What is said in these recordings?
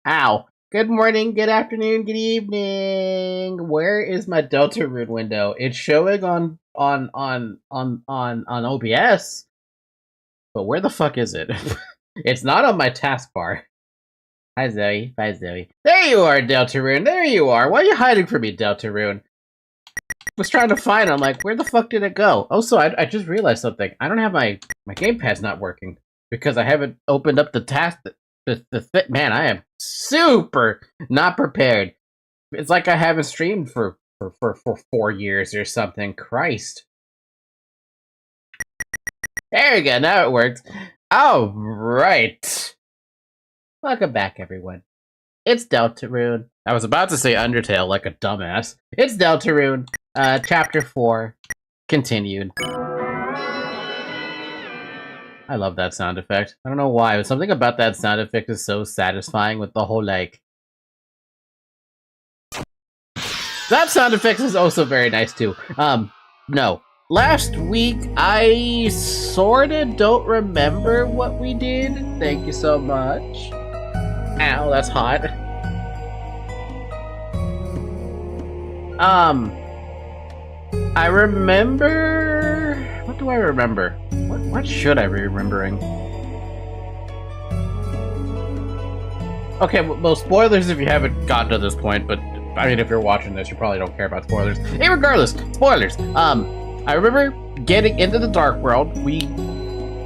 Ow. Good morning, good afternoon, good evening. Where is my Deltarune window? It's showing on OBS, but where the fuck is it? It's not on my taskbar. Hi Zoe. Bye Zoe. There you are, Deltarune. There you are. Why are you hiding from me, Deltarune? Was trying to find it. I'm like, where the fuck did it go? Also, I just realized something. I don't have my gamepad's not working because I haven't opened up the task. Man, I am super not prepared. It's like I haven't streamed for 4 years or something. Christ. There we go. Now it works. All right. Welcome back, everyone. It's Deltarune. I was about to say Undertale like a dumbass. It's Deltarune. Chapter 4. Continued. I love that sound effect. I don't know why, but something about that sound effect is so satisfying with the whole, like... That sound effect is also very nice, too. No. Last week, I sorta don't remember what we did. Thank you so much. Ow, that's hot. I remember... What do I remember? What should I be remembering? Okay, well, spoilers if you haven't gotten to this point, but I mean, if you're watching this, you probably don't care about spoilers. Hey, regardless, spoilers! I remember getting into the Dark World. We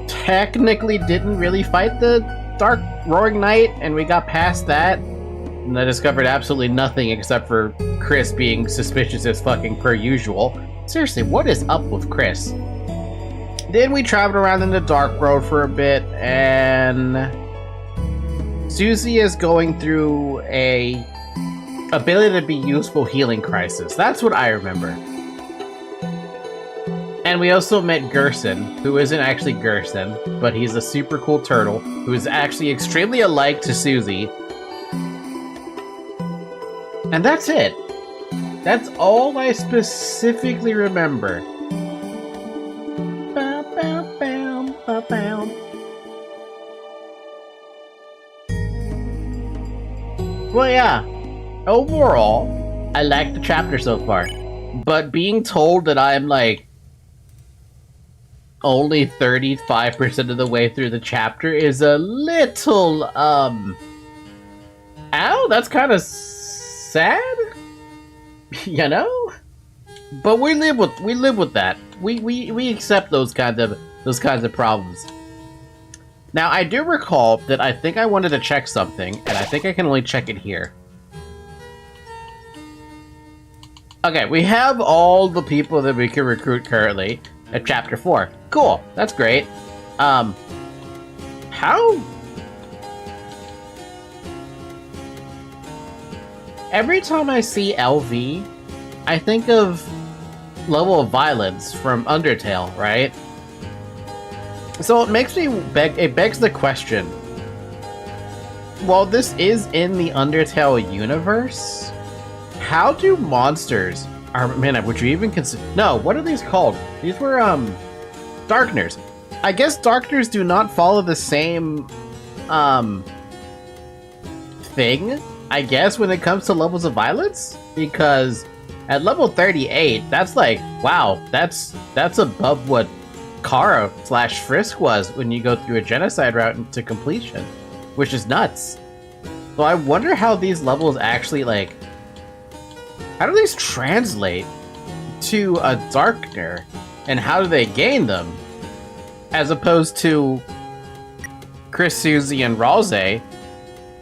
technically didn't really fight the Dark Roaring Knight, and we got past that. And I discovered absolutely nothing except for Chris being suspicious as fucking per usual. Seriously, what is up with Chris? Then we traveled around in the Dark World for a bit, and Susie is going through a ability to be useful healing crisis. That's what I remember. And we also met Gerson, who isn't actually Gerson, but he's a super cool turtle who is actually extremely alike to Susie. And that's it. That's all I specifically remember. Well, yeah. Overall, I like the chapter so far. But being told that I'm, like, only 35% of the way through the chapter is a little, ow, that's kind of sad? You know? But we live with that. We accept those kinds of problems. Now, I do recall that I think I wanted to check something, and I think I can only check it here. Okay, we have all the people that we can recruit currently at Chapter 4. Cool, that's great. How... Every time I see LV, I think of Level of Violence from Undertale, right? So it makes me it begs the question, while this is in the Undertale universe, how do monsters man, would you even consider... No, what are these called? These were, Darkners. I guess Darkners do not follow the same, thing, I guess, when it comes to levels of violence? Because at level 38, that's like, wow, that's above what Kara/Frisk was when you go through a genocide route into completion, which is nuts. So I wonder how these levels actually, like, how do these translate to a Darkner, and how do they gain them? As opposed to Chris, Susie, and Ralze.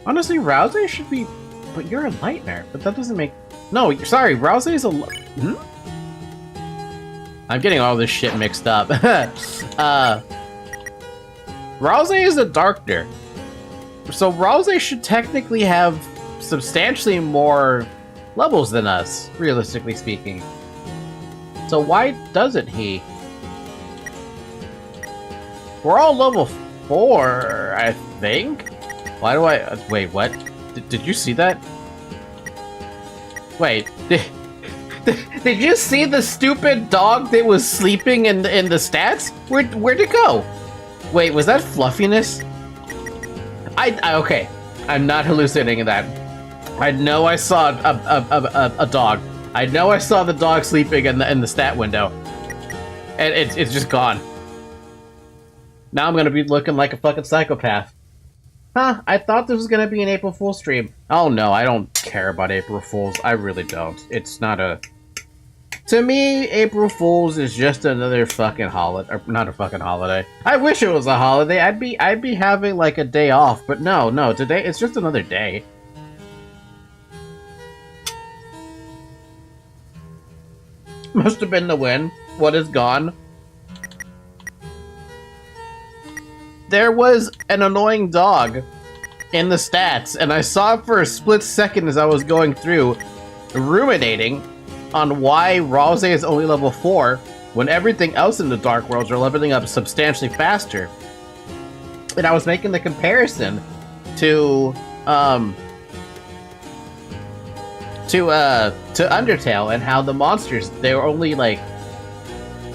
Honestly, Ralze should be... But you're a Lightner, but that doesn't make... No, sorry, Ralze is a... Hmm? I'm getting all this shit mixed up. Ralze is a Darkner. So Ralze should technically have substantially more levels than us, realistically speaking. So why doesn't he? We're all level 4, I think? Why do I... wait, what? Did you see that? Wait, did you see the stupid dog that was sleeping in the stats? Where'd it go? Wait, was that fluffiness? Okay. I'm not hallucinating that. I know I saw a dog. I know I saw the dog sleeping in the stat window. And it's just gone. Now I'm gonna be looking like a fucking psychopath. Huh, I thought this was gonna be an April Fool's stream. Oh no, I don't care about April Fools. I really don't. It's not a... To me, April Fool's is just another fucking holiday. Or not a fucking holiday. I wish it was a holiday. I'd be having like a day off, but no, today it's just another day. Must have been the win. What is gone? There was an annoying dog in the stats, and I saw it for a split second as I was going through, ruminating on why Rose is only level 4 when everything else in the Dark Worlds are leveling up substantially faster. And I was making the comparison to Undertale and how the monsters, they were only like...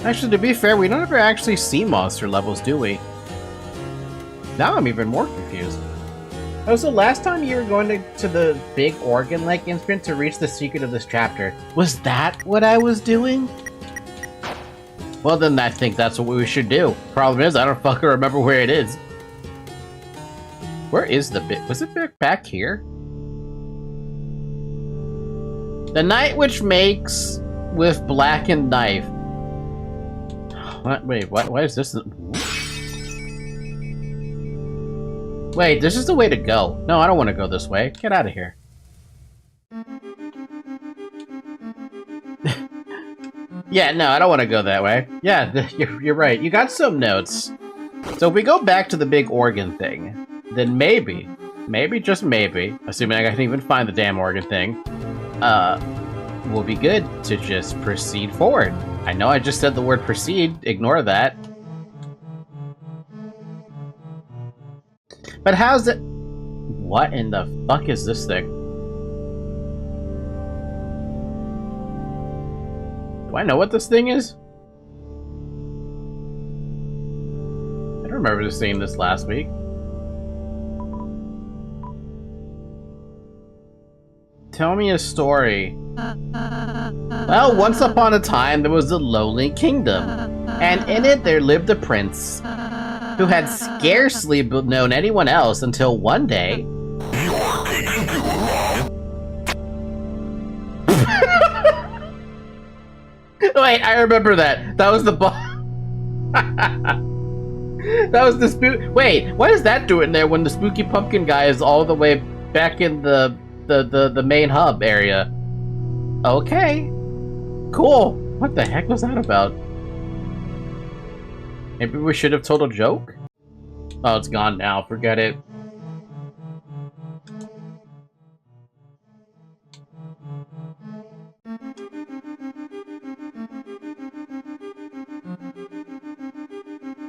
Actually, to be fair, we don't ever actually see monster levels, do we? Now I'm even more confused. Oh, so last time you were going to the big organ-like imprint to reach the secret of this chapter. Was that what I was doing? Well, then I think that's what we should do. Problem is, I don't fucking remember where it is. Where is the bit? Was it back here? The Night Witch makes with blackened knife. What? Wait, what is this? Wait, this is the way to go. No, I don't want to go this way. Get out of here. Yeah, no, I don't want to go that way. Yeah, you're right. You got some notes. So if we go back to the big organ thing, then maybe, just maybe, assuming I can even find the damn organ thing, will be good to just proceed forward. I know I just said the word proceed. Ignore that. But how's it... What in the fuck is this thing? Do I know what this thing is? I don't remember seeing this last week. Tell me a story. Well, once upon a time, there was a lonely kingdom. And in it, there lived a prince who had scarcely known anyone else until one day... Wait, I remember that. That was the that was the spook... Wait, what is that doing there when the spooky pumpkin guy is all the way back in the main hub area? Okay. Cool. What the heck was that about? Maybe we should have told a joke? Oh, it's gone now. Forget it.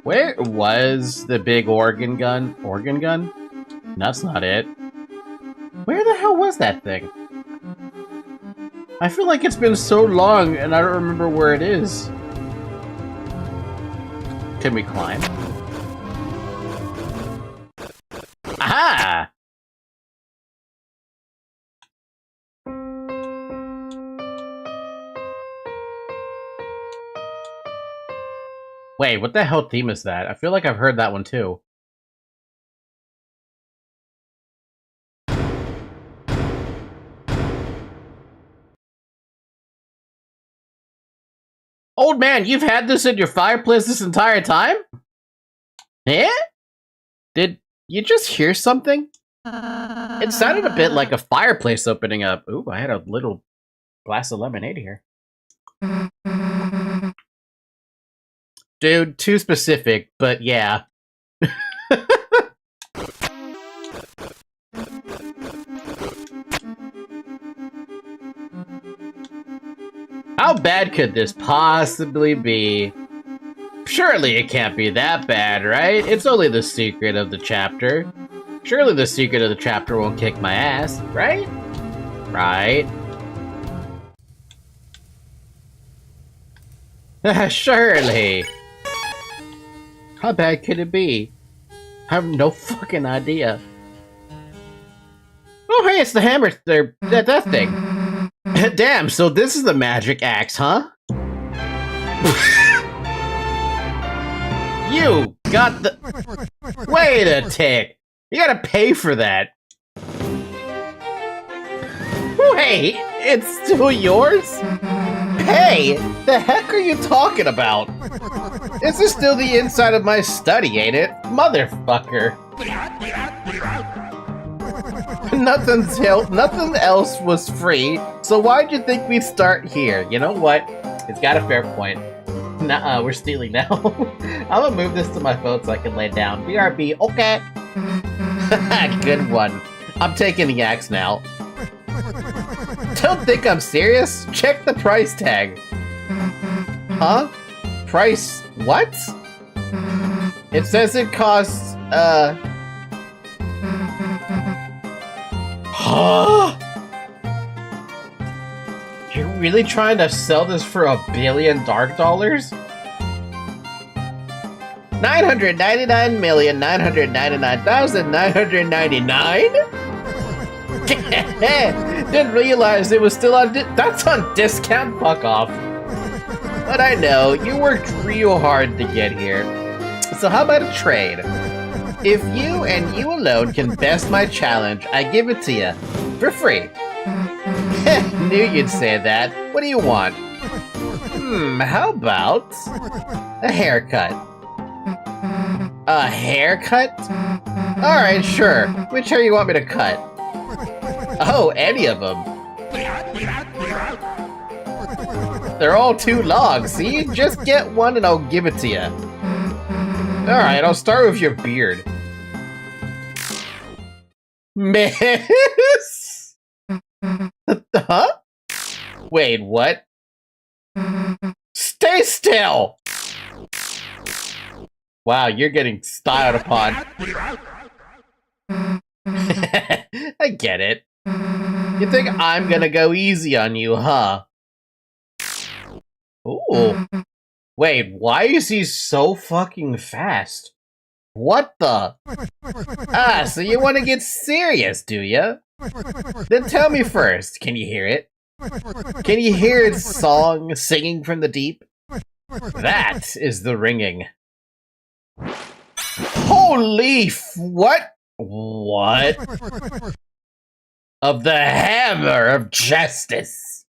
Where was the big organ gun? Organ gun? That's not it. Where the hell was that thing? I feel like it's been so long and I don't remember where it is. Can we climb? Aha! Wait, what the hell theme is that? I feel like I've heard that one too. Old man, you've had this in your fireplace this entire time? Eh? Did you just hear something? It sounded a bit like a fireplace opening up. Ooh, I had a little glass of lemonade here. Dude, too specific, but yeah. How bad could this possibly be? Surely it can't be that bad, right? It's only the secret of the chapter. Surely the secret of the chapter won't kick my ass, right? Right. Surely. How bad could it be? I have no fucking idea. Oh, hey, it's the hammer. That thing. Damn, so this is the magic axe, huh? You got the... Wait a tick. You gotta pay for that. Wait, it's still yours? Hey, the heck are you talking about? This is still the inside of my study, ain't it? Motherfucker. Nothing else was free, so why'd you think we'd start here? You know what? It's got a fair point. Nuh-uh, we're stealing now. I'm gonna move this to my phone so I can lay down. BRB, okay. Good one. I'm taking the axe now. Don't think I'm serious? Check the price tag. Huh? Price what? It says it costs, Huh? You're really trying to sell this for $1 billion dark dollars? 999,999,999? Didn't realize it was still on that's on discount, fuck off. But I know, you worked real hard to get here. So how about a trade? If you and you alone can best my challenge, I give it to you. For free. Knew you'd say that. What do you want? How about... a haircut? A haircut? Alright, sure. Which hair you want me to cut? Oh, any of them. They're all too long, see? Just get one and I'll give it to you. Alright, I'll start with your beard. Miss? Huh? Wait, what? Stay still! Wow, you're getting styled upon. I get it. You think I'm gonna go easy on you, huh? Ooh. Wait, why is he so fucking fast? What the? Ah, so you want to get serious, do ya? Then tell me first, can you hear it? Can you hear its song singing from the deep? That is the ringing. Holy what? What? Of the hammer of justice.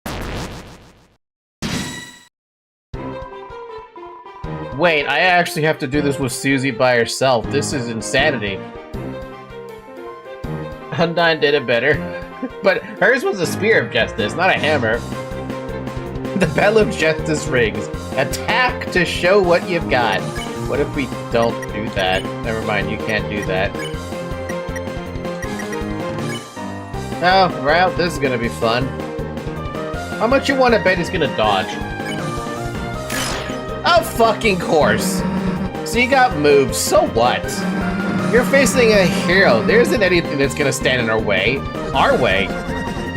Wait, I actually have to do this with Susie by herself. This is insanity. Undyne did it better. But hers was a spear of justice, not a hammer. The bell of justice rings. Attack to show what you've got. What if we don't do that? Never mind, you can't do that. Oh, well, this is gonna be fun. How much you want to bet he's gonna dodge? Of fucking course. So you got moves, so what? You're facing a hero. There isn't anything that's gonna stand in our way. Our way.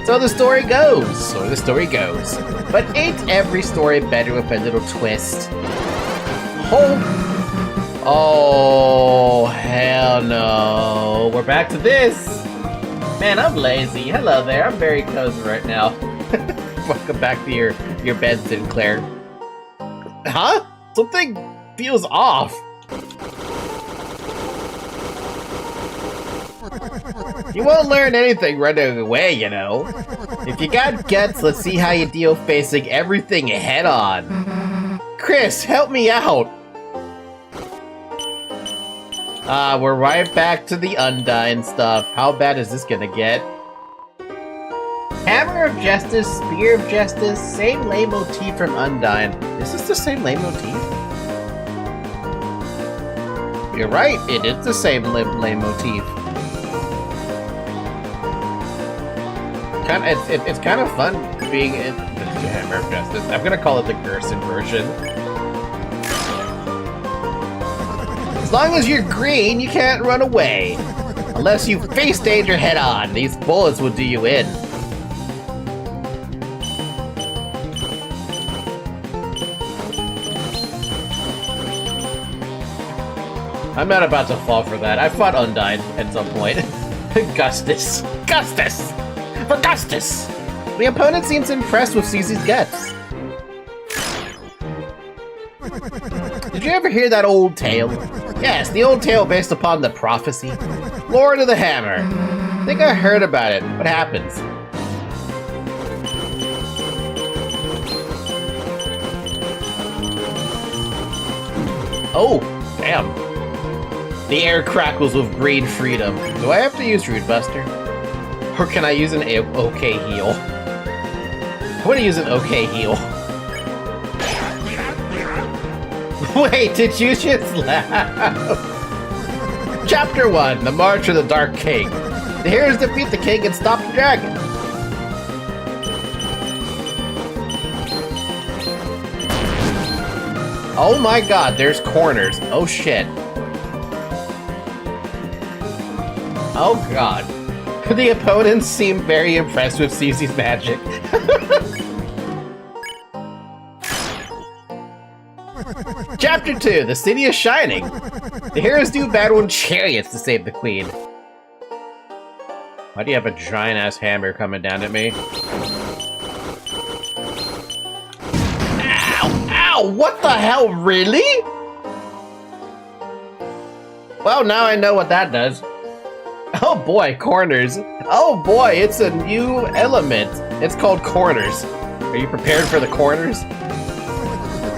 So the story goes. So the story goes. But ain't every story better with a little twist? Oh, hell no. We're back to this. Man, I'm lazy. Hello there. I'm very cozy right now. Welcome back to your bed, Sinclair. Huh? Something feels off. You won't learn anything running away, you know. If you got guts, let's see how you deal facing everything head on. Chris, help me out. We're right back to the Undyne stuff. How bad is this gonna get? Hammer of Justice, Spear of Justice, same leitmotif from Undyne. Is this the same leitmotif? You're right, it is the same leitmotif. It's kind of fun being in the Hammer of Justice. I'm gonna call it the Gerson version. As long as you're green, you can't run away. Unless you face danger head on. These bullets will do you in. I'm not about to fall for that. I fought Undyne at some point. Gustus! Gustus! For Gustus! The opponent seems impressed with Cece's guts. Did you ever hear that old tale? Yes, the old tale based upon the prophecy. Lord of the Hammer. I think I heard about it. What happens? Oh, damn. The air crackles with green freedom. Do I have to use Root Buster? Or can I use an OK heal? I want to use an OK heal. Wait, did you just laugh? Chapter 1, The March of the Dark King. The heroes defeat the king and stop the dragon. Oh my god, there's corners. Oh shit. Oh god. The opponents seem very impressed with Cece's magic. Chapter 2, The City is Shining. The heroes do battle in chariots to save the queen. Why do you have a giant-ass hammer coming down at me? Ow! Ow! What the hell, really? Well, now I know what that does. Oh boy, corners. Oh boy, it's a new element. It's called corners. Are you prepared for the corners?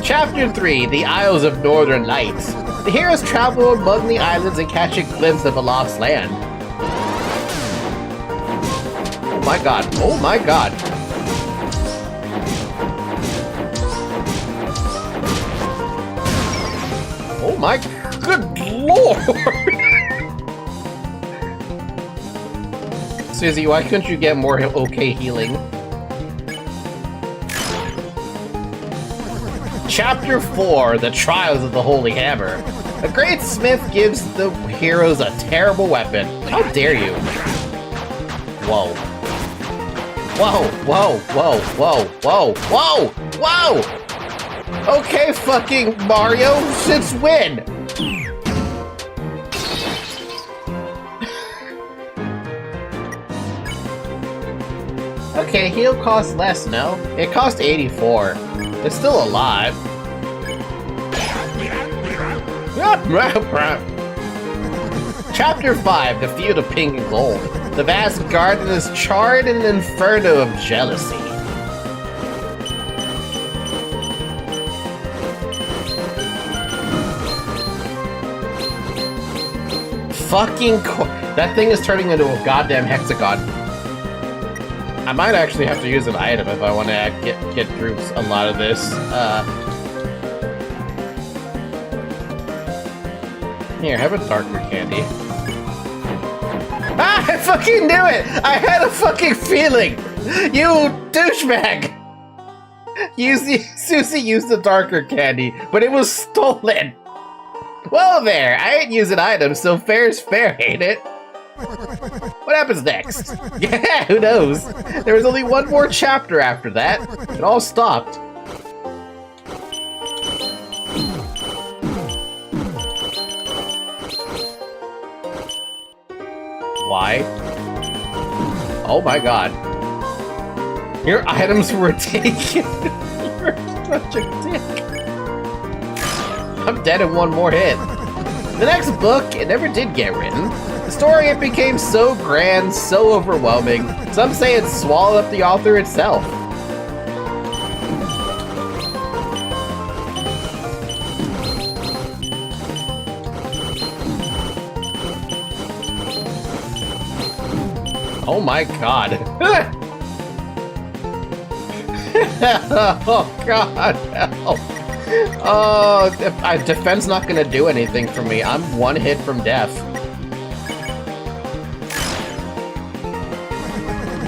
Chapter 3, The Isles of Northern Lights. The heroes travel among the islands and catch a glimpse of a lost land. Oh my god, oh my god. Oh my good lord! Susie, why couldn't you get more OK healing? Chapter 4, The Trials of the Holy Hammer. A great smith gives the heroes a terrible weapon. How dare you? Whoa. Whoa, whoa, whoa, whoa, whoa, whoa, whoa! Okay, fucking Mario, since when? Okay, heal costs less, no? It costs 84. It's still alive. Chapter 5, The Feud of Pink and Gold. The vast garden is charred in an inferno of jealousy. Fucking that thing is turning into a goddamn hexagon. I might actually have to use an item if I want to get through a lot of this. Here, have a darker candy. Ah, I fucking knew it! I had a fucking feeling! You douchebag! Susie used the darker candy, but it was stolen! Well there, I ain't using items, so fair's fair, ain't it? What happens next? Yeah, who knows? There was only one more chapter after that. It all stopped. Why? Oh my god. Your items were taken. You're such a dick. I'm dead in one more hit. The next book, it never did get written. The story, it became so grand, so overwhelming. Some say it swallowed up the author itself. Oh my god. Oh god, help. Oh, defense not gonna do anything for me. I'm one hit from death.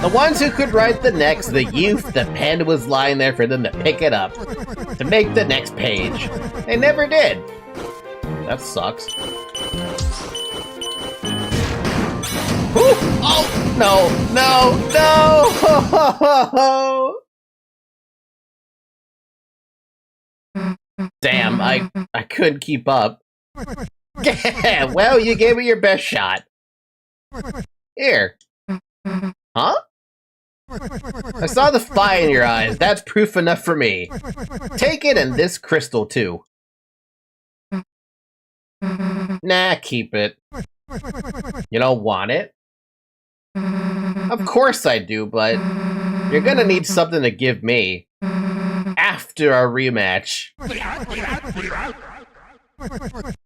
The ones who could write the next, the youth, the pen was lying there for them to pick it up, to make the next page. They never did. That sucks. Ooh! Oh, no, no, no! Damn, I couldn't keep up. Yeah, well, you gave me your best shot. Here. Huh? I saw the fire in your eyes. That's proof enough for me. Take it and this crystal, too. Nah, keep it. You don't want it? Of course I do, but you're gonna need something to give me. After our rematch.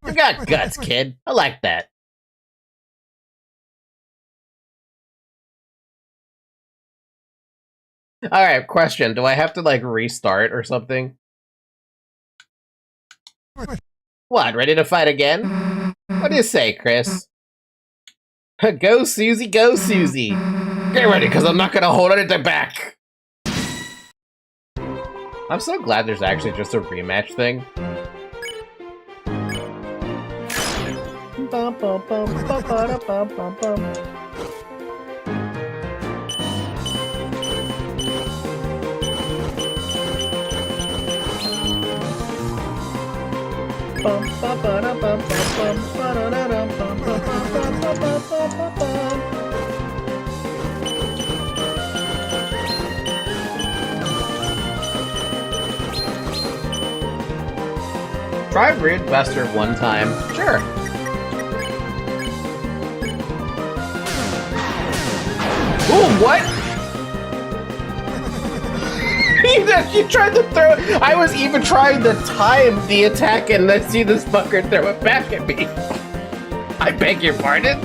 You got guts, kid. I like that. Alright, question. Do I have to, like, restart or something? What, ready to fight again? What do you say, Chris? Go, Susie, go, Susie! Get ready, because I'm not gonna hold anything back! I'm so glad there's actually just a rematch thing. Try Rude Buster one time. Sure. Ooh, what? You tried to throw it. I was even trying to time the attack and then see this fucker throw it back at me. I beg your pardon?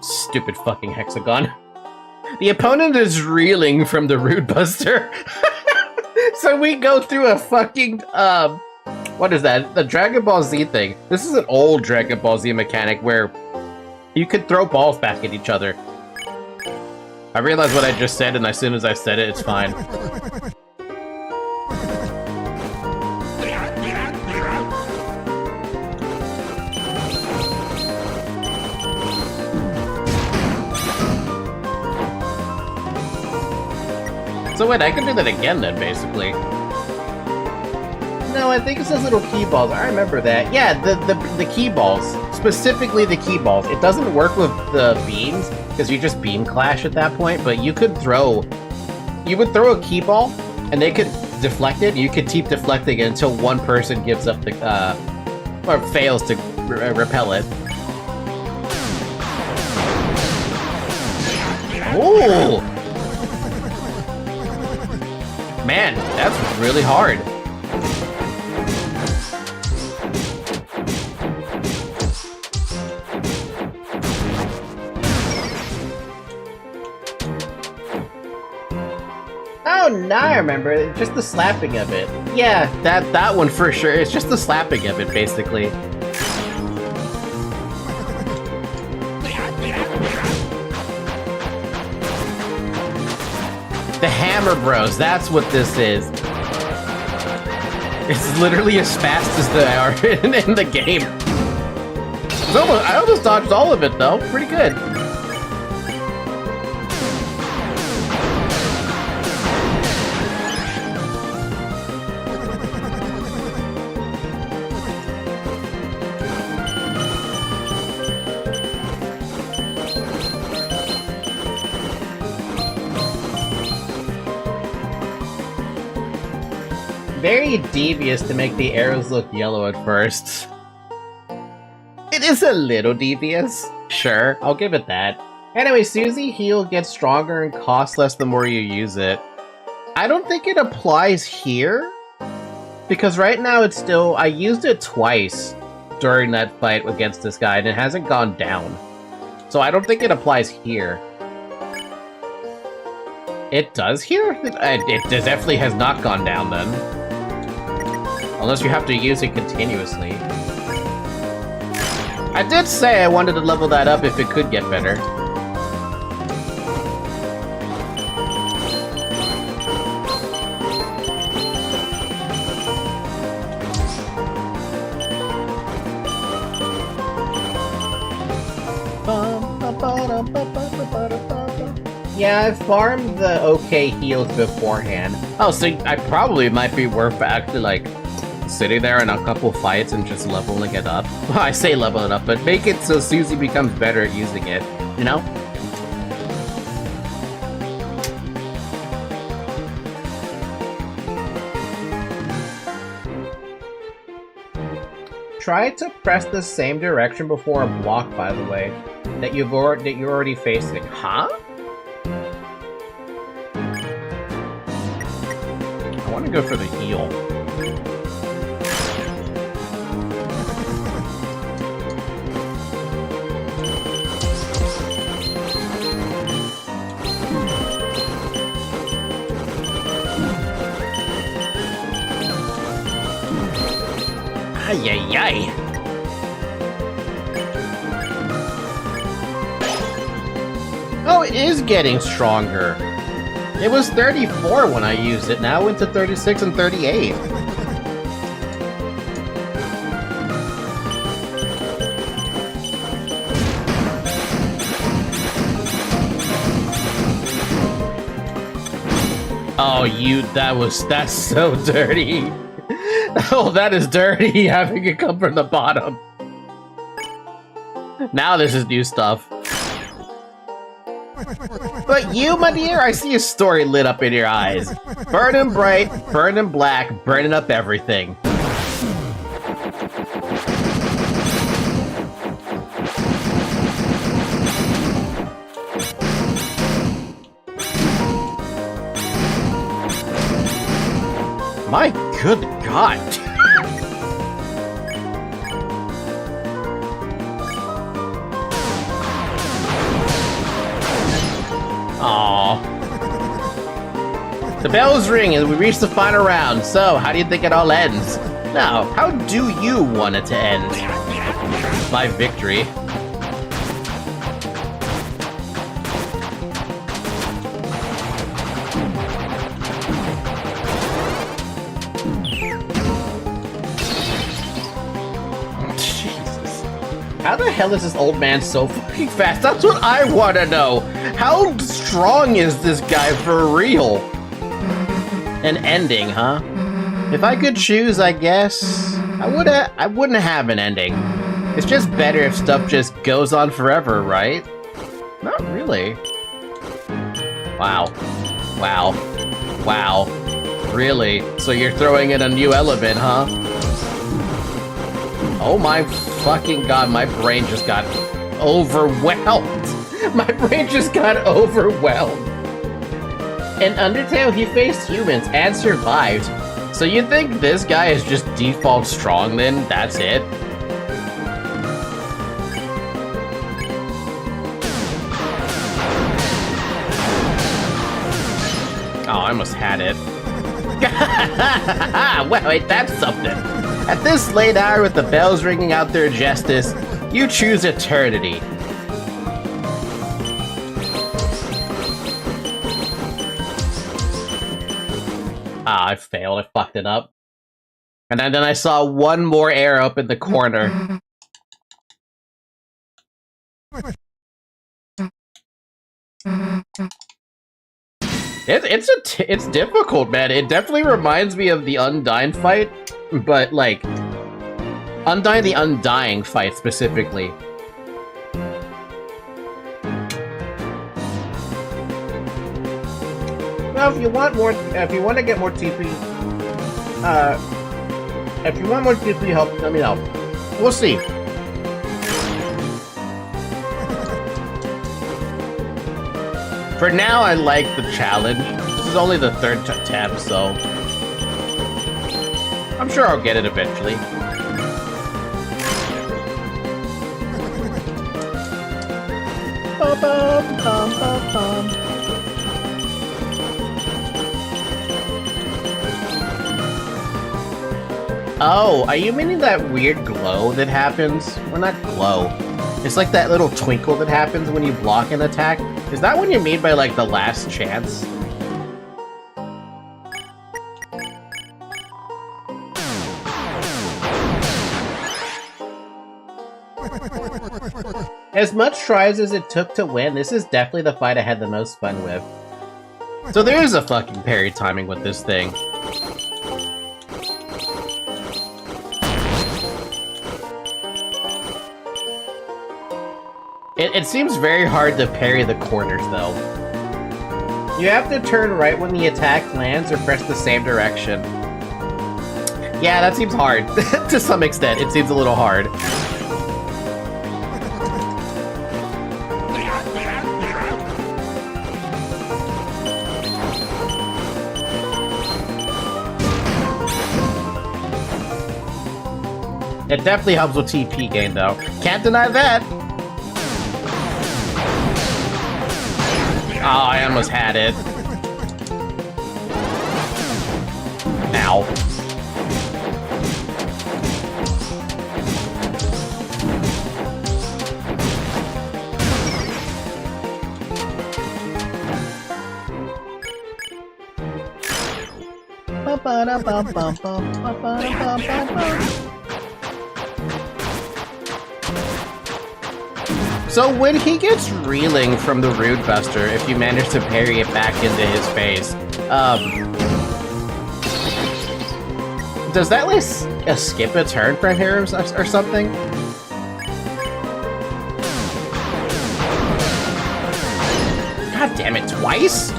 Stupid fucking hexagon. The opponent is reeling from the Rude Buster. So we go through a fucking, what is that? The Dragon Ball Z thing. This is an old Dragon Ball Z mechanic where you could throw balls back at each other. I realized what I just said, and as soon as I said it, it's fine. So wait, I can do that again then, basically. No, I think it says little key balls. I remember that. Yeah, the key balls. Specifically the key balls. It doesn't work with the beams, because you just beam clash at that point, but you could throw... You would throw a key ball, and they could deflect it. You could keep deflecting it until one person gives up the... or fails to repel it. Ooh! Man, that's really hard. Oh, now I remember. It's just the slapping of it. Yeah, that one for sure. It's just the slapping of it, basically. The Hammer Bros, that's what this is. It's literally as fast as they are in the game. I almost dodged all of it, though. Pretty good. Very devious to make the arrows look yellow at first. It is a little devious. Sure, I'll give it that. Anyway, Susie Heal gets stronger and costs less the more you use it. I don't think it applies here, because right now it's still... I used it twice during that fight against this guy, and it hasn't gone down. So I don't think it applies here. It does here? It definitely has not gone down then. Unless you have to use it continuously. I did say I wanted to level that up if it could get better. Yeah, I farmed the okay heals beforehand. Oh, so I probably might be worth actually, like, sitting there in a couple fights and just leveling it up. Well, I say level it up, but make it so Susie becomes better at using it, you know? Try to press the same direction before a block, by the way, that you're already facing. Huh? I want to go for the heal. Ay, ay, ay. Oh, it is getting stronger. It was 34 when I used it, now into 36 and 38. Oh, that's so dirty. Oh, that is dirty, having it come from the bottom. Now this is new stuff. But you, my dear, I see a story lit up in your eyes. Burning bright, burning black, burning up everything. My good God. Aww. The bell's ring and we reach the final round, so how do you think it all ends? Now, how do you want it to end? By victory. How the hell is this old man so fucking fast? That's what I want to know. How strong is this guy for real? An ending, huh? If I could choose, I guess I wouldn't have an ending. It's just better if stuff just goes on forever, right? Not really. Wow. Wow. Wow. Really? So you're throwing in a new element, huh? Oh my fucking God, my brain just got overwhelmed. My brain just got overwhelmed. In Undertale, he faced humans and survived. So you think this guy is just default strong then? That's it? Oh, I almost had it. Well, wait, that's something. At this late hour with the bells ringing out their justice, you choose eternity. Ah, I failed. I fucked it up. And then I saw one more arrow up in the corner. It's difficult, man. It definitely reminds me of the Undying fight, but like Undying the Undying fight specifically. Well, if you want to get more TP, if you want more TP help, let me know. We'll see. For now, I like the challenge. This is only the third attempt, so I'm sure I'll get it eventually. Oh, are you meaning that weird glow that happens? Well, not glow. It's like that little twinkle that happens when you block an attack. Is that what you mean by, like, the last chance? As much tries as it took to win, this is definitely the fight I had the most fun with. So there is a fucking parry timing with this thing. It seems very hard to parry the corners, though. You have to turn right when the attack lands or press the same direction. Yeah, that seems hard. To some extent, it seems a little hard. It definitely helps with TP gain, though. Can't deny that! Oh, I almost had it. Ow. So when he gets reeling from the Rude Buster, if you manage to parry it back into his face, does that like skip a turn from here or something? God damn it, twice?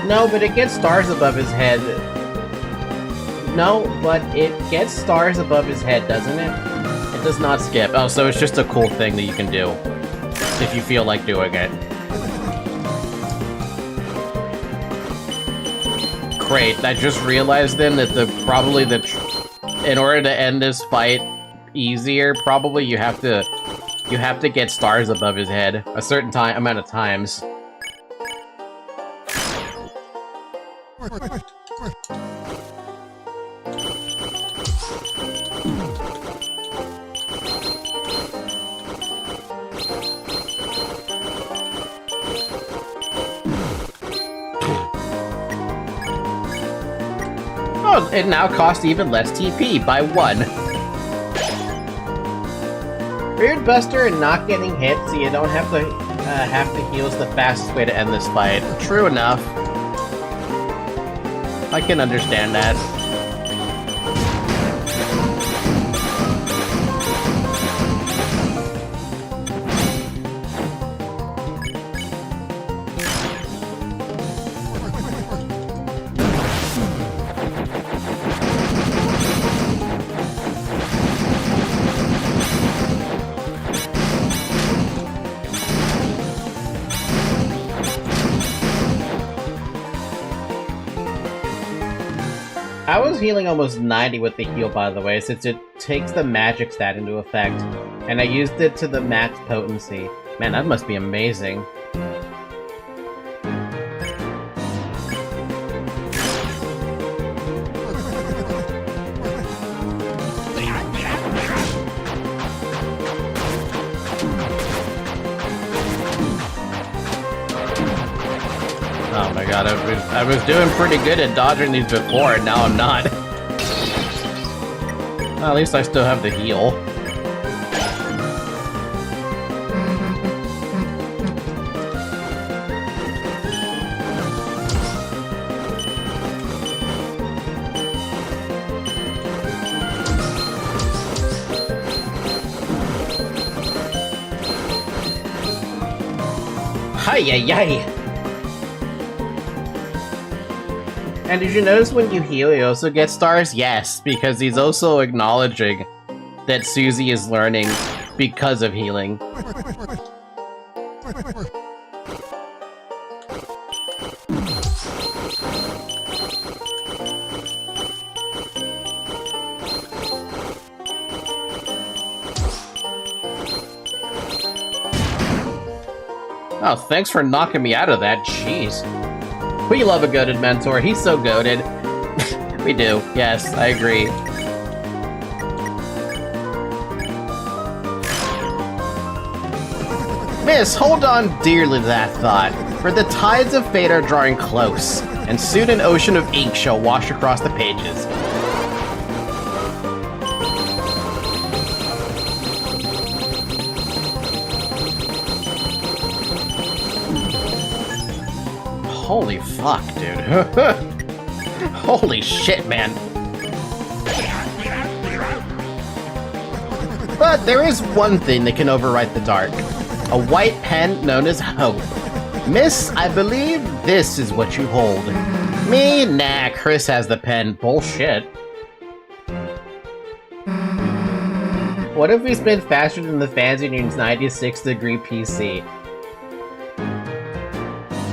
No, but it gets stars above his head. No, but it gets stars above his head, doesn't it? It does not skip. Oh, so it's just a cool thing that you can do if you feel like doing it. Great, I just realized then that in order to end this fight easier, probably you have to get stars above his head a certain amount of times. Oh, it now costs even less TP by 1. Weird Buster and not getting hit, so you don't have to heal is the fastest way to end this fight. True enough. I can understand that. I was healing almost 90 with the heal, by the way, since it takes the magic stat into effect, and I used it to the max potency. Man, that must be amazing. Oh my god, I was doing pretty good at dodging these before, and now I'm not. Well, at least I still have the heal. Hi-yi-yi! And did you notice when you heal, you also get stars? Yes, because he's also acknowledging that Susie is learning because of healing. Oh, thanks for knocking me out of that, jeez. We love a goated mentor, he's so goated. We do, yes, I agree. Miss, hold on dearly to that thought, for the tides of fate are drawing close, and soon an ocean of ink shall wash across the pages. Holy fuck, dude. Holy shit, man. But there is one thing that can overwrite the dark. A white pen known as hope. Miss, I believe this is what you hold. Me? Nah, Chris has the pen. Bullshit. What if we spin faster than the fans in your 96-degree PC?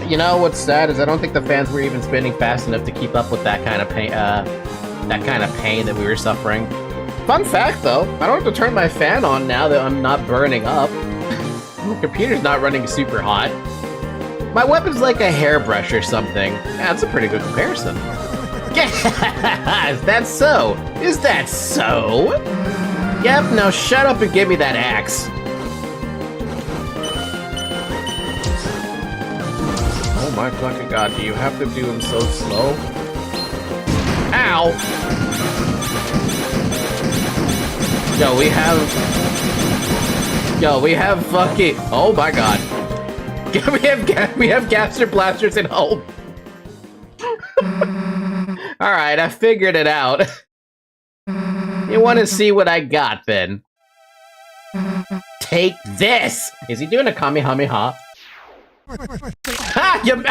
You know what's sad is I don't think the fans were even spinning fast enough to keep up with that kind of pain. That we were suffering. Fun fact, though, I don't have to turn my fan on now that I'm not burning up. My computer's not running super hot. My weapon's like a hairbrush or something. Yeah, that's a pretty good comparison. Yeah, is that so? Is that so? Yep, now shut up and give me that axe. Oh my fucking god, do you have to do him so slow? Ow! Yo, we have fucking... Oh my god. We have Gaster Blasters at home. Alright, I figured it out. You want to see what I got, then? Take this! Is he doing a Kamehameha? Ha! You...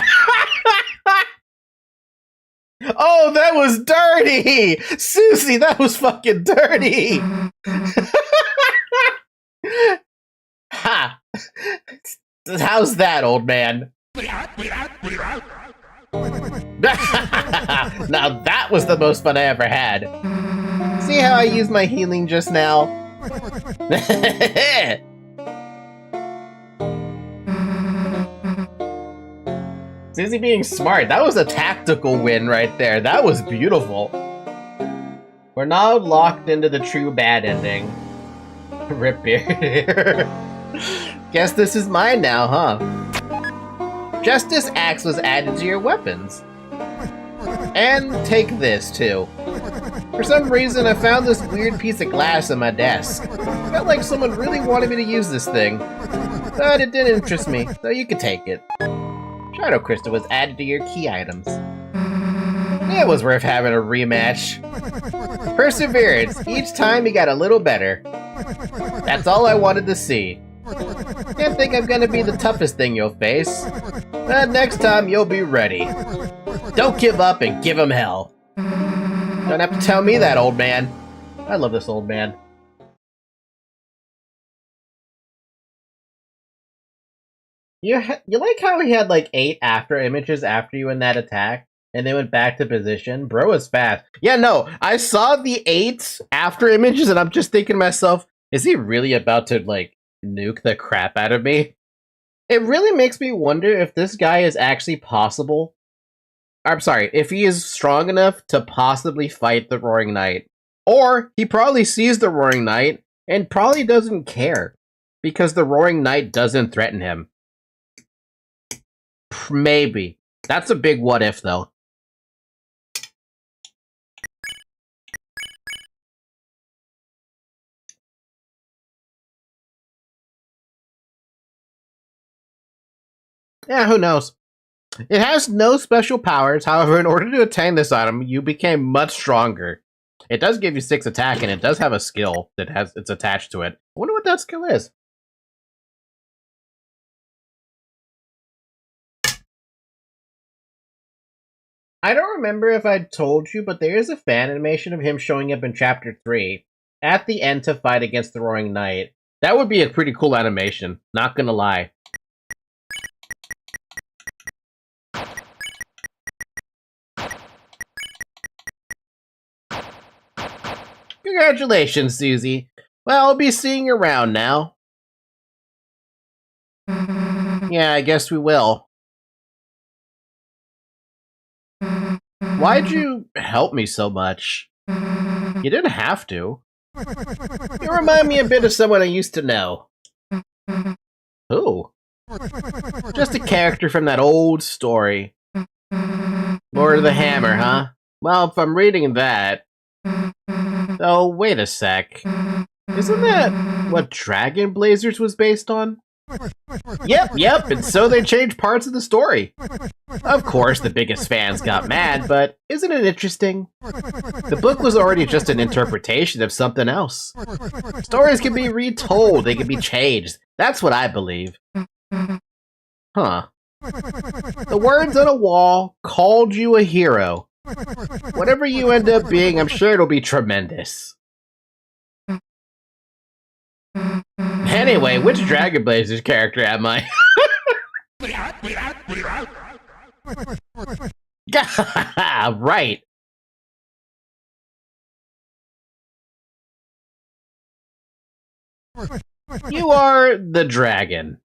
Oh, that was dirty! Susie, that was fucking dirty! Ha! How's that, old man? Now that was the most fun I ever had. See how I used my healing just now? Susie being smart. That was a tactical win right there. That was beautiful. We're now locked into the true bad ending. Rip beard. Guess this is mine now, huh? Justice Axe was added to your weapons. And take this, too. For some reason, I found this weird piece of glass on my desk. Felt like someone really wanted me to use this thing. But it didn't interest me, so you could take it. Shadow Crystal was added to your key items. It was worth having a rematch. Perseverance. Each time you got a little better. That's all I wanted to see. Can't think I'm gonna be the toughest thing you'll face. But next time you'll be ready. Don't give up and give him hell. Don't have to tell me that, old man. I love this old man. You like how he had like 8 after images after you in that attack, and they went back to position? Bro is fast. Yeah, no, I saw the 8 after images, and I'm just thinking to myself, is he really about to like nuke the crap out of me? It really makes me wonder if this guy is actually possible. I'm sorry, if he is strong enough to possibly fight the Roaring Knight. Or he probably sees the Roaring Knight and probably doesn't care because the Roaring Knight doesn't threaten him. Maybe. That's a big what if, though. Yeah, who knows? It has no special powers, however, in order to attain this item, you became much stronger. It does give you 6 attack, and it does have a skill that it's attached to it. I wonder what that skill is. I don't remember if I told you, but there is a fan animation of him showing up in Chapter 3 at the end to fight against the Roaring Knight. That would be a pretty cool animation, not gonna lie. Congratulations, Susie. Well, I'll be seeing you around now. Yeah, I guess we will. Why'd you help me so much? You didn't have to. You remind me a bit of someone I used to know. Who? Just a character from that old story. Lord of the Hammer, huh? Well, if I'm reading that... Oh, wait a sec. Isn't that what Dragon Blazers was based on? Yep, and so they changed parts of the story. Of course, the biggest fans got mad, but isn't it interesting? The book was already just an interpretation of something else. Stories can be retold, they can be changed. That's what I believe. Huh. The words on a wall called you a hero. Whatever you end up being, I'm sure it'll be tremendous. Anyway, which Dragon Blazers character am I? Right. You are the dragon.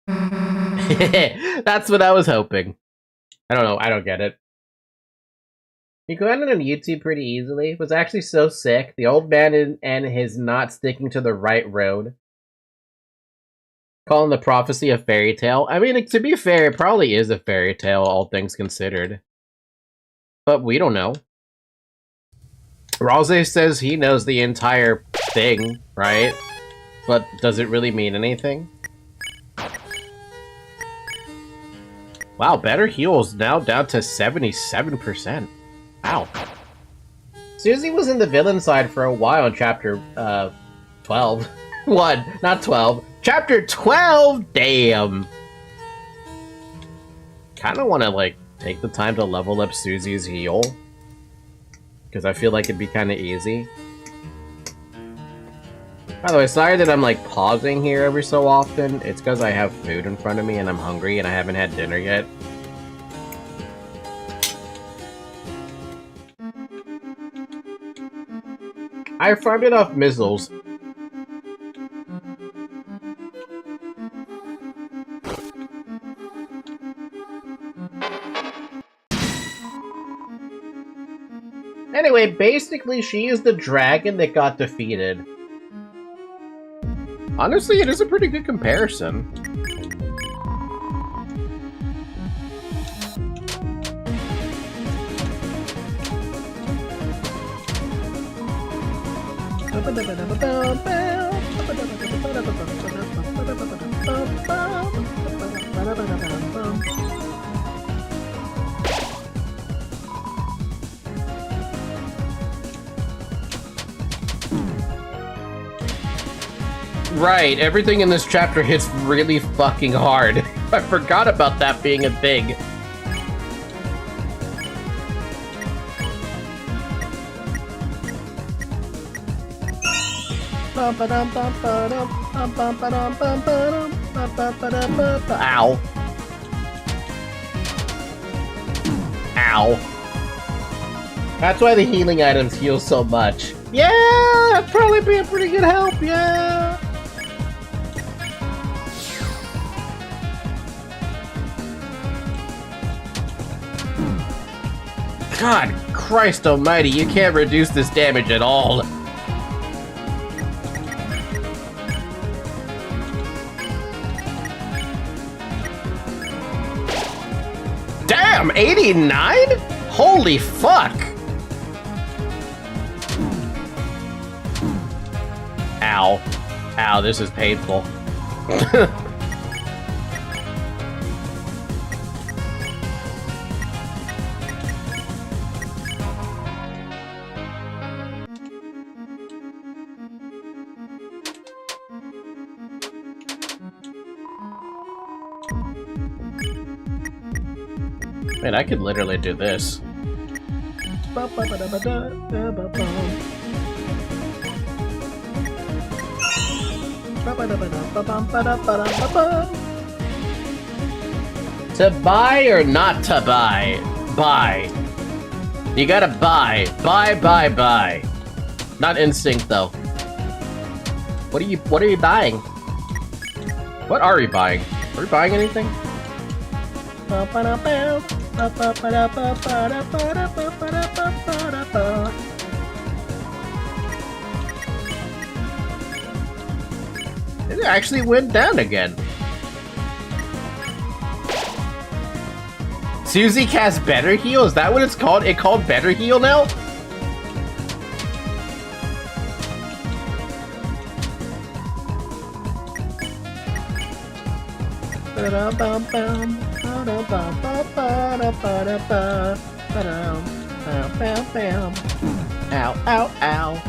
That's what I was hoping. I don't know, I don't get it. You go on YouTube pretty easily. It was actually so sick. The old man and his not sticking to the right road. Calling the prophecy a fairy tale. I mean, to be fair, it probably is a fairy tale, all things considered. But we don't know. Ralze says he knows the entire thing, right? But does it really mean anything? Wow, better heals now down to 77%. Wow. Susie was in the villain side for a while in chapter 12. What? Not 12. Chapter 12? Damn. Kinda wanna, like, take the time to level up Susie's heal. Because I feel like it'd be kinda easy. By the way, sorry that I'm, like, pausing here every so often. It's because I have food in front of me and I'm hungry and I haven't had dinner yet. I farmed it off missiles. Anyway, basically, she is the dragon that got defeated. Honestly, it is a pretty good comparison. Right, everything in this chapter hits really fucking hard. I forgot about that being a thing. Ow. Ow. That's why the healing items heal so much. Yeah, that'd probably be a pretty good help, yeah. God Christ almighty, you can't reduce this damage at all. Damn, 89? Holy fuck! Ow. Ow, this is painful. Man, I could literally do this. To buy or not to buy? Buy. You gotta buy. Buy. Not instinct though. What are you buying? What are we buying? Are we buying anything? It actually went down again. Susie casts Better Heal? Is that what it's called? It called Better Heal now? Ow, ow, ow.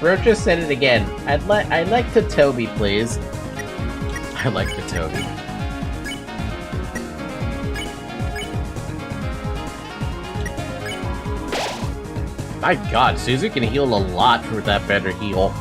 Roach just said it again. I'd like to Toby, please. I like the Toby. My god, Susie can heal a lot with that Better Heal.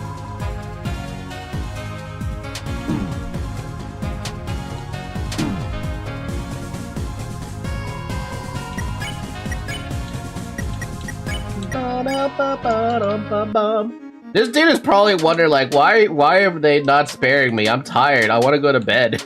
This dude is probably wondering, like, why are they not sparing me? I'm tired. I want to go to bed.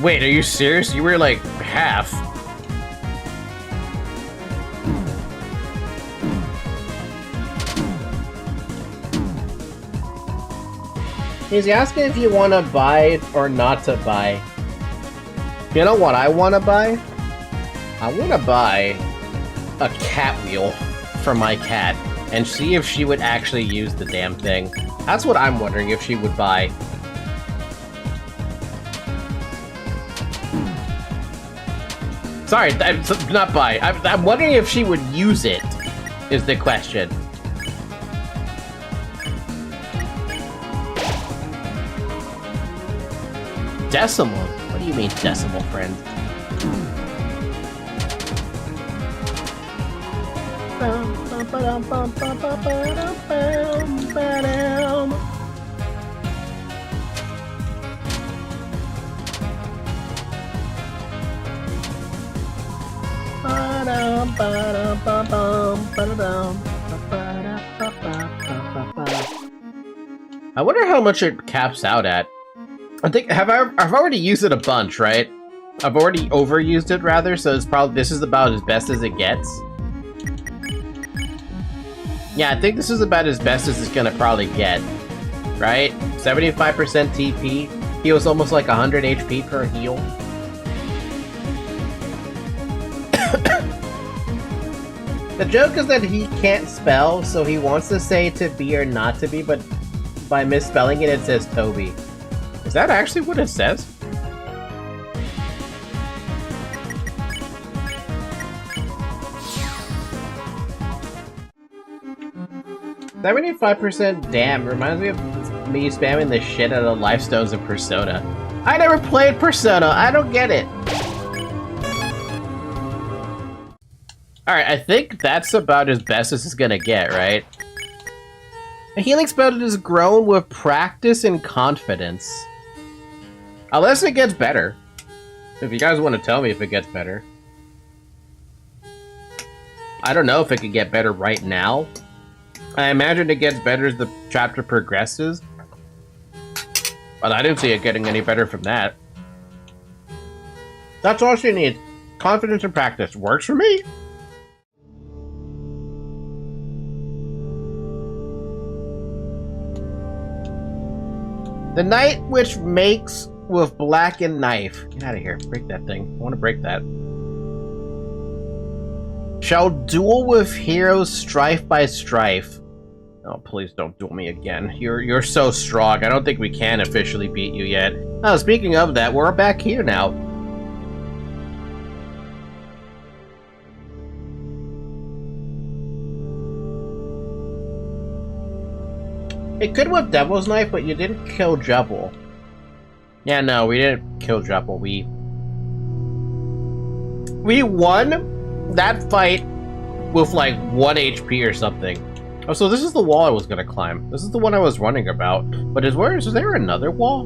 Wait, are you serious? You were like half. He's asking if you want to buy or not to buy. You know what I want to buy? I want to buy a cat wheel for my cat and see if she would actually use the damn thing. That's what I'm wondering if she would buy. Sorry, not buy. I'm wondering if she would use it, is the question. Decimal? What do you mean decimal, friend? I wonder how much it caps out at. I think I've already used it a bunch, right? I've already overused it rather, so it's probably this is about as best as it gets. Yeah, I think this is about as best as it's gonna probably get, right? 75% TP, heals almost like 100 HP per heal. The joke is that he can't spell, so he wants to say to be or not to be, but by misspelling it, it says Toby. Is that actually what it says? "75% damn" reminds me of me spamming the shit out of life stones in Persona. I never played Persona, I don't get it. Alright, I think that's about as best as it's gonna get, right? A healing spell that has grown with practice and confidence. Unless it gets better. If you guys want to tell me if it gets better. I don't know if it could get better right now. I imagine it gets better as the chapter progresses. But I didn't see it getting any better from that. That's all she needs. Confidence and practice. Works for me. The night which makes with blackened knife. Get out of here. Break that thing. I want to break that. Shall duel with heroes strife by strife. Oh, please don't duel me again. You're so strong. I don't think we can officially beat you yet. Oh, speaking of that, we're back here now. It could with Devil's Knife, but you didn't kill Jubble. Yeah, no, we didn't kill Jubble. We won that fight with like 1 HP or something. Oh, so this is the wall I was gonna climb. This is the one I was running about. But is there another wall?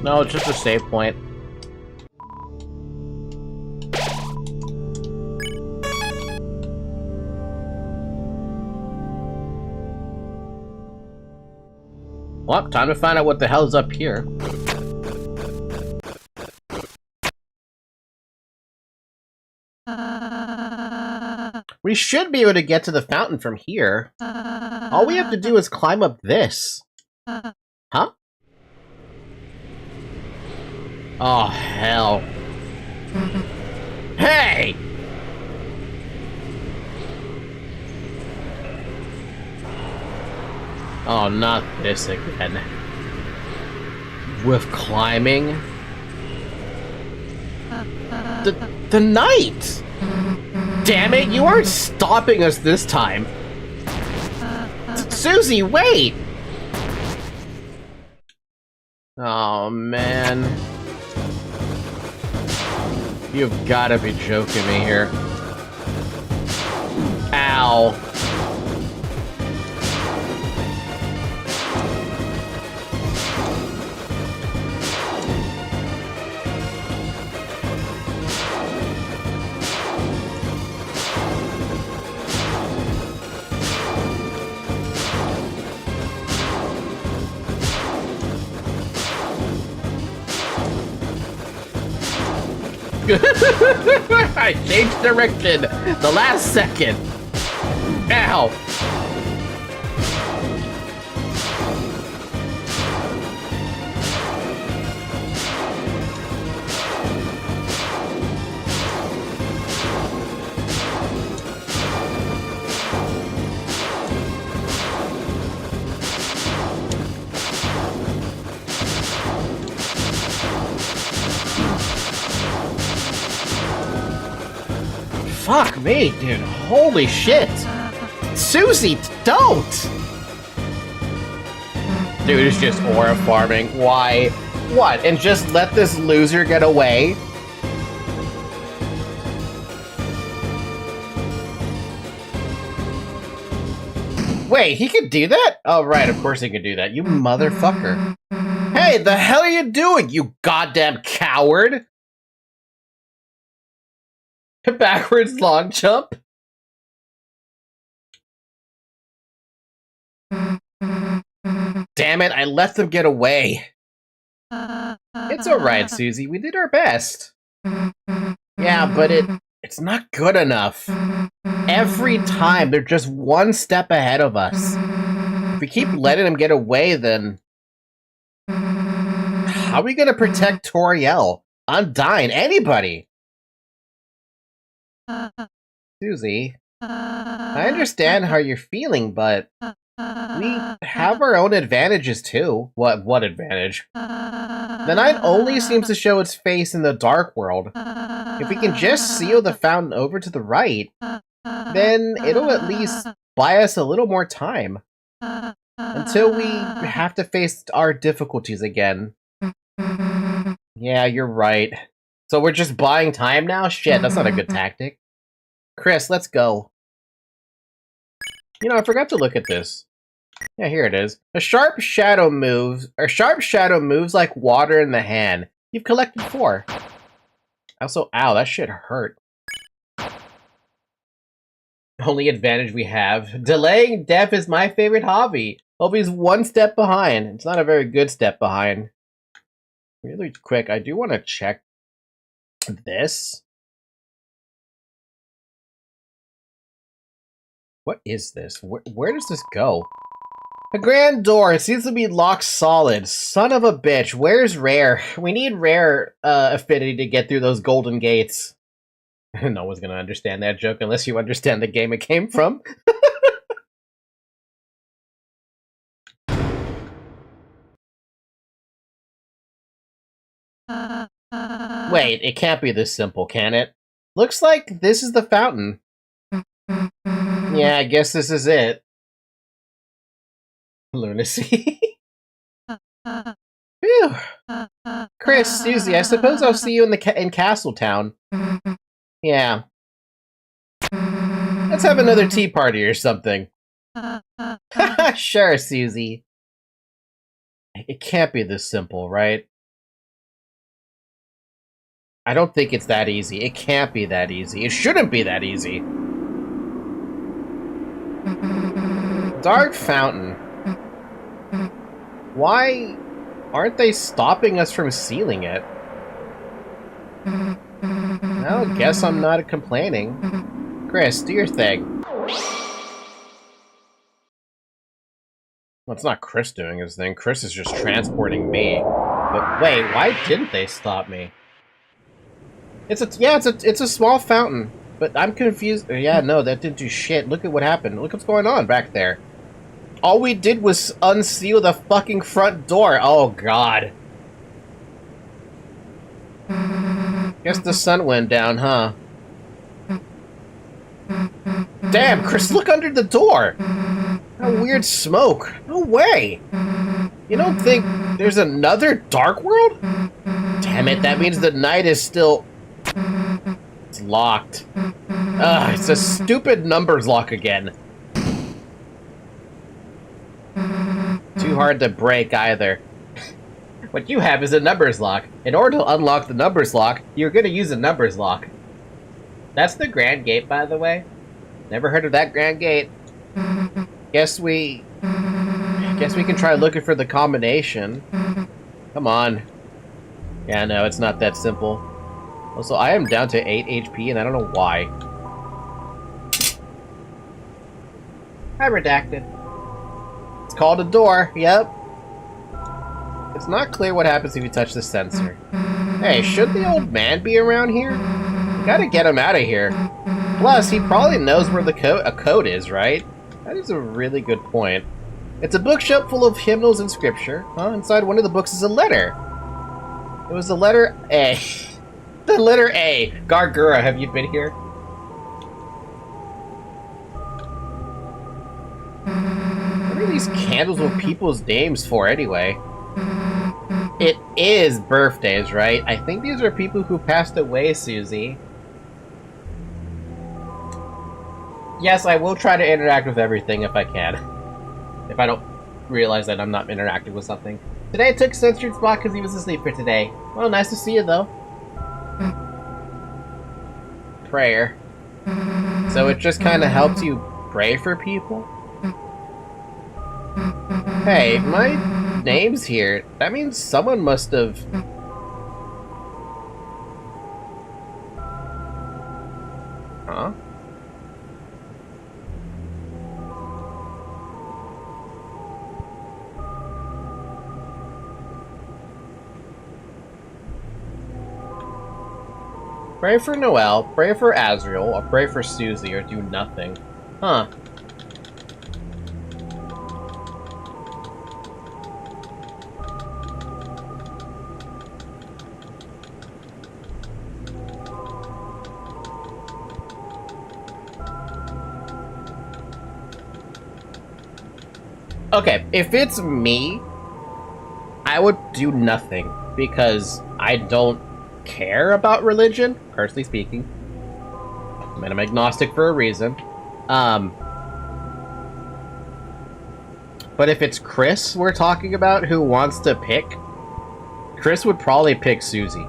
No, it's just a save point. Well, time to find out what the hell's up here. We should be able to get to the fountain from here. All we have to do is climb up this. Huh? Oh, hell. Hey! Oh, not this again. With climbing? The knight! Damn it, you aren't stopping us this time. Susie, wait! Oh, man. You've gotta be joking me here. Ow. I changed direction the last second. Ow. Fuck me, dude. Holy shit. Susie, don't! Dude, it's just aura farming. Why? What? And just let this loser get away? Wait, he could do that? Oh, right, of course he could do that. You motherfucker. Hey, the hell are you doing, you goddamn coward? Backwards long jump? Damn it, I let them get away. It's alright, Susie, we did our best. Yeah, but it's not good enough. Every time, they're just one step ahead of us. If we keep letting them get away, then... how are we gonna protect Toriel? Undyne? Anybody? Susie, I understand how you're feeling, but we have our own advantages too. What advantage? The night only seems to show its face in the dark world. If we can just seal the fountain over to the right, then it'll at least buy us a little more time. Until we have to face our difficulties again. Yeah, you're right. So we're just buying time now? Shit, that's not a good tactic. Chris, let's go. You know, I forgot to look at this. Yeah, here it is. A sharp shadow moves like water in the hand. You've collected 4. Also, ow, that shit hurt. Only advantage we have. Delaying death is my favorite hobby. Hobby's one step behind. It's not a very good step behind. Really quick, I do want to check this. What is this? Where does this go? A grand door. It seems to be locked solid. Son of a bitch. Where's Rare? We need Rare affinity to get through those golden gates. No one's gonna understand that joke unless you understand the game it came from. Wait, it can't be this simple, can it? Looks like this is the fountain. Yeah, I guess this is it. Lunacy. Phew. Chris, Susie, I suppose I'll see you in Castletown. Yeah. Let's have another tea party or something. Sure, Susie. It can't be this simple, right? I don't think it's that easy. It can't be that easy. It shouldn't be that easy. Dark fountain. Why aren't they stopping us from sealing it? Well, guess I'm not complaining. Chris, do your thing. Well, it's not Chris doing his thing. Chris is just transporting me. But wait, why didn't they stop me? It's a small fountain, but I'm confused. Yeah, no, that didn't do shit. Look at what happened. Look what's going on back there. All we did was unseal the fucking front door. Oh god. Guess the sun went down, huh? Damn, Chris, look under the door! What weird smoke. No way! You don't think there's another dark world? Damn it, that means the night is still... It's locked. Ugh, it's a stupid numbers lock again. Too hard to break either. What you have is a numbers lock. In order to unlock the numbers lock, you're gonna use a numbers lock. That's the Grand Gate, by the way. Never heard of that Grand Gate. Guess we can try looking for the combination. Come on. Yeah, no, it's not that simple. Also, I am down to 8 HP, and I don't know why. Hi, Redacted. It's called a door, yep. It's not clear what happens if you touch the sensor. Hey, should the old man be around here? We gotta get him out of here. Plus, he probably knows where a code is, right? That is a really good point. It's a bookshelf full of hymnals and scripture. Inside one of the books is a letter. It was the letter A. The letter A. Gargura, have you been here? What are these candles with people's names for, anyway? It is birthdays, right? I think these are people who passed away, Susie. Yes, I will try to interact with everything if I can. If I don't realize that I'm not interacting with something. Today I took Censored spot because he was asleep for today. Well, nice to see you, though. Prayer. So it just kind of helps you pray for people? Hey, my name's here. That means someone must have... Huh? Pray for Noelle, pray for Azriel, or pray for Susie, or do nothing. Huh. Okay, if it's me, I would do nothing, because I don't care about religion, personally speaking. I mean, I'm agnostic for a reason. But if it's Chris we're talking about who wants to pick, Chris would probably pick Susie.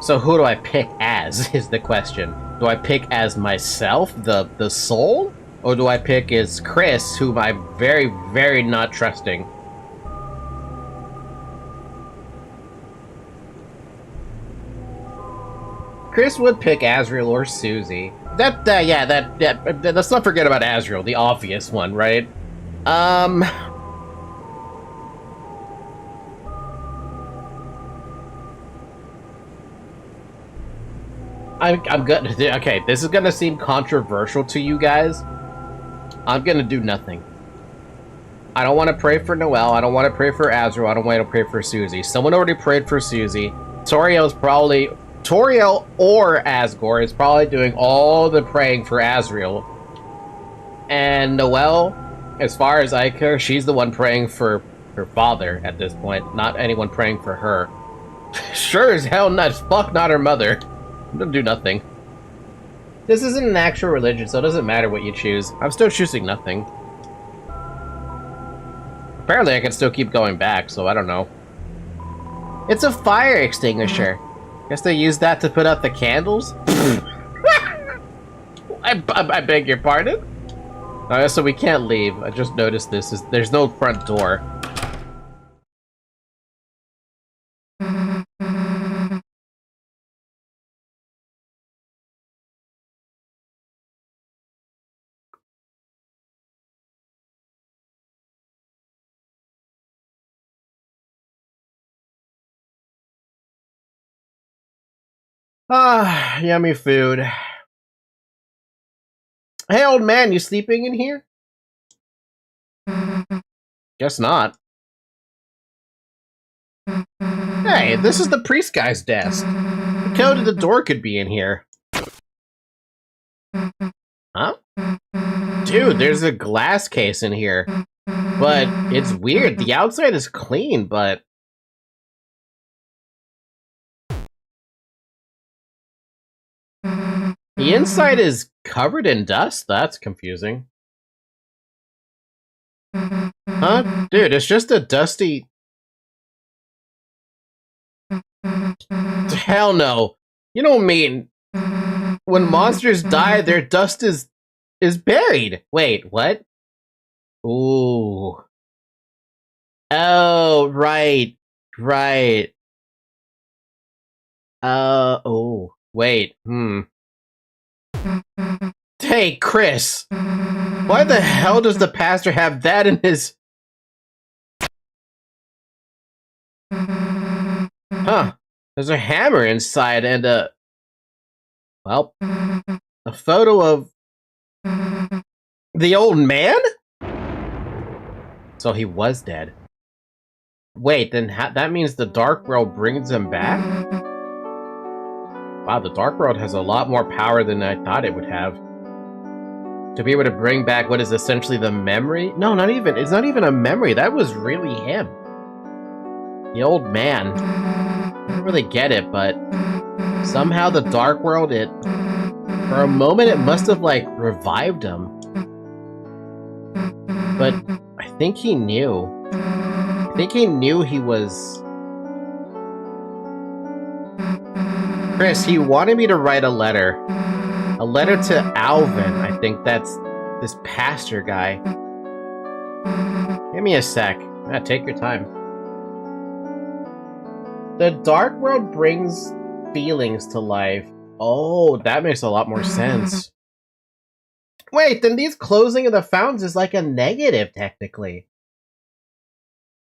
So who do I pick as, is the question. Do I pick as myself, the soul? Or do I pick as Chris, whom I'm very, very not trusting? Chris would pick Azriel or Susie. Let's not forget about Azriel, the obvious one, right? I'm gonna... Okay, this is gonna seem controversial to you guys. I'm gonna do nothing. I don't want to pray for Noelle. I don't want to pray for Azriel. I don't want to pray for Susie. Someone already prayed for Susie. Toriel or Asgore is probably doing all the praying for Azriel. And Noelle, as far as I care, she's the one praying for her father at this point. Not anyone praying for her. Sure as hell not. Fuck not her mother. Don't do nothing. This isn't an actual religion, so it doesn't matter what you choose. I'm still choosing nothing. Apparently I can still keep going back, so I don't know. It's a fire extinguisher. Guess they use that to put out the candles? I beg your pardon? So we can't leave. I just noticed this. There's no front door. Ah, yummy food. Hey, old man, you sleeping in here? Guess not. Hey, this is the priest guy's desk. The code of the door could be in here. Huh? Dude, there's a glass case in here. But it's weird. The outside is clean, but... the inside is covered in dust? That's confusing. Huh? Dude, it's just a dusty... Hell no. You don't mean... when monsters die, their dust is buried. Wait, what? Ooh. Oh, right. Right. Oh. Wait, Hey, Chris! Why the hell does the pastor have that in his... Huh. There's a hammer inside and well, a photo of... the old man? So he was dead. Wait, then that means the Dark World brings him back? Wow, the Dark World has a lot more power than I thought it would have. To be able to bring back what is essentially the memory? No, not even. It's not even a memory. That was really him. The old man. I don't really get it, but somehow the Dark World, for a moment, it must have, like, revived him. But I think he knew. I think he knew he was... Chris, he wanted me to write a letter. A letter to Alvin. I think that's this pastor guy. Give me a sec. Yeah, take your time. The Dark World brings feelings to life. Oh, that makes a lot more sense. Wait, then these closing of the fountains is like a negative, technically.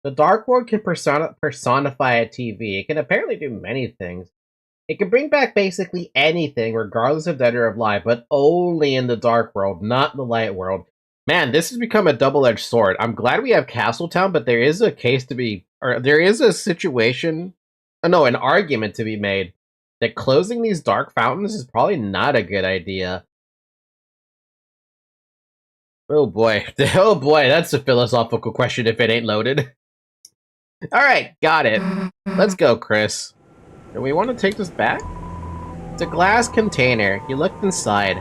The Dark World can personify a TV. It can apparently do many things. It can bring back basically anything, regardless of dead or alive, but only in the Dark World, not the Light World. Man, this has become a double-edged sword. I'm glad we have Castletown, but there is a case to be... or there is a situation... no, an argument to be made that closing these dark fountains is probably not a good idea. Oh boy. Oh boy, that's a philosophical question if it ain't loaded. Alright, got it. Let's go, Chris. Do we want to take this back? It's a glass container. You looked inside.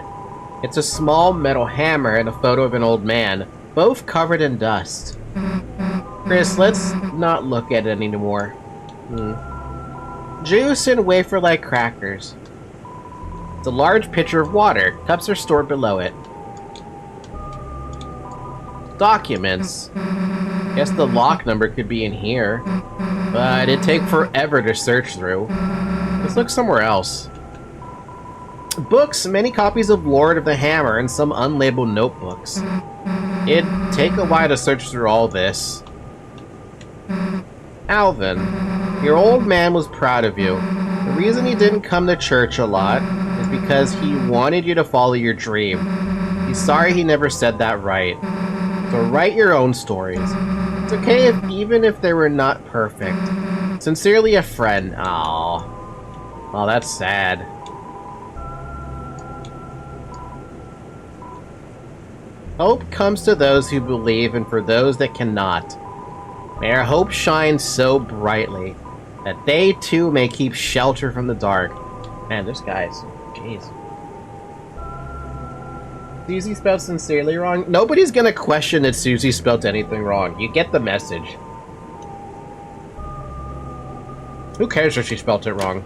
It's a small metal hammer and a photo of an old man, both covered in dust. Chris, let's not look at it anymore. Juice and wafer-like crackers. It's a large pitcher of water. Cups are stored below it. Documents. Guess the lock number could be in here. But it'd take forever to search through. Let's look somewhere else. Books, many copies of Lord of the Hammer, and some unlabeled notebooks. It'd take a while to search through all this. Alvin, your old man was proud of you. The reason he didn't come to church a lot is because he wanted you to follow your dream. He's sorry he never said that right. So write your own stories. It's okay even if they were not perfect. Sincerely, a friend. Aww. Oh, that's sad. Hope comes to those who believe and for those that cannot. May our hope shine so brightly. That they too may keep shelter from the dark. Man, there's guys. Jeez. Susie spelled sincerely wrong? Nobody's gonna question that Susie spelled anything wrong. You get the message. Who cares if she spelled it wrong?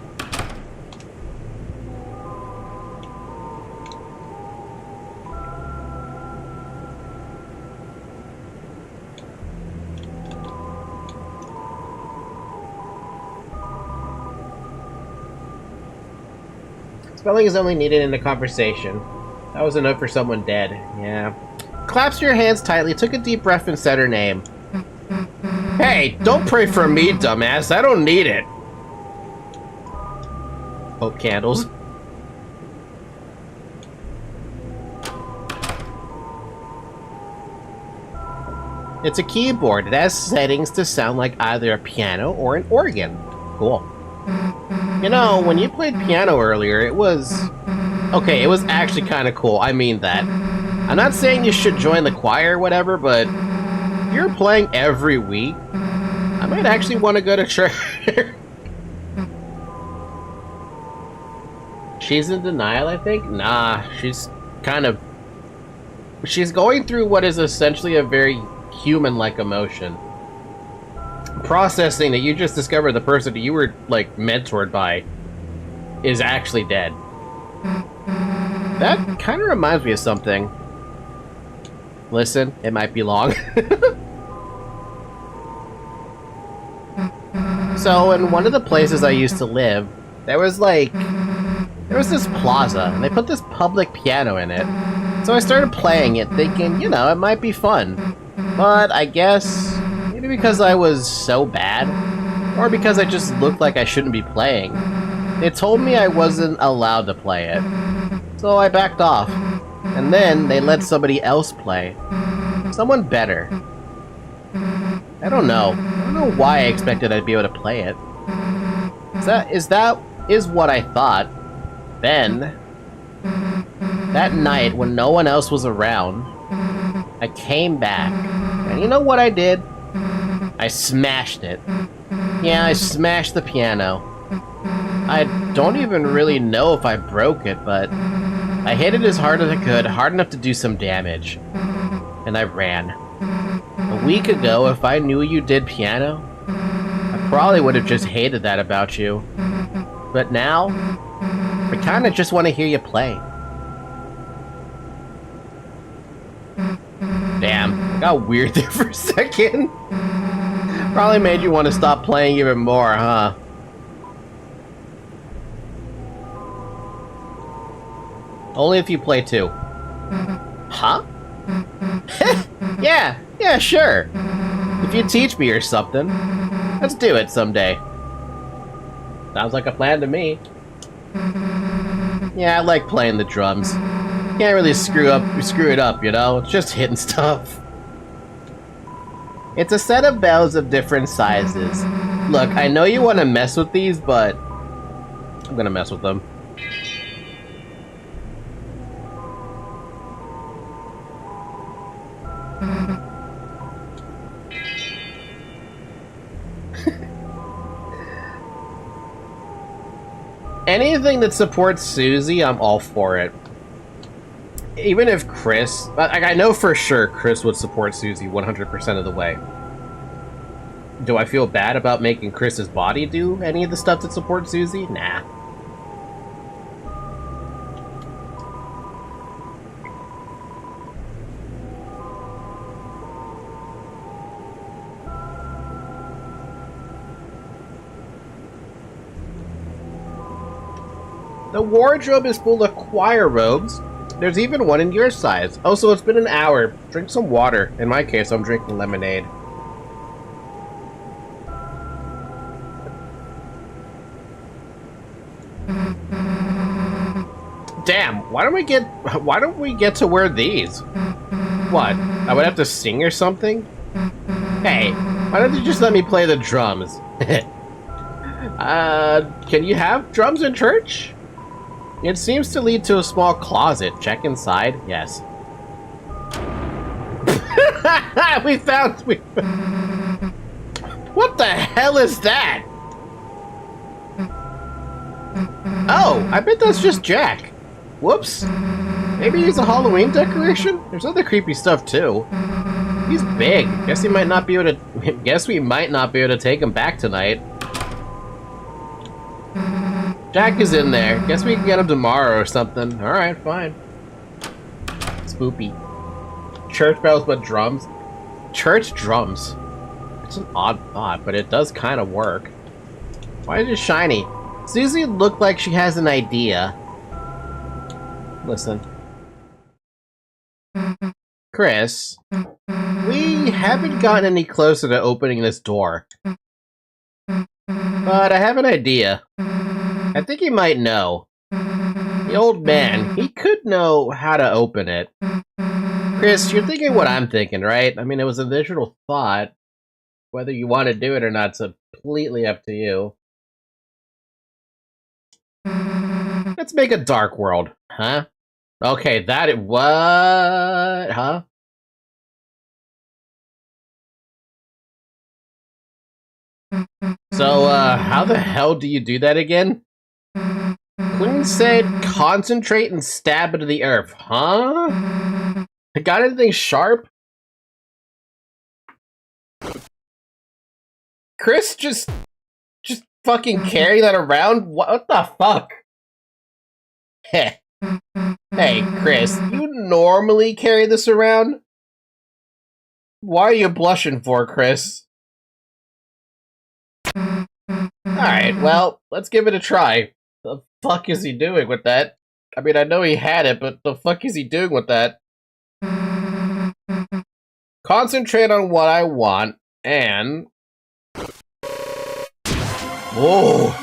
Spelling is only needed in a conversation. That was a note for someone dead. Yeah. Clasped your hands tightly, took a deep breath, and said her name. Hey, don't pray for me, dumbass. I don't need it. Hope candles. It's a keyboard. It has settings to sound like either a piano or an organ. Cool. You know, when you played piano earlier, it was... Okay, it was actually kind of cool. I mean that. I'm not saying you should join the choir or whatever, but if you're playing every week, I might actually want to go to church. She's in denial, I think? Nah, she's kind of... She's going through what is essentially a very human-like emotion. Processing that you just discovered the person that you were, like, mentored by is actually dead. That kind of reminds me of something. Listen, it might be long. So, in one of the places I used to live, there was this plaza, and they put this public piano in it. So I started playing it, thinking, you know, it might be fun. But I guess, maybe because I was so bad, or because I just looked like I shouldn't be playing, they told me I wasn't allowed to play it. So I backed off. And then they let somebody else play. Someone better. I don't know. I don't know why I expected I'd be able to play it. Is what I thought. Then, that night when no one else was around, I came back. And you know what I did? I smashed it. Yeah, I smashed the piano. I don't even really know if I broke it, but I hit it as hard as I could, hard enough to do some damage. And I ran. A week ago, if I knew you did piano, I probably would have just hated that about you. But now, I kinda just want to hear you play. Damn, it got weird there for a second. Probably made you want to stop playing even more, huh? Only if you play too. Huh? Yeah, sure. If you teach me or something. Let's do it someday. Sounds like a plan to me. Yeah, I like playing the drums. Can't really screw it up, you know? It's just hitting stuff. It's a set of bells of different sizes. Look, I know you want to mess with these, but I'm gonna mess with them. Anything that supports Susie, I'm all for it. Even if Chris... I know for sure Chris would support Susie 100% of the way. Do I feel bad about making Chris's body do any of the stuff that supports Susie? Nah. The wardrobe is full of choir robes. There's even one in your size. Oh, so it's been an hour. Drink some water. In my case, I'm drinking lemonade. Damn, why don't we get to wear these? What? I would have to sing or something? Hey, why don't you just let me play the drums? Can you have drums in church? It seems to lead to a small closet. Check inside. Yes. we found... What the hell is that? Oh, I bet that's just Jack. Whoops. Maybe he's a Halloween decoration? There's other creepy stuff too. He's big. Guess we might not be able to take him back tonight. Jack is in there. Guess we can get him tomorrow or something. Alright, fine. Spoopy. Church bells but drums. Church drums. It's an odd thought, but it does kind of work. Why is it shiny? Susie looked like she has an idea. Listen. Chris, we haven't gotten any closer to opening this door. But I have an idea. I think he might know. The old man, he could know how to open it. Chris, you're thinking what I'm thinking, right? I mean, it was an original thought. Whether you want to do it or not, it's completely up to you. Let's make a dark world, huh? Okay, what? Huh? So, how the hell do you do that again? Queen said concentrate and stab into the earth, huh? I got anything sharp? Chris, just fucking carry that around? What the fuck? Heh. Hey, Chris, you normally carry this around? Why are you blushing for, Chris? Alright, well, let's give it a try. The fuck is he doing with that? I mean, I know he had it, but the fuck is he doing with that? Concentrate on what I want, and... Whoa!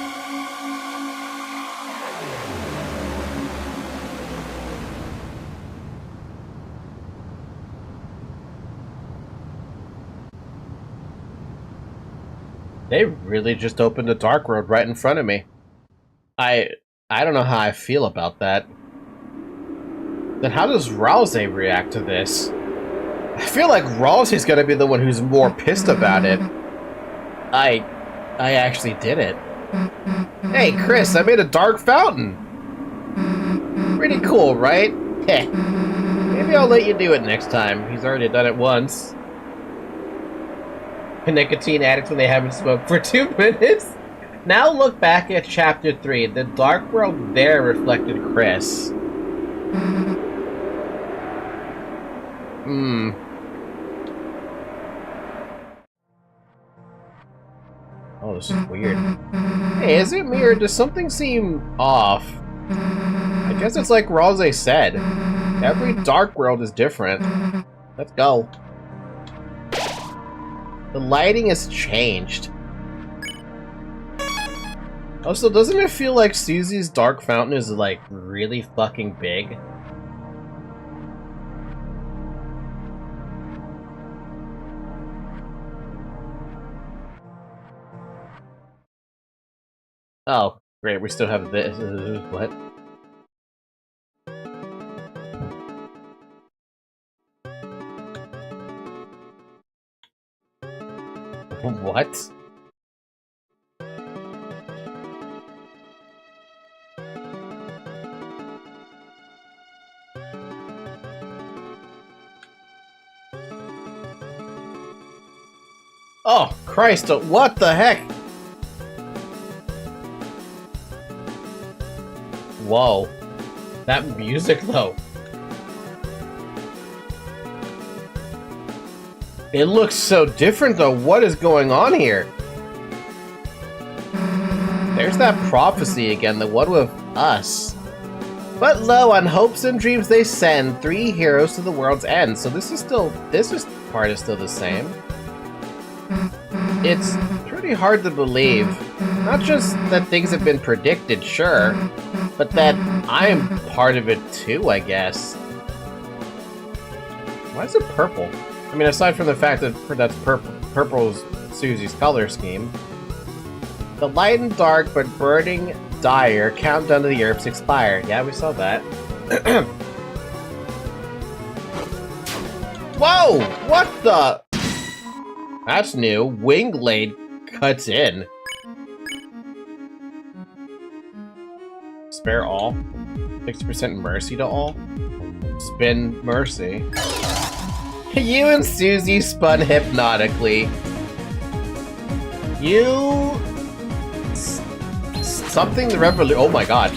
They really just opened a dark road right in front of me. I don't know how I feel about that. Then how does Rouse react to this? I feel like Rousey's gonna be the one who's more pissed about it. I actually did it. Hey, Chris, I made a dark fountain. Pretty cool, right? Heh. Maybe I'll let you do it next time. He's already done it once. Nicotine addicts when they haven't smoked for 2 minutes. Now look back at Chapter 3. The dark world there reflected Chris. Oh, this is weird. Hey, is it me or does something seem off? I guess it's like Rose said. Every dark world is different. Let's go. The lighting has changed. Also, doesn't it feel like Susie's dark fountain is, like, really fucking big? Oh, great, we still have this. What? What? Oh, Christ, what the heck? Whoa. That music, though. It looks so different, though. What is going on here? There's that prophecy again, the one with us. But lo, on hopes and dreams they send 3 heroes to the world's end. So this part is still the same. It's pretty hard to believe. Not just that things have been predicted, sure, but that I'm part of it too, I guess. Why is it purple? I mean, aside from the fact that that's purple's Susie's color scheme. The light and dark but burning dire countdown to the Earth's expire. Yeah, we saw that. Whoa! What the? That's new. Wingblade cuts in. Spare all. 60% mercy to all. Spin mercy. You and Susie spun hypnotically. You... Something the revolution... Oh my god.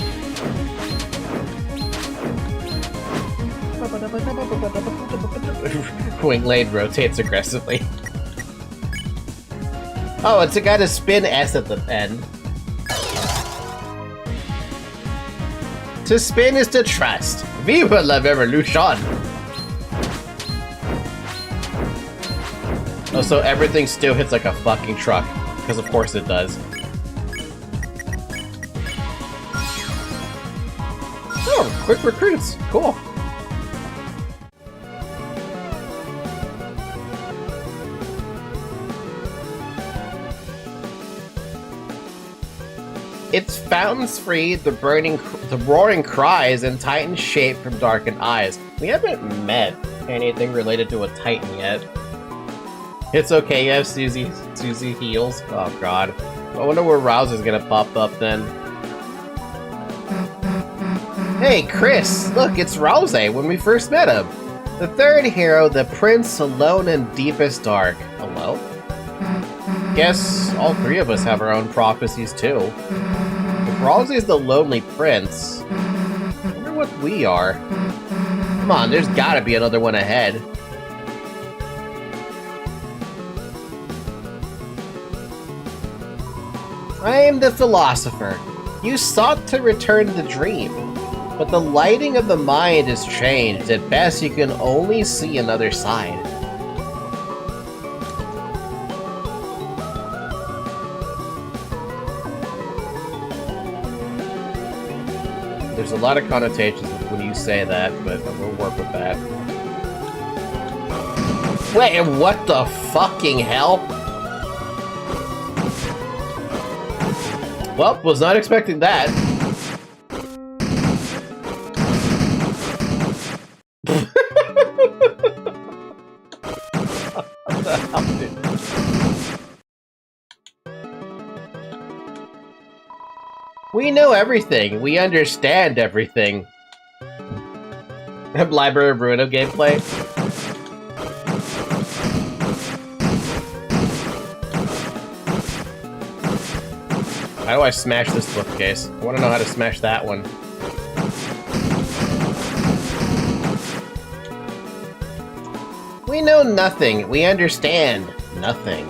Wingblade rotates aggressively. Oh, it's a guy to spin S at the end. To spin is to trust. Viva la revolution! Oh, so everything still hits like a fucking truck. Because of course it does. Oh, quick recruits. Cool. Its fountains free, the roaring cries, and Titan's shape from darkened eyes. We haven't met anything related to a Titan yet. It's okay, you have Susie heals. Oh god. I wonder where Rousey's gonna pop up then. Hey, Chris! Look, it's Rousey when we first met him. The third hero, the Prince alone in deepest dark. Hello? Guess all three of us have our own prophecies too. If Rousey's the lonely prince, I wonder what we are. Come on, there's gotta be another one ahead. I am the philosopher. You sought to return the dream, but the lighting of the mind is changed. At best, you can only see another side. There's a lot of connotations when you say that, but we'll work with that. Wait, what the fucking hell? Well, was not expecting that. What the hell, dude? We know everything. We understand everything. Library of Ruino gameplay. How do I smash this bookcase? I want to know how to smash that one. We know nothing. We understand nothing.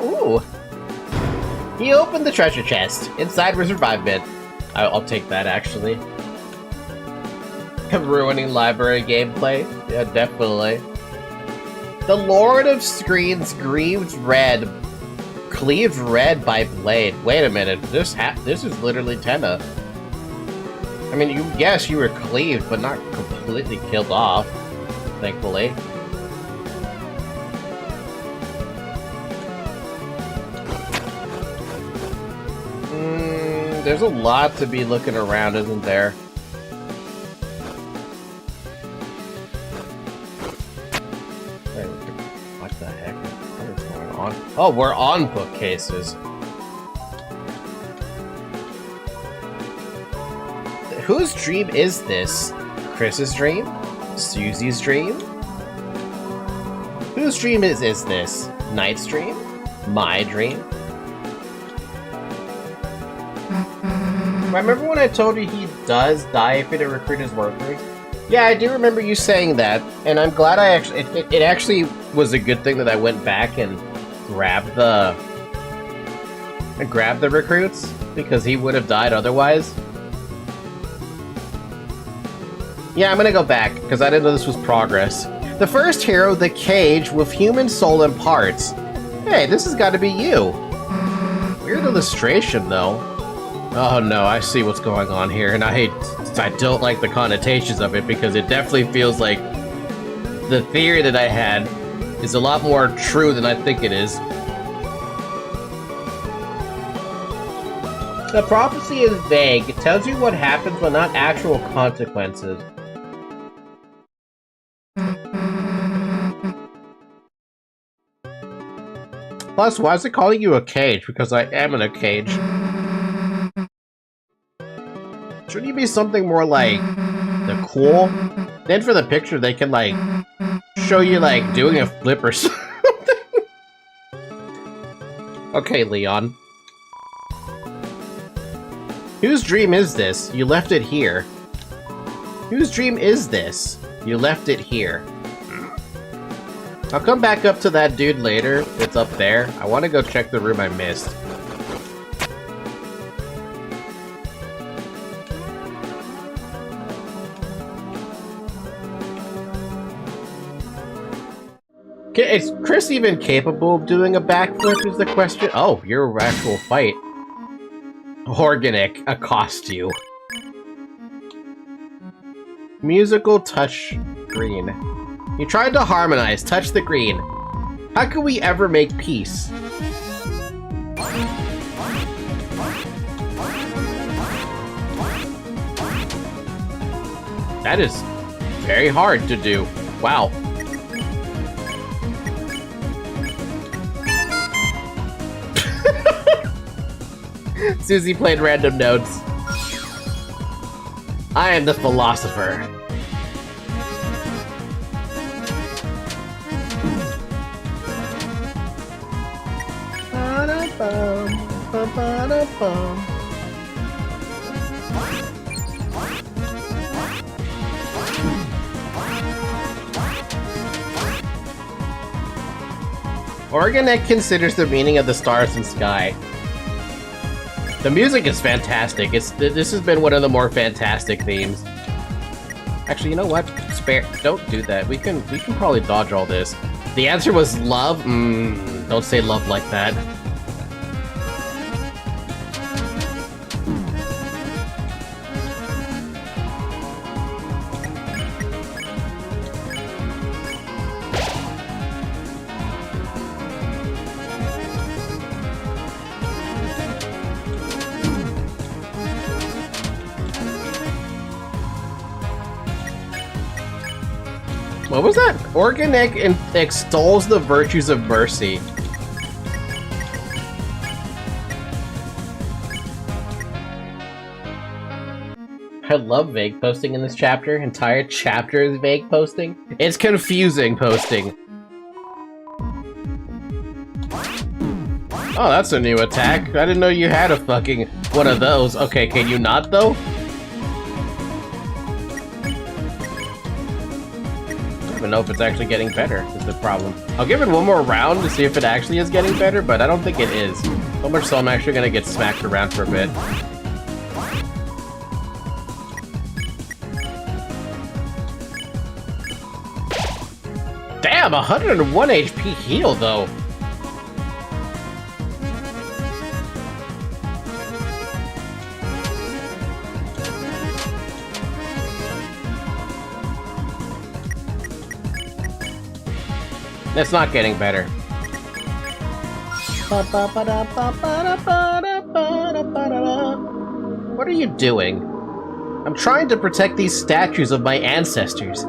Ooh. He opened the treasure chest. Inside was revivement. I'll take that, actually. Ruining library gameplay? Yeah, definitely. The Lord of Screens cleaved red by blade. Wait a minute, this is literally Tenna. I mean, yes, you were cleaved, but not completely killed off, thankfully. There's a lot to be looking around, isn't there? What the heck? What is going on? Oh, we're on bookcases. Whose dream is this? Chris's dream? Susie's dream? Whose dream is this? Knight's dream? My dream? Remember when I told you he does die if he didn't recruit his workers? Yeah, I do remember you saying that, and I'm glad I actually... It actually was a good thing that I went back and grabbed the recruits, because he would have died otherwise. Yeah, I'm gonna go back, because I didn't know this was progress. The first hero, the cage with human soul and parts. Hey, this has got to be you. Weird illustration, though. Oh no, I see what's going on here, and I don't like the connotations of it, because it definitely feels like the theory that I had is a lot more true than I think it is. The prophecy is vague. It tells you what happens but not actual consequences. Plus, why is it calling you a cage? Because I am in a cage. Shouldn't you be something more like the cool? Then for the picture, they can like show you like doing a flip or something. Okay, Leon. Whose dream is this? You left it here. Whose dream is this? You left it here. I'll come back up to that dude later. It's up there. I want to go check the room I missed. Okay, is Chris even capable of doing a backflip is the question? Oh, your actual fight. Organic accost you. Musical touch green. You tried to harmonize, touch the green. How can we ever make peace? That is very hard to do. Wow. Susie played random notes. I am the philosopher. Organic considers the meaning of the stars and sky. The music is fantastic. This has been one of the more fantastic themes. Actually, you know what? Don't do that. We can probably dodge all this. The answer was love? Don't say love like that. What was that? Organic extols the virtues of mercy. I love vague posting in this chapter. Entire chapter is vague posting. It's confusing posting. Oh, that's a new attack. I didn't know you had a fucking one of those. Okay, can you not though? I don't know if it's actually getting better is the problem. I'll give it one more round to see if it actually is getting better, but I don't think it is. So much so I'm actually gonna get smacked around for a bit. Damn, 101 HP heal though. It's not getting better. What are you doing? I'm trying to protect these statues of my ancestors.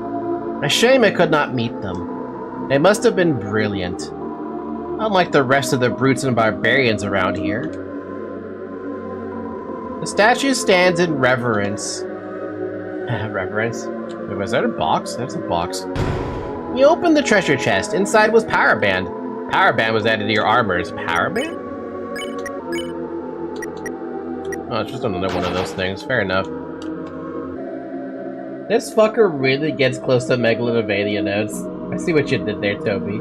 A shame I could not meet them. They must have been brilliant. Unlike the rest of the brutes and barbarians around here. The statue stands in reverence. Reverence? Wait, was that a box? That's a box. You opened the treasure chest. Inside was Power Band. Power Band was added to your armors. Power Band? Oh, it's just another one of those things. Fair enough. This fucker really gets close to Megalovania notes. I see what you did there, Toby.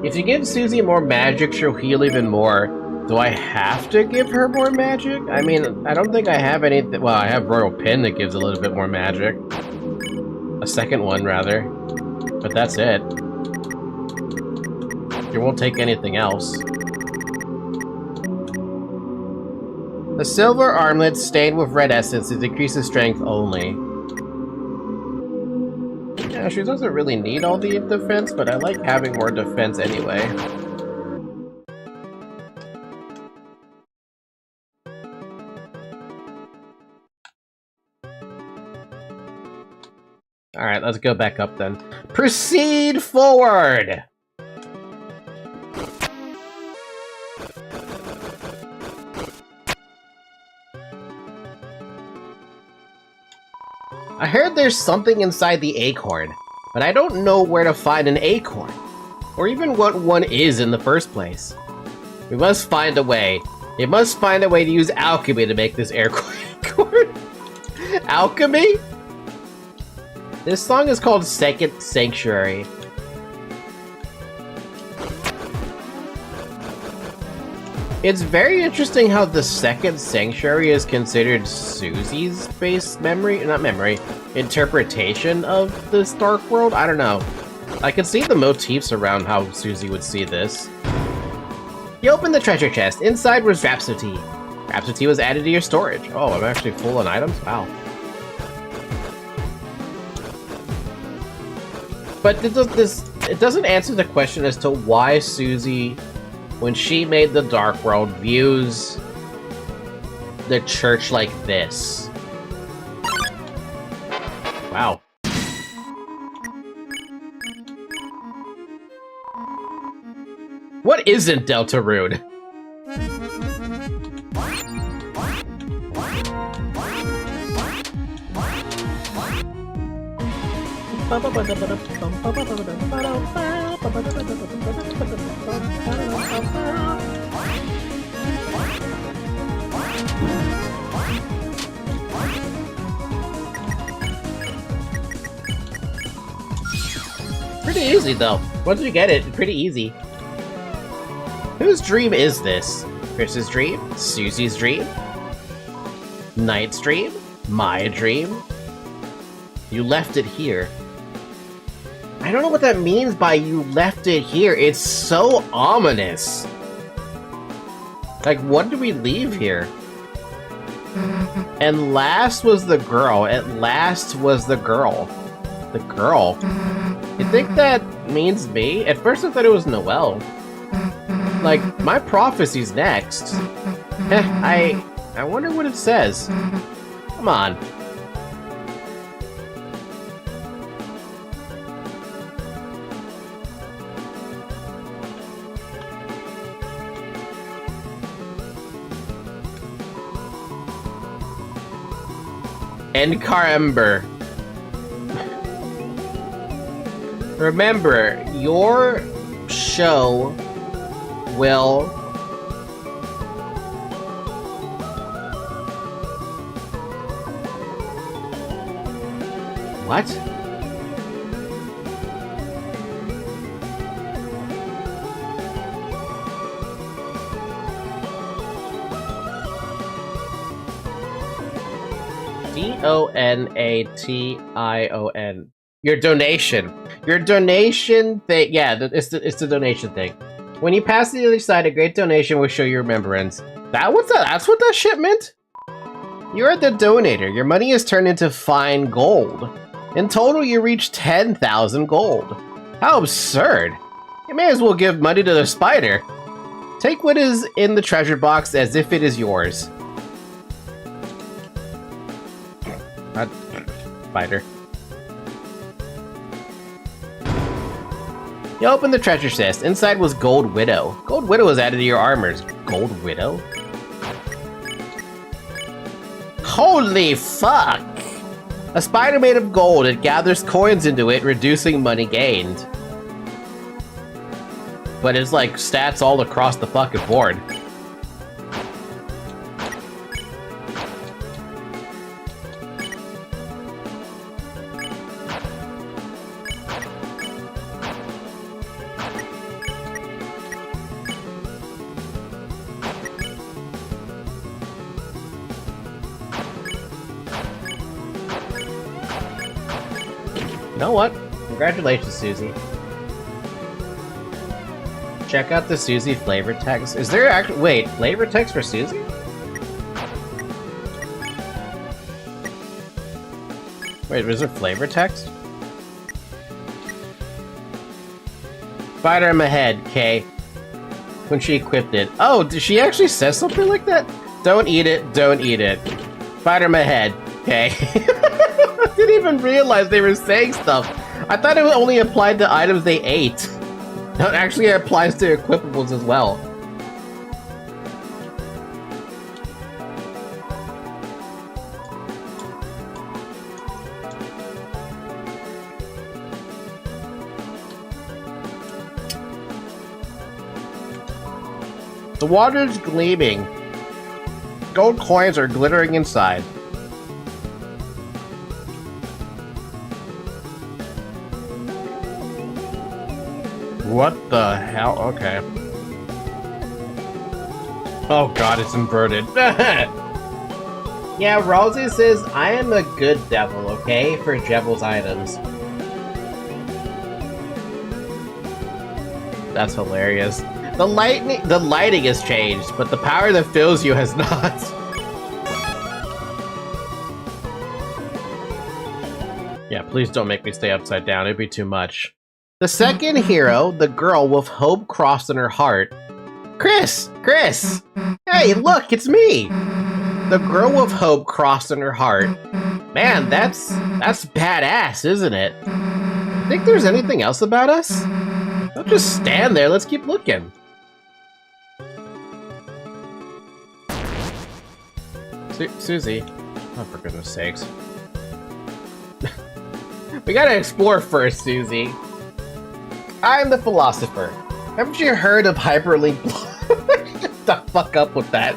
If you give Susie more magic, she'll heal even more. Do I have to give her more magic? I mean, I don't think I have anything. Well, I have Royal Pin that gives a little bit more magic. A second one, rather. But that's it. You won't take anything else. The silver armlet stained with red essence decreases strength only. Yeah, she doesn't really need all the defense, but I like having more defense anyway. Alright, let's go back up then. Proceed forward! I heard there's something inside the acorn, but I don't know where to find an acorn, or even what one is in the first place. We must find a way. It must find a way to use alchemy to make this acorn. Alchemy? This song is called Second Sanctuary. It's very interesting how the Second Sanctuary is considered Susie's interpretation of this dark world. I don't know. I can see the motifs around how Susie would see this. You open the treasure chest. Inside was Rhapsody. Rhapsody was added to your storage. Oh, I'm actually full on items? Wow. But it doesn't answer the question as to why Susie, when she made the Dark World, views the church like this. Wow. What isn't Deltarune? Pretty easy though. Once you get it, it's pretty easy. Whose dream is this? Chris's dream? Susie's dream? Knight's dream? My dream? You left it here. I don't know what that means by you left it here. It's so ominous. Like, what did we leave here? And last was the girl. At last was the girl. The girl? You think that means me? At first I thought it was Noelle. Like, my prophecy's next. I wonder what it says. Come on. Encarember. Remember, your show will what? DONATION. Your donation. Your donation thing. Yeah, it's the donation thing. When you pass the other side, a great donation will show your remembrance. That's what that shit meant? You're the donator. Your money is turned into fine gold. In total, you reach 10,000 gold. How absurd. You may as well give money to the spider. Take what is in the treasure box as if it is yours. Spider. You open the treasure chest. Inside was Gold Widow. Gold Widow was added to your armors. Gold Widow? Holy fuck! A spider made of gold. It gathers coins into it, reducing money gained. But it's like stats all across the fucking board. You know what? Congratulations, Susie. Check out the Susie flavor text. Is there actually— wait, flavor text for Susie? Wait, was there flavor text? Spider in my head, Kay. When she equipped it. Oh, did she actually say something like that? Don't eat it, don't eat it. Spider in my head, Kay. didn't even realize they were saying stuff. I thought it only applied to items they ate. No, it actually applies to equipables as well. The water's gleaming. Gold coins are glittering inside. What the hell? Okay. Oh god, it's inverted. Yeah, Rosie says, I am a good devil, okay? For Jebel's items. That's hilarious. The lighting has changed, but the power that fills you has not. Yeah, please don't make me stay upside down. It'd be too much. The second hero, the girl with hope crossed in her heart. Chris! Chris! Hey, look, it's me! The girl with hope crossed in her heart. Man, that's badass, isn't it? Think there's anything else about us? Don't just stand there, let's keep looking. Susie. Oh, for goodness sakes. We gotta explore first, Susie. I'm the philosopher. Haven't you heard of hyperlink blocks? Shut the fuck up with that.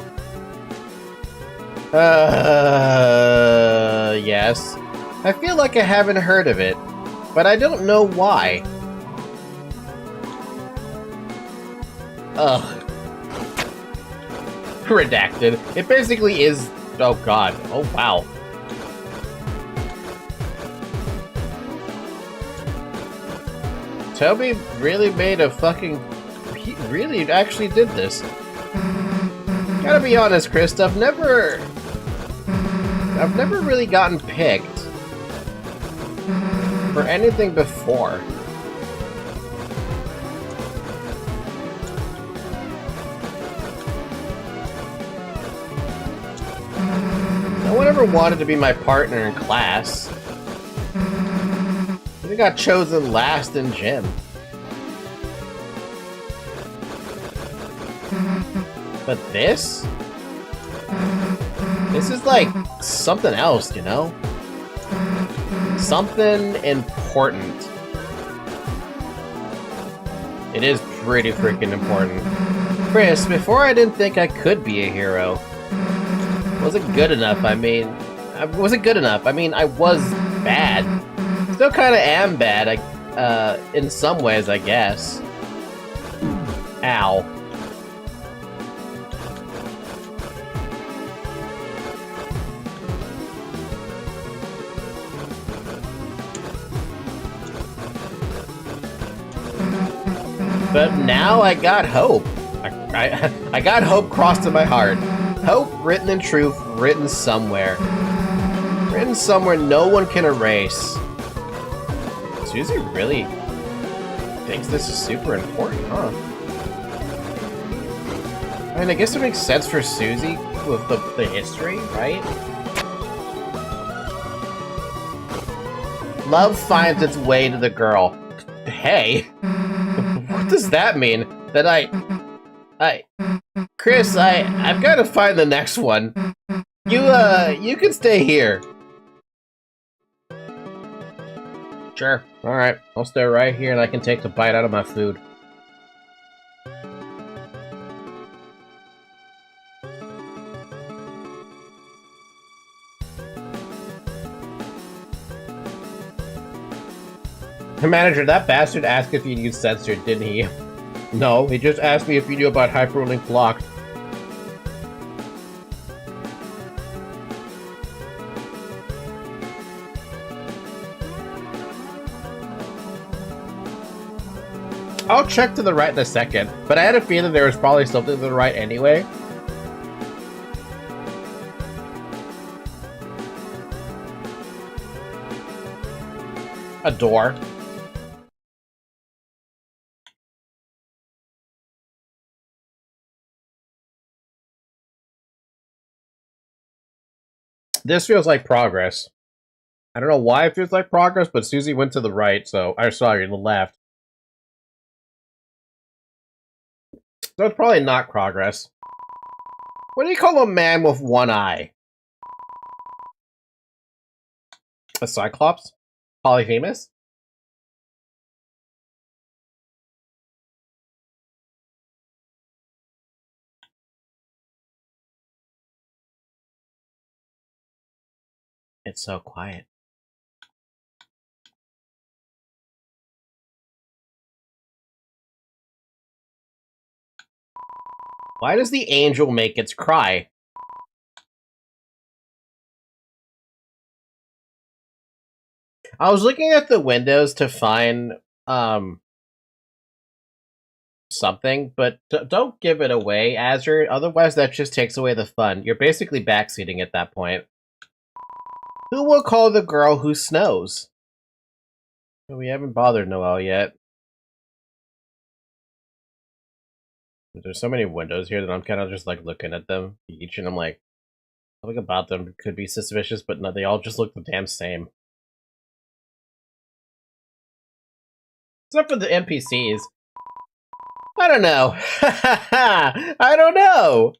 Yes. I feel like I haven't heard of it, but I don't know why. Ugh. Redacted. It basically is... Oh god. Oh wow. Toby really made a fucking... He really actually did this. Gotta be honest, Chris, I've never really gotten picked for anything before. No one ever wanted to be my partner in class. I got chosen last in gym. But this is like something else, you know? Something important. It is pretty freaking important. Chris, before I didn't think I could be a hero. Wasn't good enough, I mean... I wasn't good enough. I mean, I was bad. Still kind of am bad, in some ways, I guess. Ow. But now I got hope. I got hope crossed in my heart. Hope written in truth, written somewhere. Written somewhere no one can erase. Susie really thinks this is super important, huh? I mean, I guess it makes sense for Susie with the history, right? Love finds its way to the girl. Hey, what does that mean? That Chris, I've got to find the next one. You can stay here. Sure. Alright, I'll stay right here and I can take the bite out of my food. Manager, that bastard asked if you used censored, didn't he? No, he just asked me if you knew about hyperlink blocked. I'll check to the right in a second, but I had a feeling there was probably something to the right anyway. A door. This feels like progress. I don't know why it feels like progress, but Susie went to the right, so I sorry, the left. So it's probably not progress. What do you call a man with one eye? A cyclops? Polyphemus? It's so quiet. Why does the angel make its cry? I was looking at the windows to find something, but don't give it away, Azure. Otherwise, that just takes away the fun. You're basically backseating at that point. Who will call the girl who snows? We haven't bothered Noelle yet. There's so many windows here that I'm kind of just like looking at them each, and I'm like, something about them could be suspicious, but no, they all just look the damn same. Except for the NPCs. I don't know. I don't know.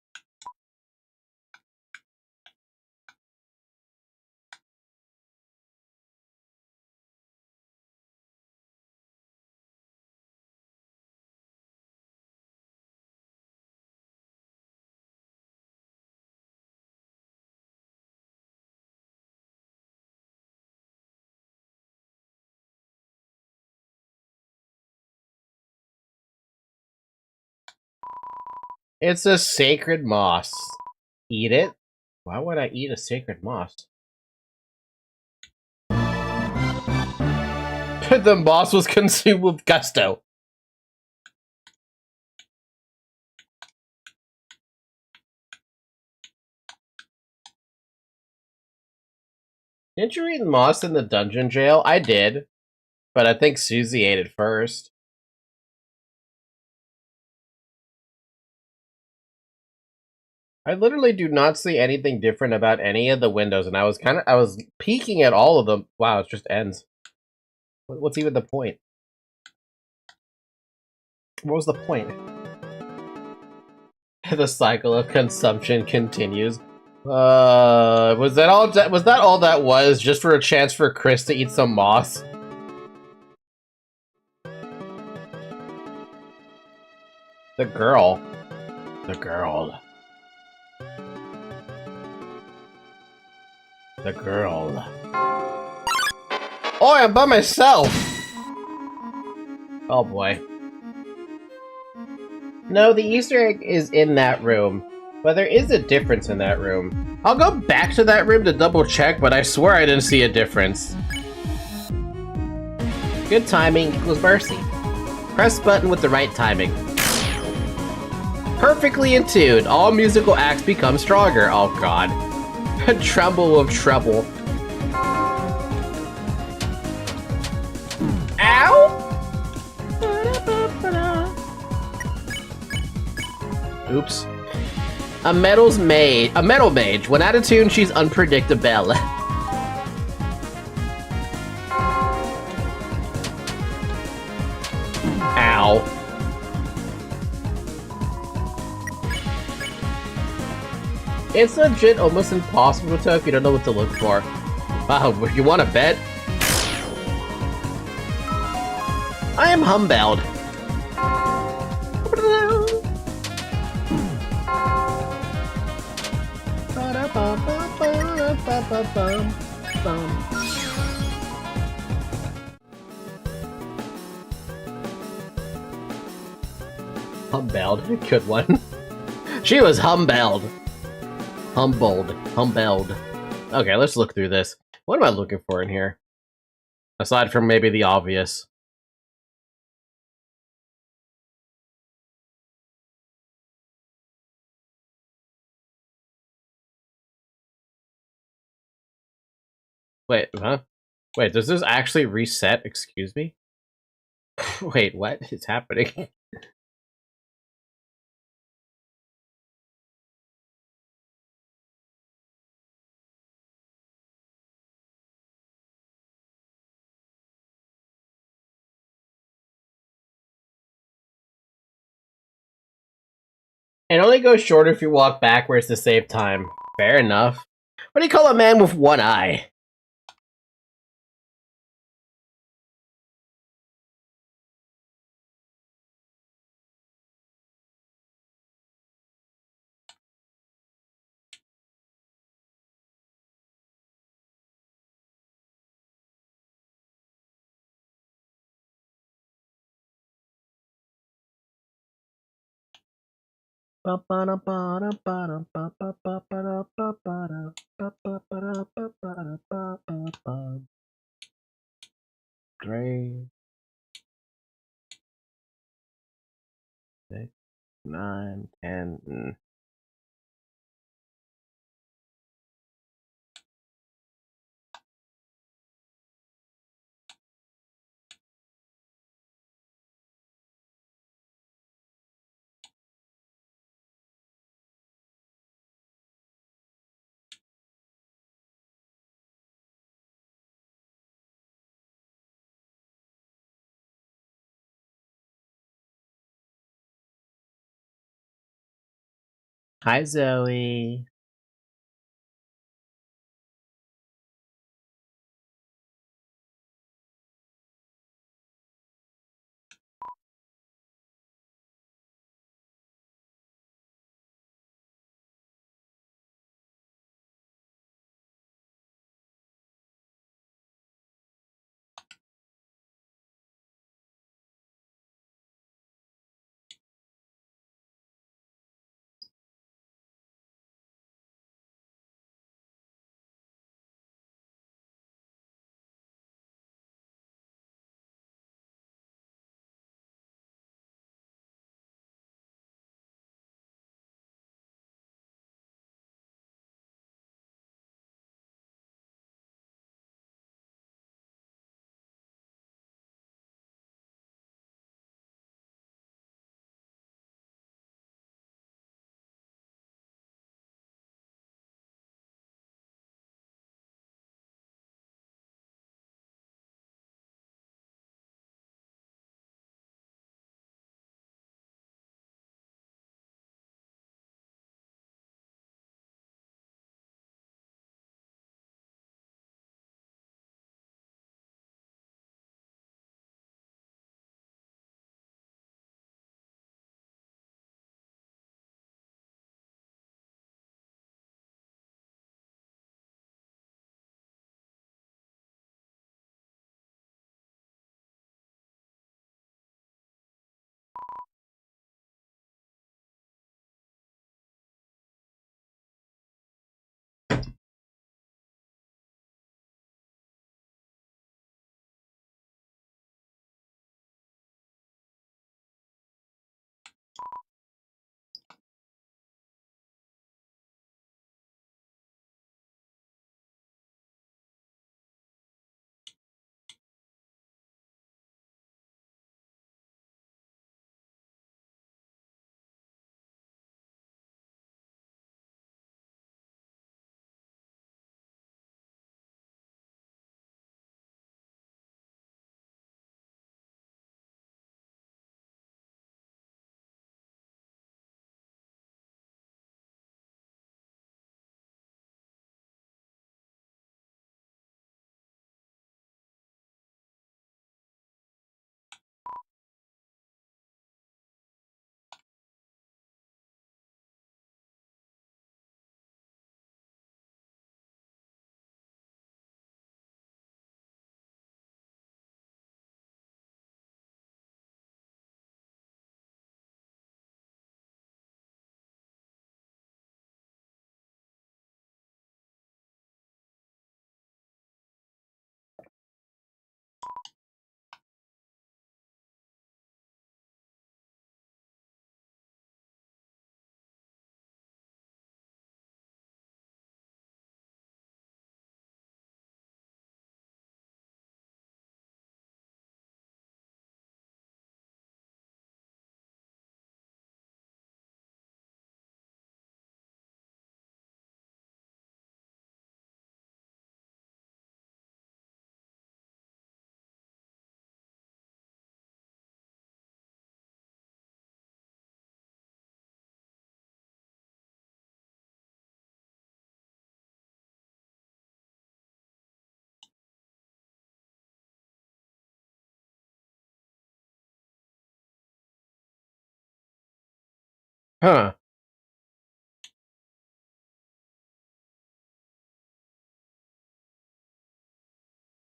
It's a sacred moss. Eat it? Why would I eat a sacred moss? The moss was consumed with gusto. Didn't you eat moss in the dungeon jail? I did. But I think Susie ate it first. I literally do not see anything different about any of the windows, and I was peeking at all of them. Wow, it just ends. What's even the point? What was the point? The cycle of consumption continues. Was that all? Was that all that was? Just for a chance for Chris to eat some moss? The girl. The girl. The girl. Oh, I'm by myself! Oh boy. No, the Easter egg is in that room. But there is a difference in that room. I'll go back to that room to double check, but I swear I didn't see a difference. Good timing equals mercy. Press button with the right timing. Perfectly in tune, all musical acts become stronger. Oh god. Tremble of trouble. Ow! Oops. A metal mage. When out of tune, she's unpredictable. Ow. It's legit almost impossible to tell if you don't know what to look for. Wow, you want to bet? I am humbled. Humbled, good one. She was humbled. Humbled. Okay, let's look through this. What am I looking for in here? Aside from maybe the obvious. Wait, huh? Wait, does this actually reset? Excuse me? Wait, what is happening? It only goes shorter if you walk backwards to save time. Fair enough. What do you call a man with one eye? Gray. 6, 9, 10. Hi, Zoe. Huh.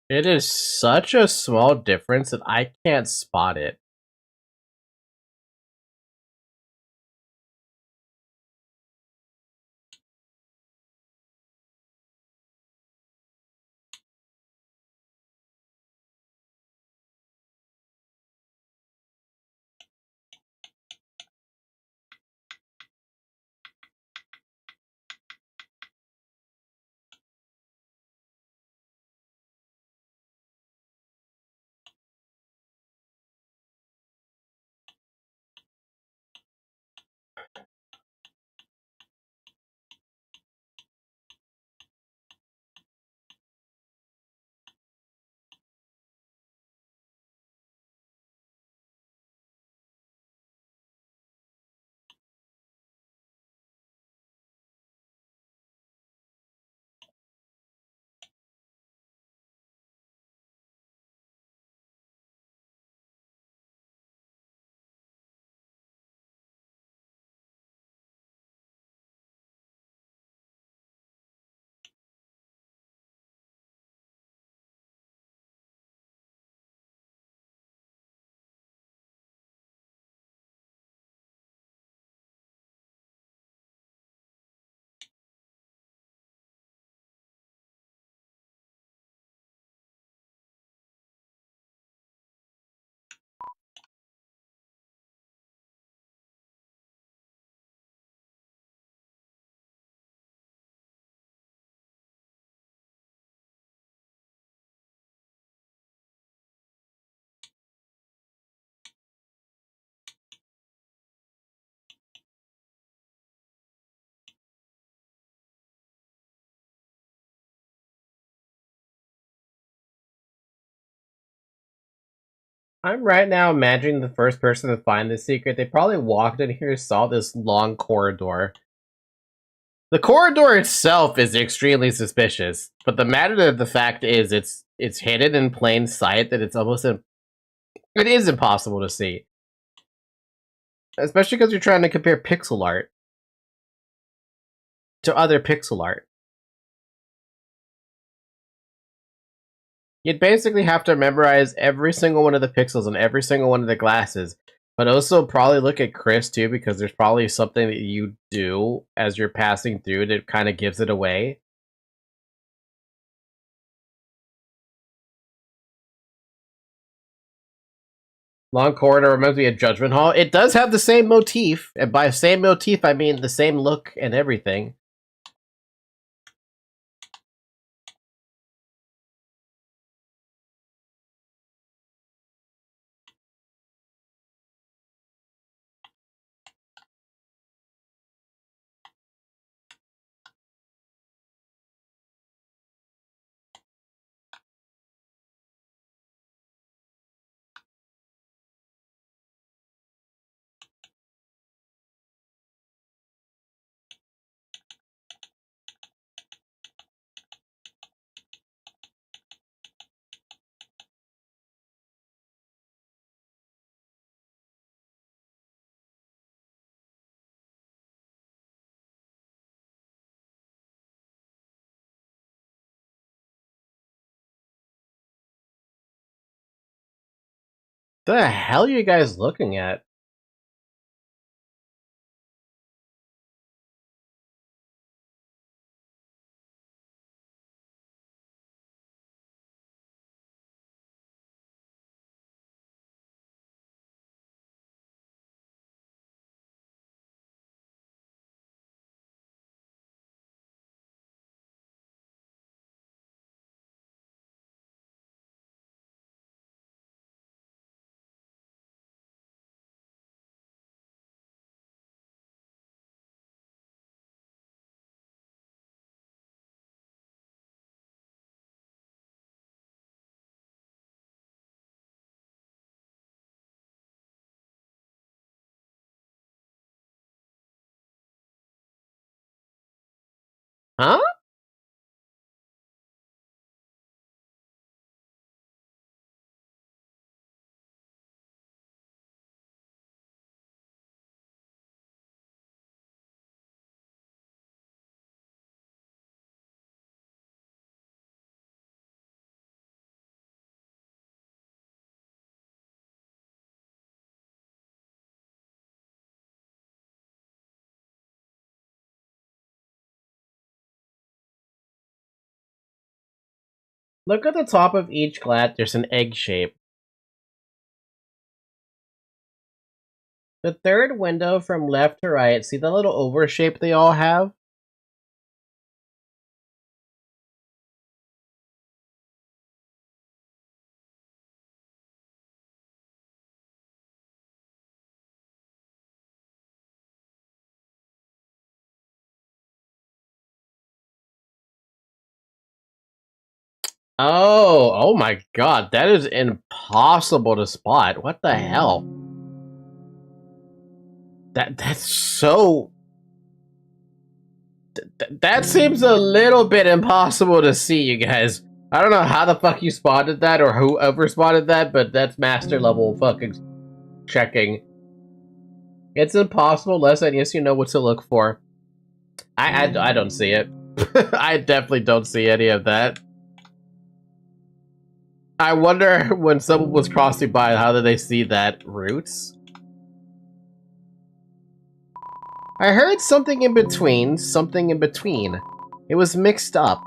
It is such a small difference that I can't spot it. I'm right now imagining the first person to find this secret. They probably walked in here, saw this long corridor. The corridor itself is extremely suspicious, but the matter of the fact is, it's hidden in plain sight that it's almost it is impossible to see, especially because you're trying to compare pixel art to other pixel art. You'd basically have to memorize every single one of the pixels on every single one of the glasses, but also probably look at Chris too, because there's probably something that you do as you're passing through that kind of gives it away. Long corridor reminds me of Judgment Hall. It does have the same motif, and by same motif I mean the same look and everything. The hell are you guys looking at? Huh? Look at the top of each glass, there's an egg shape. The third window from left to right, see the little oval shape they all have? Oh my god, that is impossible to spot. What the hell? That's so... that seems a little bit impossible to see, you guys. I don't know how the fuck you spotted that or whoever spotted that, but that's master level fucking checking. It's impossible unless I guess you know what to look for. I don't see it. I definitely don't see any of that. I wonder when someone was crossing by, how did they see that? Roots? I heard something in between, something in between. It was mixed up.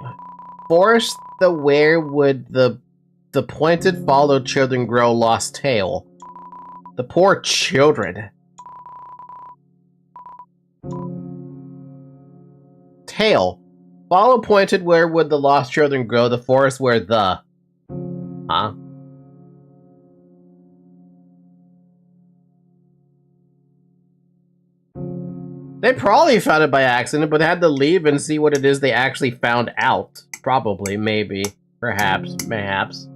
Forest the where would the pointed follow children grow lost tail. The poor children. Tail. Follow pointed where would the lost children grow, the forest where the... Huh? They probably found it by accident, but had to leave and see what it is they actually found out. Probably, maybe, perhaps, mayhaps.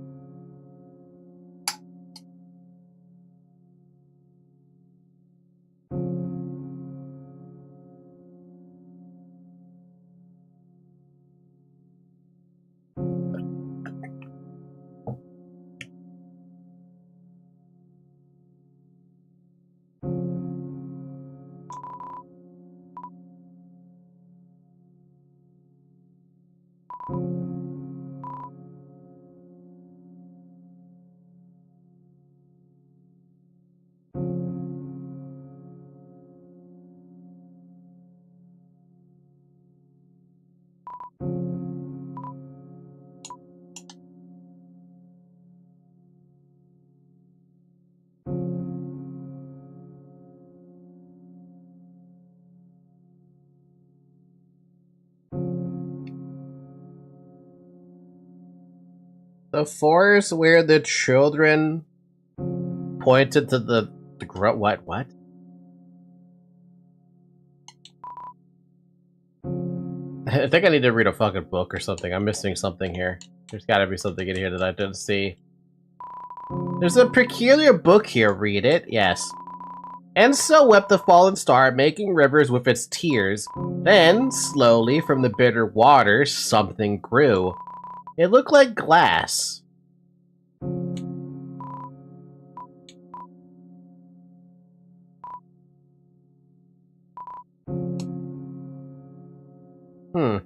The forest where the children pointed to the what? I think I need to read a fucking book or something. I'm missing something here. There's gotta be something in here that I didn't see. There's a peculiar book here, read it. Yes. And so wept the fallen star, making rivers with its tears. Then, slowly, from the bitter waters, something grew. It looked like glass. Hmm.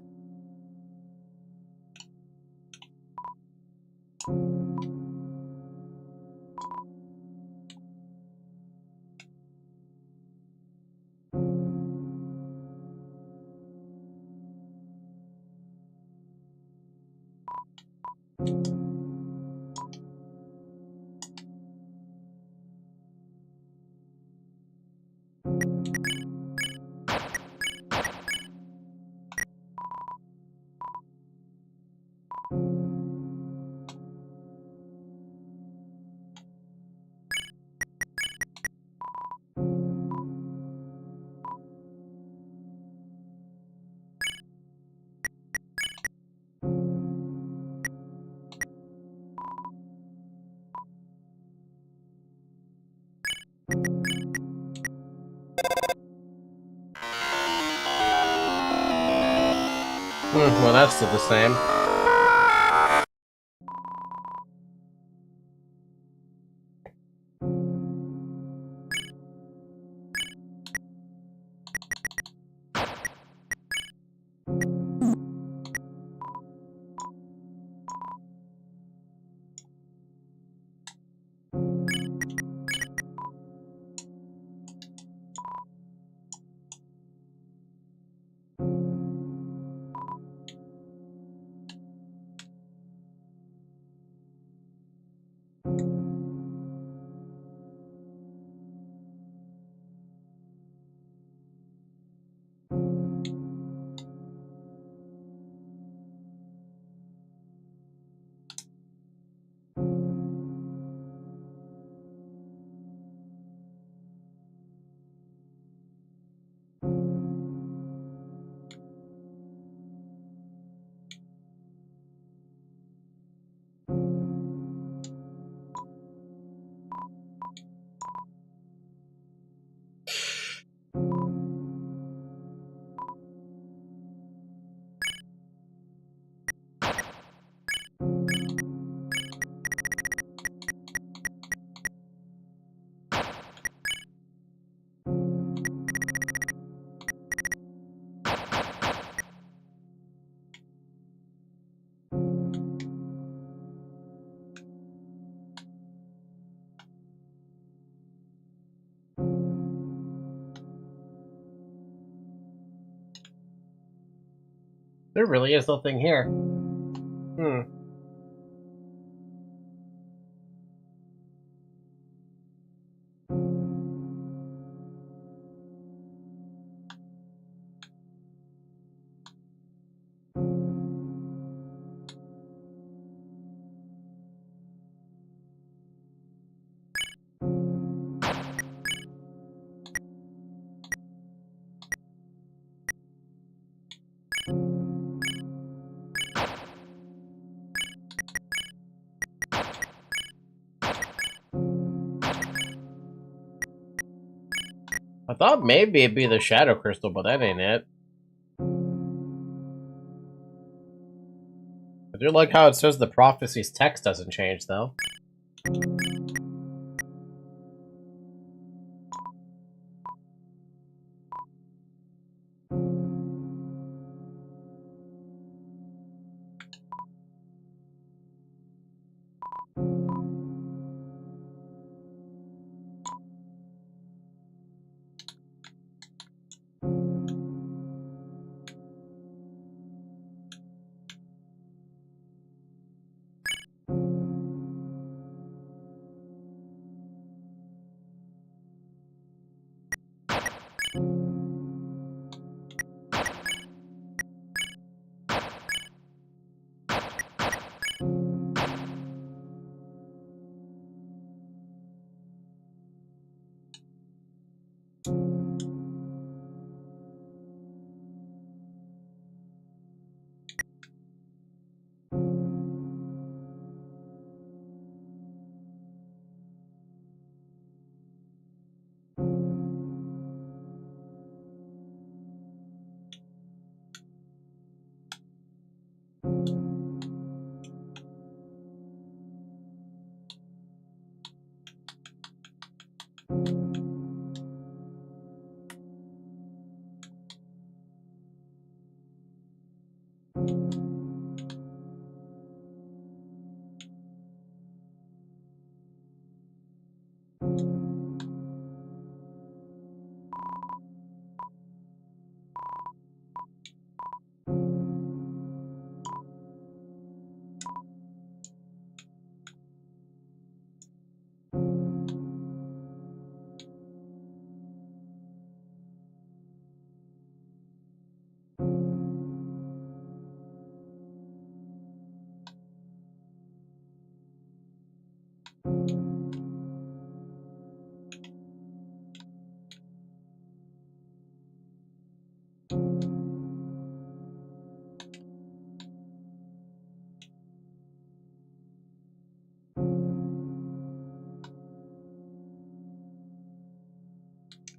Well, that's still the same. There really is nothing here. I thought maybe it'd be the shadow crystal, but that ain't it. I do like how it says the prophecy's text doesn't change, though.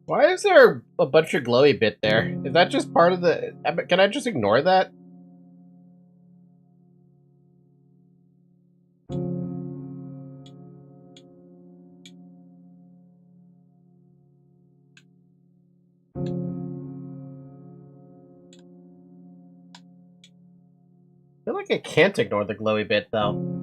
Why is there a bunch of glowy bit there? Is that just part of the... Can I just ignore that? I feel like I can't ignore the glowy bit, though.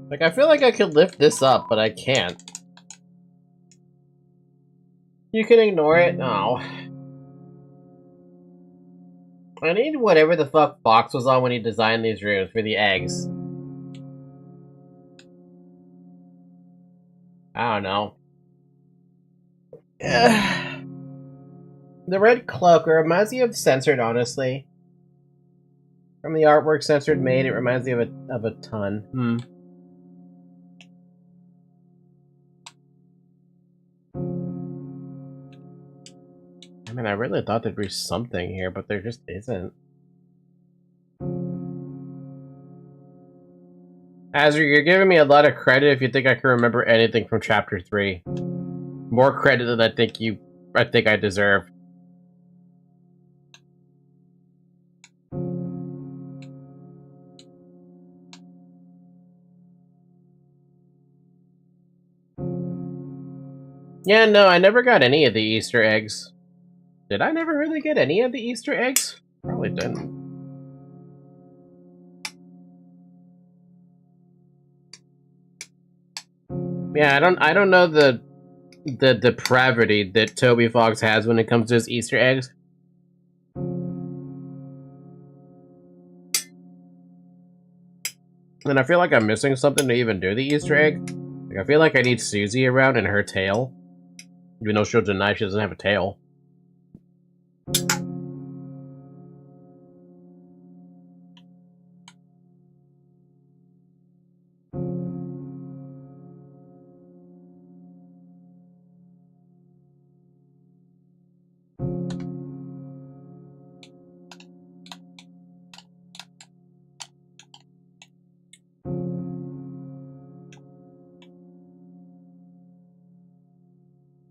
Like, I feel like I could lift this up, but I can't. You can ignore it? No. I need whatever the fuck Fox was on when he designed these rooms for the eggs. I don't know. The red cloak, it reminds me of Censored, honestly. From the artwork Censored made, it reminds me of a ton. I mean, I really thought there'd be something here, but there just isn't. Azure, you're giving me a lot of credit if you think I can remember anything from Chapter 3. More credit than I think I deserve. Yeah, no, I never got any of the Easter eggs. Did I never really get any of the Easter eggs? Probably didn't. Yeah, I don't know the the depravity that Toby Fox has when it comes to his Easter eggs. And I feel like I'm missing something to even do the Easter egg. Like, I feel like I need Susie around and her tail. Even though she'll deny she doesn't have a tail.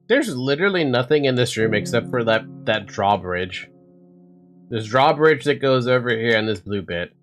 There's literally nothing in this room except for that drawbridge. This drawbridge that goes over here and this blue bit.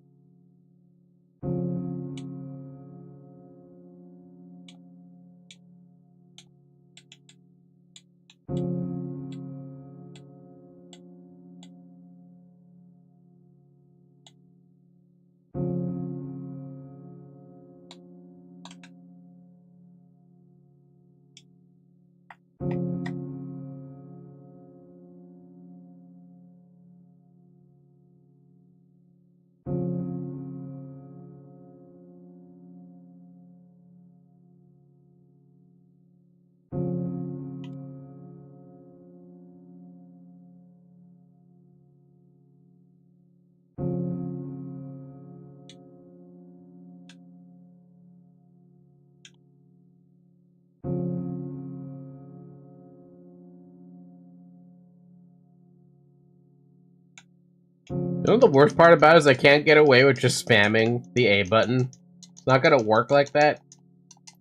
You know the worst part about it is I can't get away with just spamming the A button. It's not gonna work like that.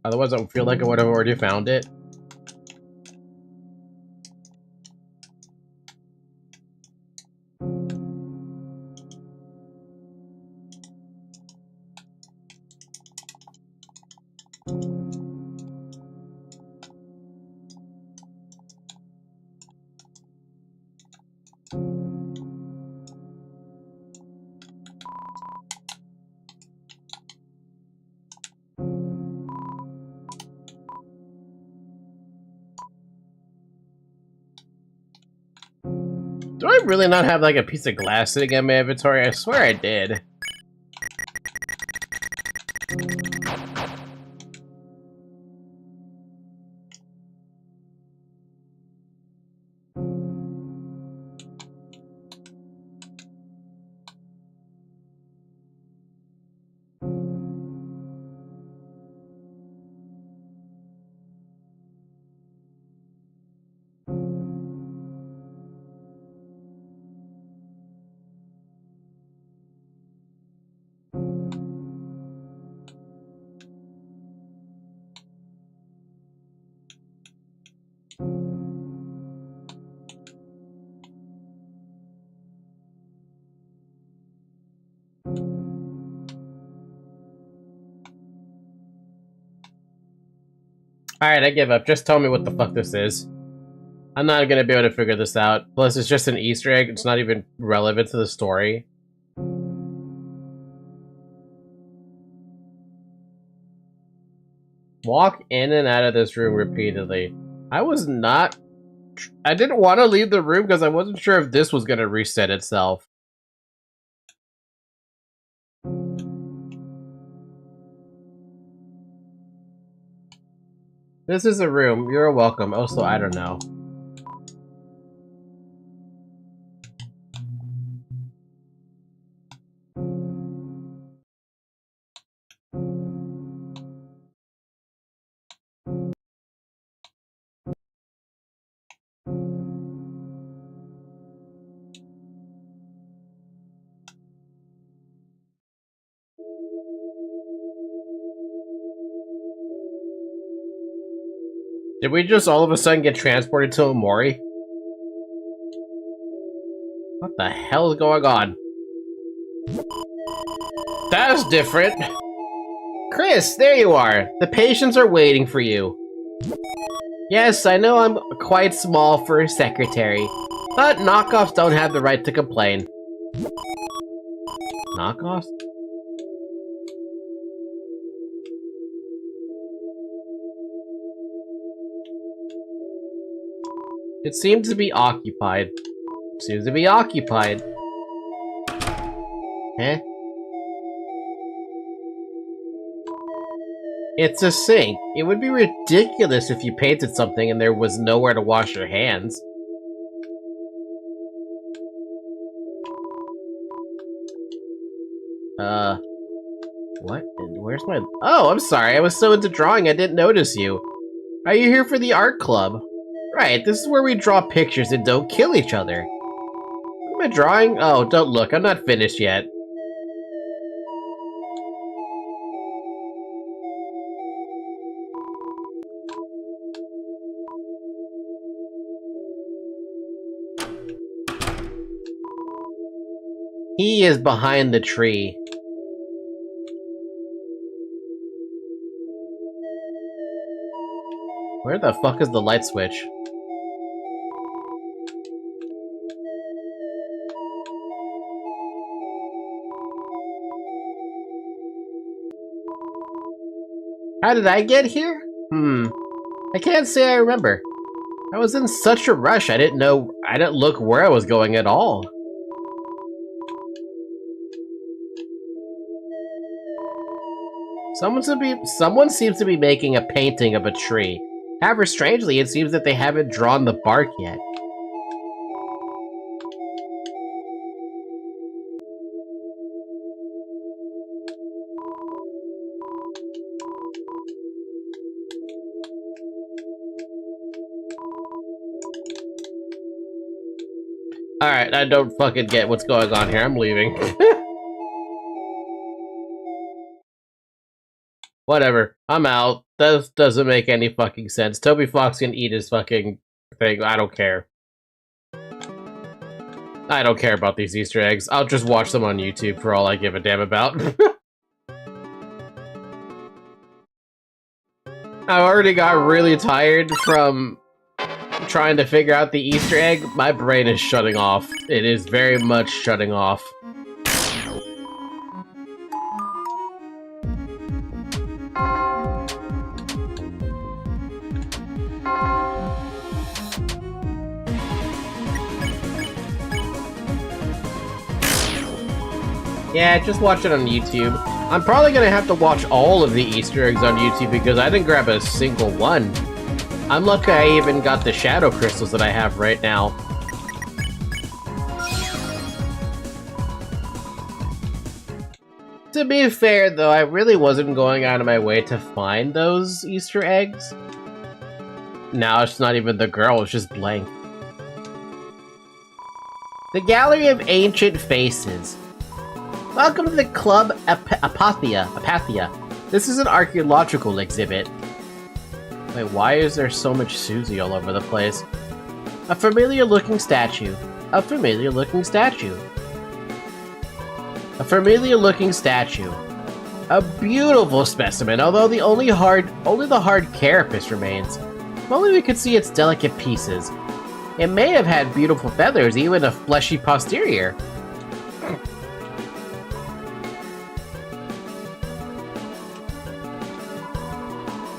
Otherwise I would feel like I would have already found it. Do I really not have like a piece of glass sitting in my inventory? I swear I did. Alright, I give up. Just tell me what the fuck this is. I'm not gonna be able to figure this out. Plus, it's just an Easter egg. It's not even relevant to the story. Walk in and out of this room repeatedly. I didn't want to leave the room because I wasn't sure if this was gonna reset itself. This is a room. You're welcome. Also, I don't know. Did we just all of a sudden get transported to Omori? What the hell is going on? That's different. Chris, there you are. The patients are waiting for you. Yes, I know I'm quite small for a secretary, but knockoffs don't have the right to complain. Knockoffs? It seems to be occupied. Seems to be occupied. Eh? It's a sink. It would be ridiculous if you painted something and there was nowhere to wash your hands. What? And where's my... Oh, I'm sorry. I was so into drawing I didn't notice you. Are you here for the art club? Right, this is where we draw pictures and don't kill each other. What am I drawing? Oh, don't look. I'm not finished yet. He is behind the tree. Where the fuck is the light switch? How did I get here? I can't say I remember. I was in such a rush, I didn't look where I was going at all. Someone seems to be making a painting of a tree. However, strangely, it seems that they haven't drawn the bark yet. Alright, I don't fucking get what's going on here. I'm leaving. Whatever. I'm out. That doesn't make any fucking sense. Toby Fox can eat his fucking thing. I don't care. I don't care about these Easter eggs. I'll just watch them on YouTube for all I give a damn about. I already got really tired from trying to figure out the Easter egg. My brain is shutting off. It is very much shutting off. Yeah, just watch it on YouTube. I'm probably gonna have to watch all of the Easter eggs on YouTube because I didn't grab a single one. I'm lucky I even got the shadow crystals that I have right now. To be fair, though, I really wasn't going out of my way to find those Easter eggs. Now it's not even the girl, it's just blank. The Gallery of Ancient Faces. Welcome to the Club Apathia. This is an archaeological exhibit. Wait, why is there so much Susie all over the place? A familiar-looking statue. A familiar-looking statue. A familiar-looking statue. A beautiful specimen, although only the hard carapace remains. If only we could see its delicate pieces. It may have had beautiful feathers, even a fleshy posterior.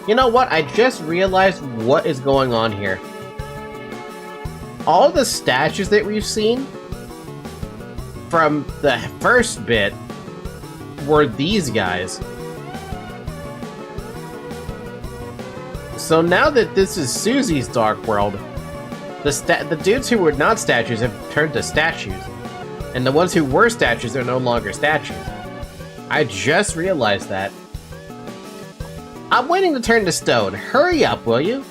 You know what? I just realized what is going on here. All the statues that we've seen from the first bit were these guys. So now that this is Susie's Dark World, the dudes who were not statues have turned to statues. And the ones who were statues are no longer statues. I just realized that. I'm waiting to turn to stone. Hurry up, will you?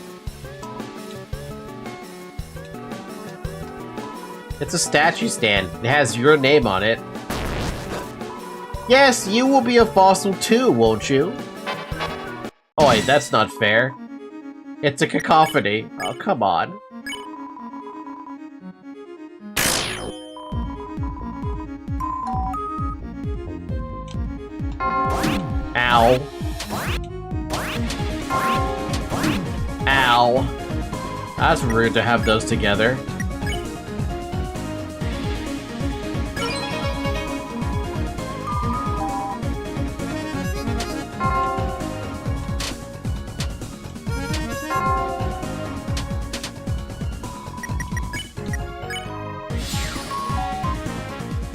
It's a statue stand. It has your name on it. Yes, you will be a fossil too, won't you? Oh, wait, that's not fair. It's a cacophony. Oh, come on. Ow. Ow. That's rude to have those together.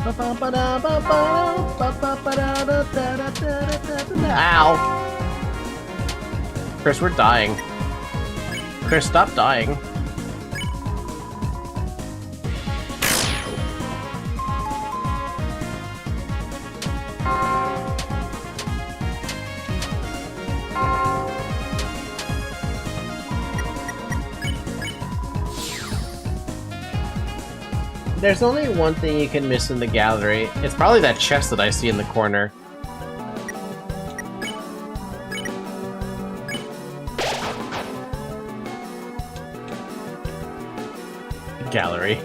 Ow! Chris, we're dying. Chris, stop dying. There's only one thing you can miss in the gallery. It's probably that chest that I see in the corner. Gallery.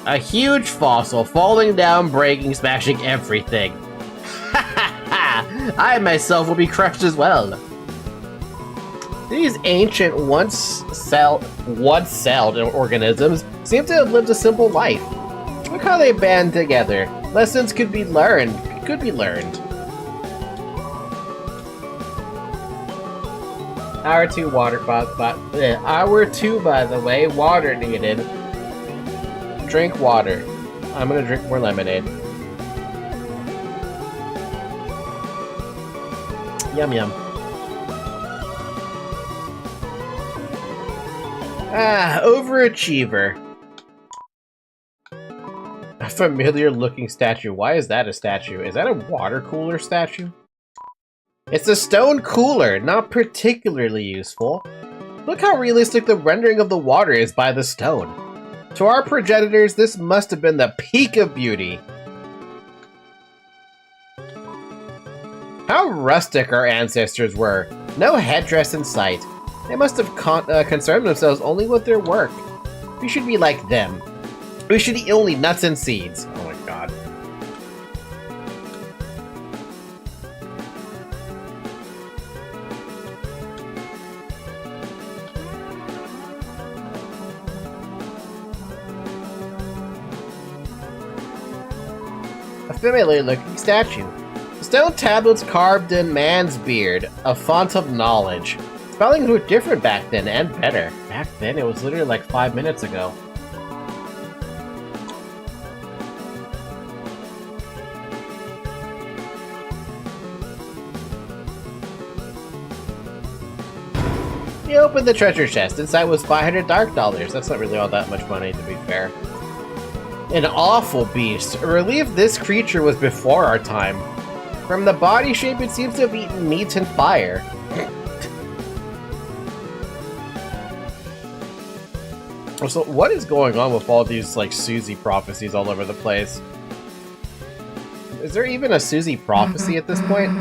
A huge fossil, falling down, breaking, smashing everything. Ha ha ha! I myself will be crushed as well. These ancient, once-celled organisms seem to have lived a simple life. Look how they band together. Lessons could be learned. Hour 2 water, hour 2, by the way, water needed. Drink water. I'm gonna drink more lemonade. Yum yum. Ah, overachiever. A familiar looking statue. Why is that a statue? Is that a water cooler statue? It's a stone cooler, not particularly useful. Look how realistic the rendering of the water is by the stone. To our progenitors, this must have been the peak of beauty. How rustic our ancestors were. No headdress in sight. They must have concerned themselves only with their work. We should be like them. We should eat only nuts and seeds. Oh my god. A familiar looking statue. Stone tablets carved in man's beard, a font of knowledge. Spellings were different back then, and better. Back then, it was literally like 5 minutes ago. He opened the treasure chest. Inside was 500 dark dollars. That's not really all that much money, to be fair. An awful beast. A relief this creature was before our time. From the body shape, it seems to have eaten meat and fire. So what is going on with all these, like, Susie prophecies all over the place? Is there even a Susie prophecy at this point?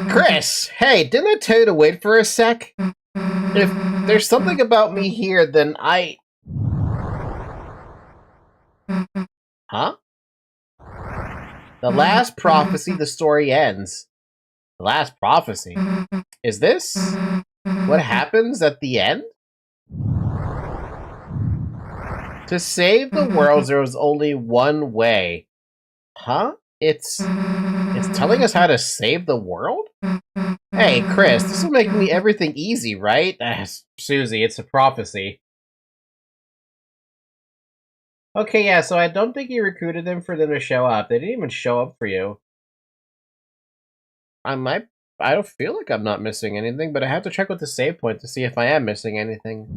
Chris! Hey, didn't I tell you to wait for a sec? If there's something about me here, then I... Huh? The last prophecy, the story ends. The last prophecy? Is this what happens at the end? To save the world, there was only one way. Huh? It's telling us how to save the world? Hey, Chris, this will make me everything easy, right? Susie, it's a prophecy. Okay, yeah, so I don't think you recruited them for them to show up. They didn't even show up for you. I don't feel like I'm not missing anything, but I have to check with the save point to see if I am missing anything.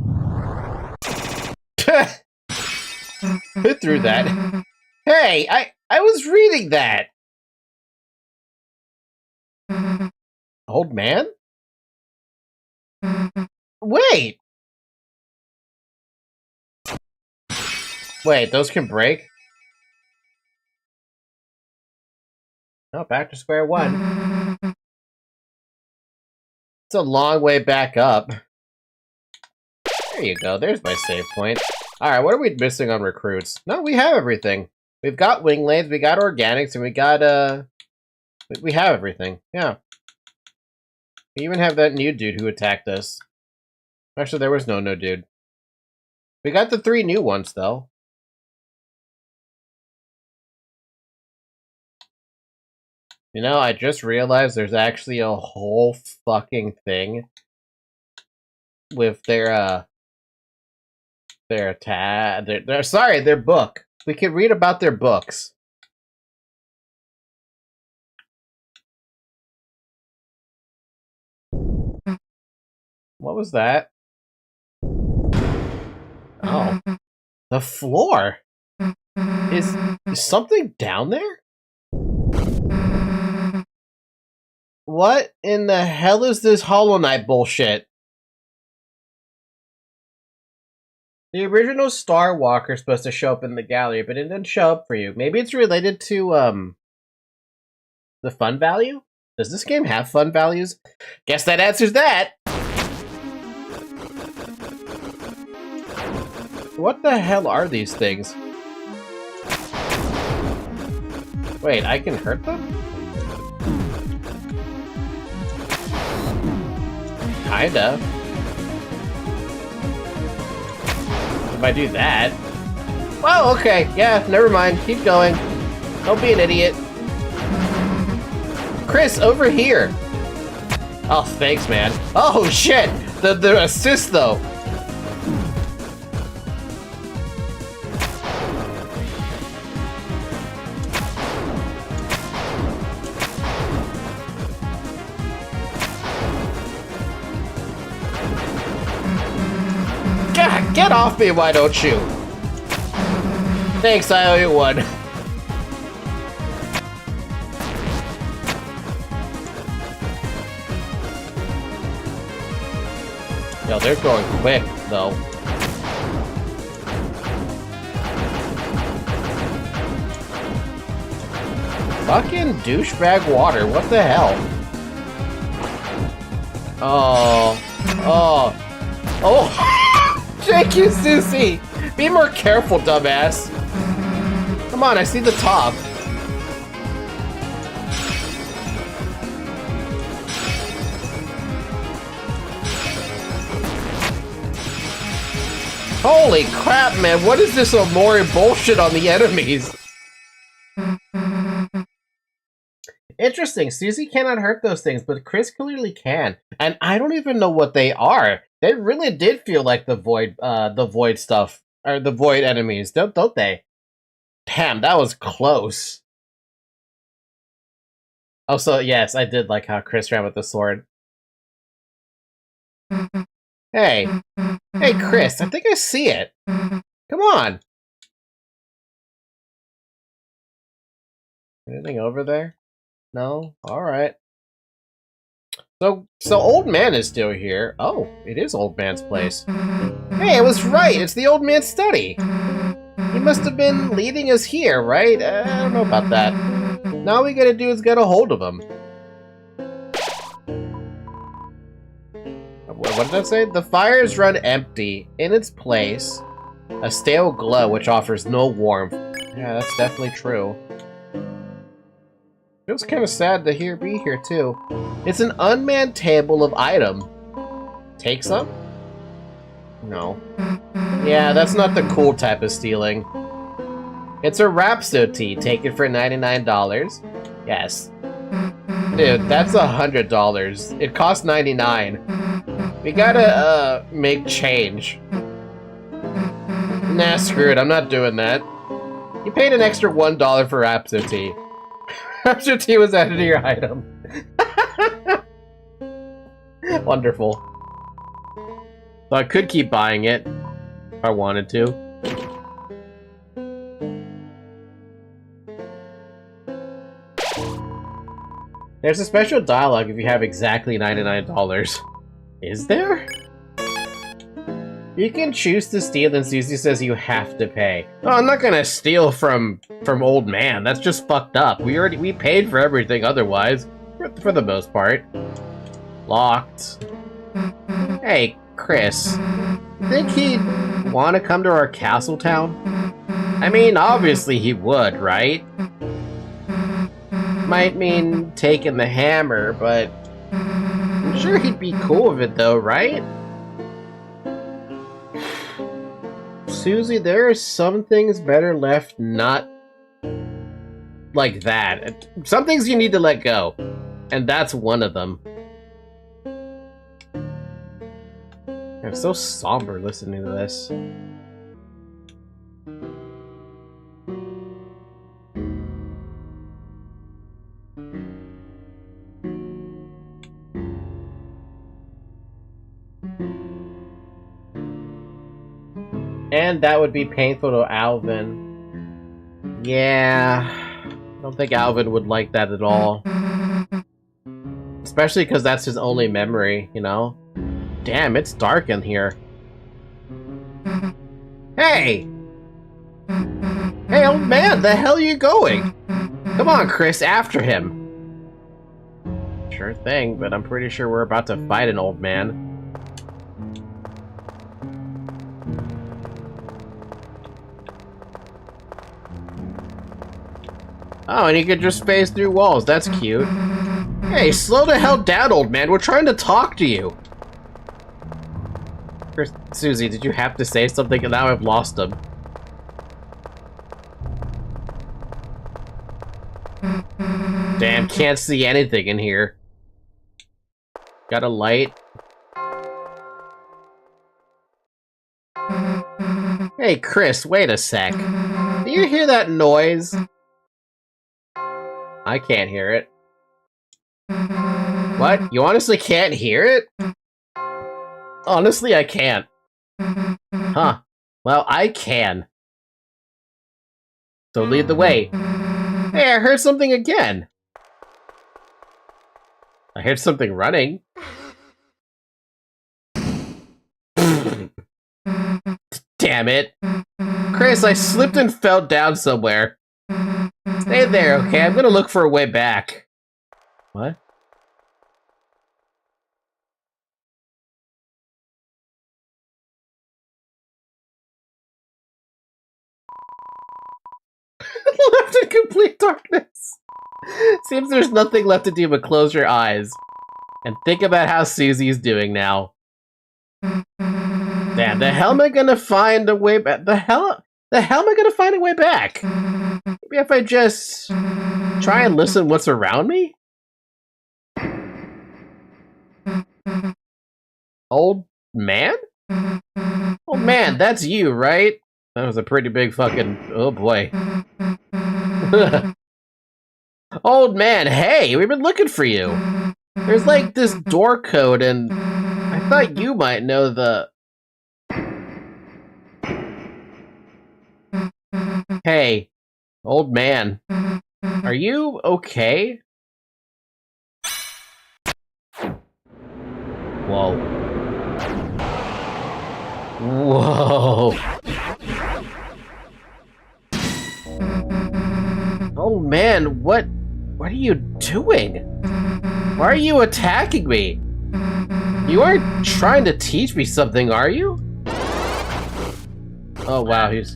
Who threw that? Hey, I was reading that! Old man? Wait! Wait, those can break? Oh, back to square one. It's a long way back up. There you go, there's my save point. Alright, what are we missing on recruits? No, we have everything. We've got winglanes, we got organics, and we got, we have everything. Yeah. We even have that new dude who attacked us. Actually, there was no dude. We got the 3 new ones, though. You know, I just realized there's actually a whole fucking thing with their their book. We can read about their books. What was that? Oh, the floor. Is something down there? What in the hell is this Hollow Knight bullshit? The original Star Walker is supposed to show up in the gallery, but it didn't show up for you. Maybe it's related to, the fun value? Does this game have fun values? Guess that answers that! What the hell are these things? Wait, I can hurt them? Kinda. If I do that... Well, okay, yeah, never mind. Keep going. Don't be an idiot. Chris, over here! Oh, thanks, man. Oh, shit! The assist, though. God, get off me, why don't you? Thanks, I owe you one. Yo, they're going quick, though. Fucking douchebag water, what the hell? Oh. Oh. Oh! Thank you, Susie! Be more careful, dumbass. Come on, I see the top. Holy crap, man, what is this Omori bullshit on the enemies? Interesting, Susie cannot hurt those things, but Chris clearly can. And I don't even know what they are. They really did feel like the void stuff, or the void enemies, don't they? Damn, that was close. Also, yes, I did like how Chris ran with the sword. Hey. Hey, Chris, I think I see it. Come on. Anything over there? No? Alright. So Old Man is still here. Oh, it is Old Man's place. Hey, I was right! It's the Old Man's study! He must have been leading us here, right? I don't know about that. Now all we gotta do is get a hold of him. What did I say? The fires run empty. In its place, a stale glow which offers no warmth. Yeah, that's definitely true. Feels kind of sad to be here, too. It's an unmanned table of item. Take some? No. Yeah, that's not the cool type of stealing. It's a Rhapsody. Take it for $99. Yes. Dude, that's $100. It costs $99. We gotta, make change. Nah, screw it. I'm not doing that. You paid an extra $1 for Rhapsody. Rhapsody was added to your item. Wonderful. So I could keep buying it if I wanted to. There's a special dialogue if you have exactly $99. Is there? You can choose to steal and Susie says you have to pay. Oh, I'm not gonna steal from Old Man. That's just fucked up. We paid for everything otherwise. For the most part. Locked. Hey, Chris. Think he'd want to come to our castle town? I mean, obviously he would, right? Might mean taking the hammer, but I'm sure he'd be cool with it though, right? Susie, there are some things better left not like that. Some things you need to let go, and that's one of them. It's so somber listening to this. And that would be painful to Alvin. Yeah, I don't think Alvin would like that at all. Especially because that's his only memory, you know? Damn, it's dark in here. Hey! Hey, old man, the hell are you going? Come on, Chris, after him. Sure thing, but I'm pretty sure we're about to fight an old man. Oh, and he could just phase through walls. That's cute. Hey, slow the hell down, old man. We're trying to talk to you. Susie, did you have to say something? And now I've lost him. Damn, can't see anything in here. Got a light. Hey, Chris, wait a sec. Do you hear that noise? I can't hear it. What? You honestly can't hear it? Honestly, I can't. Huh. Well, I can. So lead the way. Hey, I heard something again. I heard something running. Damn it. Chris, I slipped and fell down somewhere. Stay there, okay? I'm gonna look for a way back. What? Left in complete darkness. Seems there's nothing left to do but close your eyes. And think about how Susie's doing now. Damn, the hell am I gonna find a way back? The hell am I gonna find a way back? Maybe if I just try and listen what's around me? Old man? Old man, that's you, right? That was a pretty big fucking... oh boy. Old man, hey, we've been looking for you. There's like this door code and I thought you might know the... Hey, old man, are you okay? Whoa. Whoa. Oh man, what are you doing? Why are you attacking me? You aren't trying to teach me something, are you? Oh wow, he's...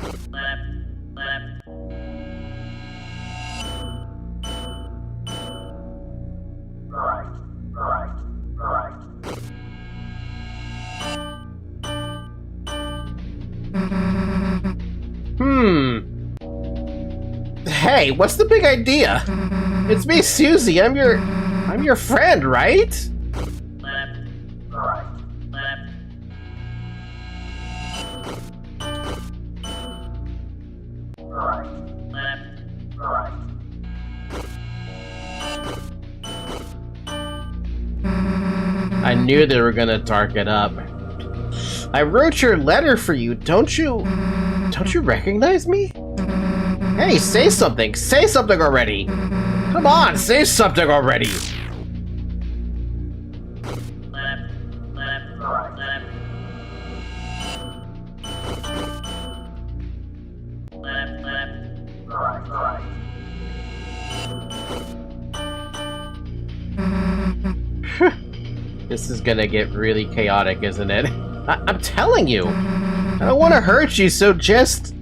Hey, what's the big idea? It's me, Susie. I'm your friend, right? I knew they were gonna dark it up. I wrote your letter for you. Don't you recognize me? Hey, say something! Say something already! Come on, say something already! This is gonna get really chaotic, isn't it? I'm telling you! I don't want to hurt you, so just...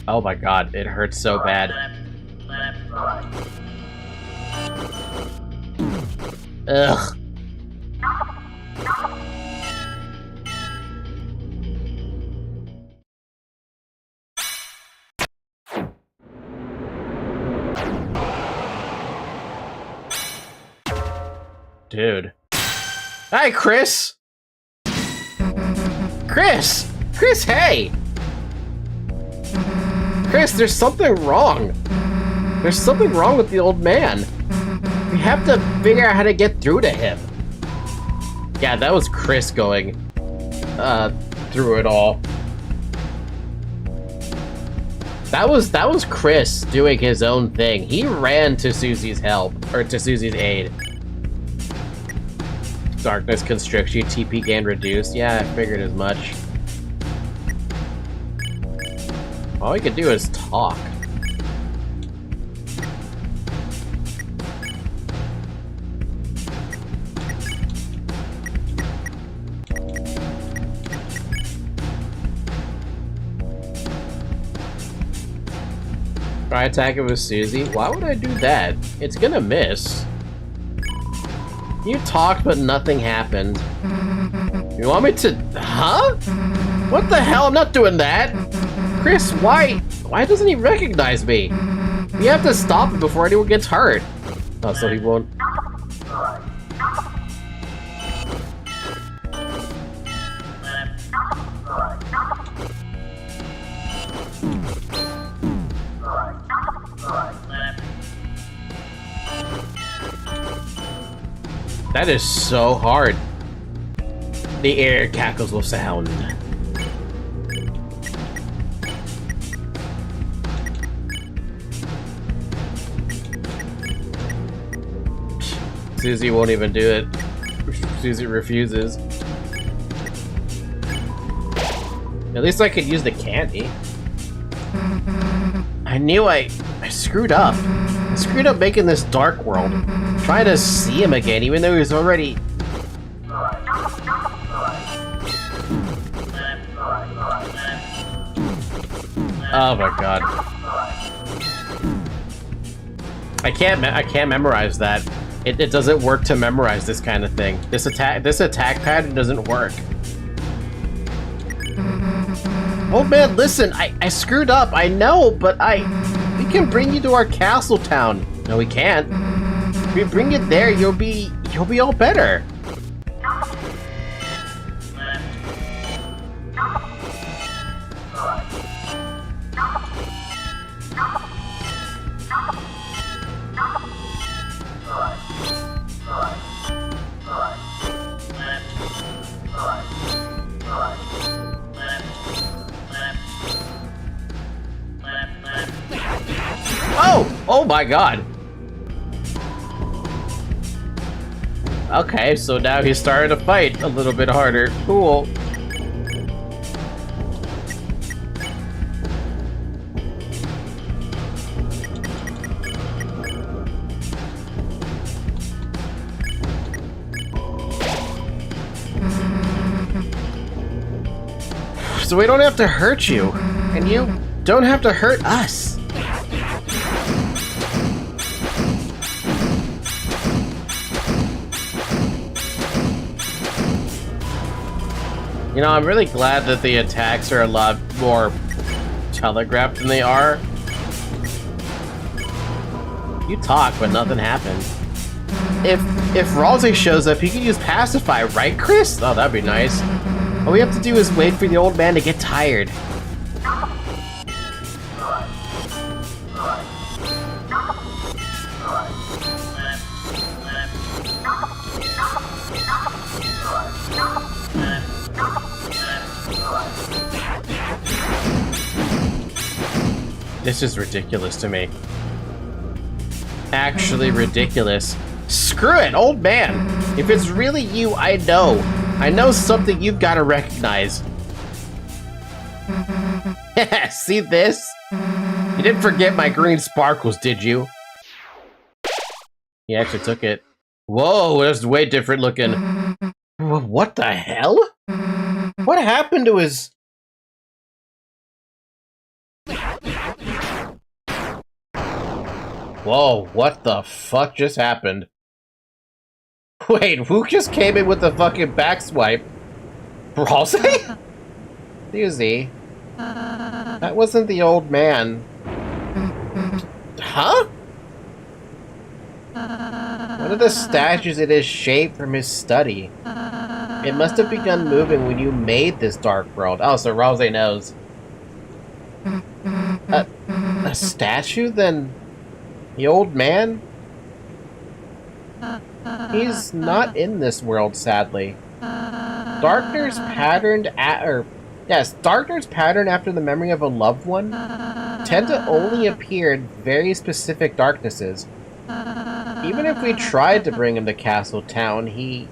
Oh my god, it hurts so bad. Ugh. dude. Hi, Chris! Chris! Chris, hey! Chris, there's something wrong. There's something wrong with the old man. We have to figure out how to get through to him. Yeah, that was Chris going through it all. That was Chris doing his own thing. He ran to Susie's help, or to Susie's aid. Darkness constricts you, TP gain reduced. Yeah, I figured as much. All we could do is talk. Try attacking with Susie? Why would I do that? It's gonna miss. You talked, but nothing happened. You want me to... Huh? What the hell? I'm not doing that! Chris, why doesn't he recognize me? You have to stop him before anyone gets hurt. Oh, so he won't... That is so hard. The air cackles will sound. Susie won't even do it. Susie refuses. At least I could use the candy. I knew I screwed up. I screwed up making this dark world. Trying to see him again, even though he was already... Oh my god. I can't memorize that. It doesn't work to memorize this kind of thing. This attack pattern doesn't work. Oh man, listen, I screwed up, I know, but we can bring you to our castle town. No, we can't. If we bring you there, you'll be all better. Oh my god. Okay, so now he's starting to fight a little bit harder. Cool. So we don't have to hurt you, and you don't have to hurt us. You know, I'm really glad that the attacks are a lot more telegraphed than they are. You talk, but nothing happened. If Ralsei shows up, he can use Pacify, right, Chris? Oh, that'd be nice. All we have to do is wait for the old man to get tired. This is ridiculous to me. Actually ridiculous. Screw it, old man. If it's really you, I know something you've got to recognize. See this? You didn't forget my green sparkles, did you? He actually took it. Whoa, that's way different looking. What the hell? What happened to his... Whoa, what the fuck just happened? Wait, who just came in with the fucking back swipe? Ralsei? Susie? That wasn't the old man. Huh? What One of the statues it is shaped from his study. It must have begun moving when you made this dark world. Oh, so Rose knows. A statue? Then the old man? He's not in this world, sadly. Darkness patterned after the memory of a loved one tend to only appear in very specific darknesses. Even if we tried to bring him to Castle Town, he...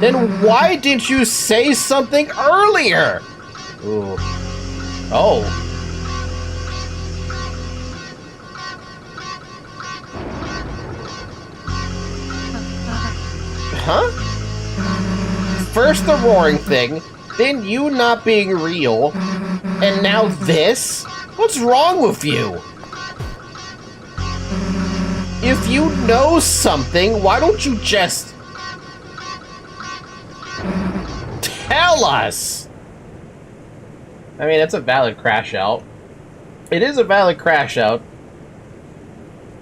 Then why didn't you say something earlier? Ooh. Oh. Huh? First the roaring thing, then you not being real, and now this? What's wrong with you? If you know something, why don't you just tell us? I mean, it's a valid crash out. It is a valid crash out.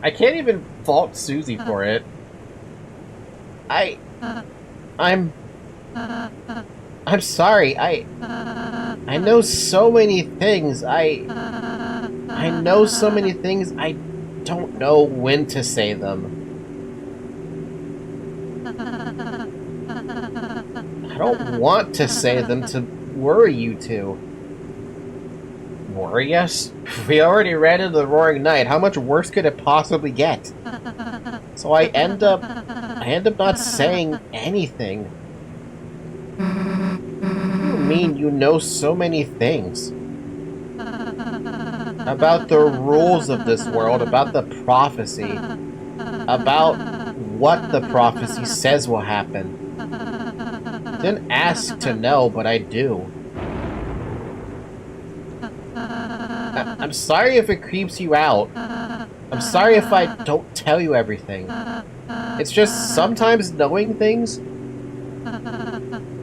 I can't even fault Susie for it. I'm sorry. I know so many things. I know so many things. I don't know when to say them. I don't want to say them to worry you two. Worry us? We already ran into the roaring night. How much worse could it possibly get? So I end up not saying anything. You mean you know so many things? About the rules of this world, about the prophecy, about what the prophecy says will happen. Didn't ask to know, but I do. I'm sorry if it creeps you out. I'm sorry if I don't tell you everything. It's just sometimes knowing things,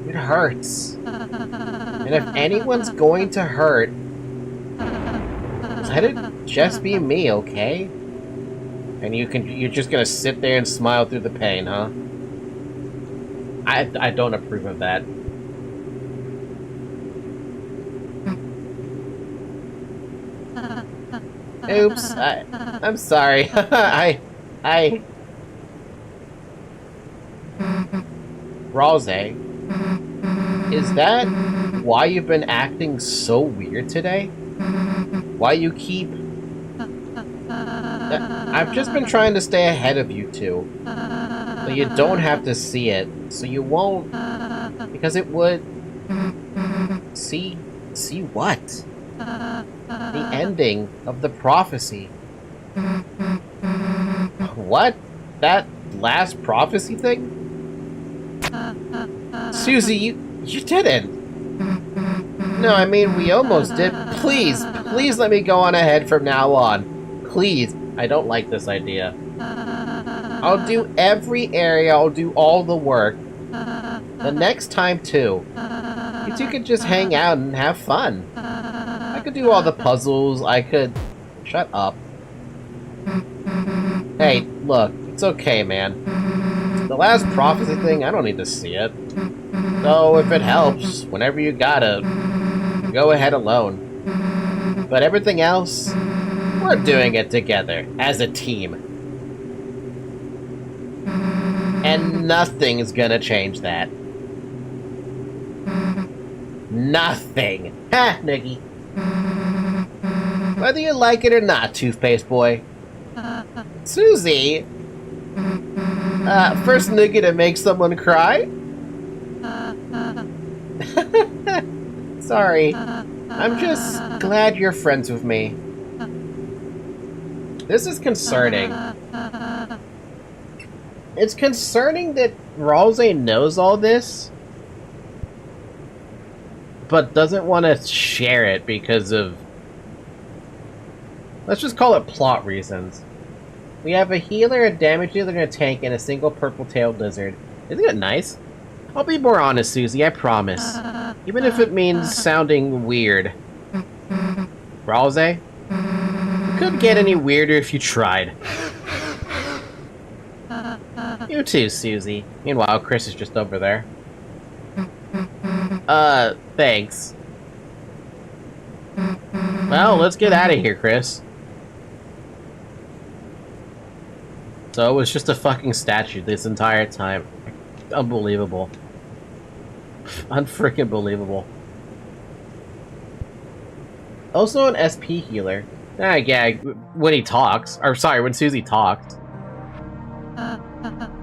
it hurts. And if anyone's going to hurt, let it just be me, okay? And you're just gonna sit there and smile through the pain, huh? I don't approve of that. Oops, I'm sorry. Rose, is that why you've been acting so weird today? Why you keep... I've just been trying to stay ahead of you two. So you don't have to see it. So you won't... Because it would... See what? The ending of the prophecy. What? That last prophecy thing? Susie, you didn't. No, I mean, we almost did. Please let me go on ahead from now on. Please. I don't like this idea. I'll do every area, I'll do all the work. The next time, too. You two could just hang out and have fun. I could do all the puzzles, I could... Shut up. Hey, look, it's okay, man. The last prophecy thing, I don't need to see it. So, if it helps, whenever you gotta, go ahead alone. But everything else, we're doing it together, as a team. And nothing's gonna change that. Nothing. Ha, Noogie. Whether you like it or not, Toothpaste Boy. Susie? First Noogie to make someone cry? Sorry. I'm just glad you're friends with me. This is concerning. It's concerning that Rose knows all this, but doesn't want to share it because of... Let's just call it plot reasons. We have a healer, a damage dealer, and a tank, and a single purple-tailed lizard. Isn't it nice? I'll be more honest, Susie, I promise. Even if it means sounding weird. Rose? You couldn't get any weirder if you tried. You too, Susie. Meanwhile, Chris is just over there. Thanks. Well, let's get out of here, Chris. So it was just a fucking statue this entire time. Unbelievable. Unfreaking believable. Also an SP healer. Yeah, when he talks. Or sorry, when Susie talks.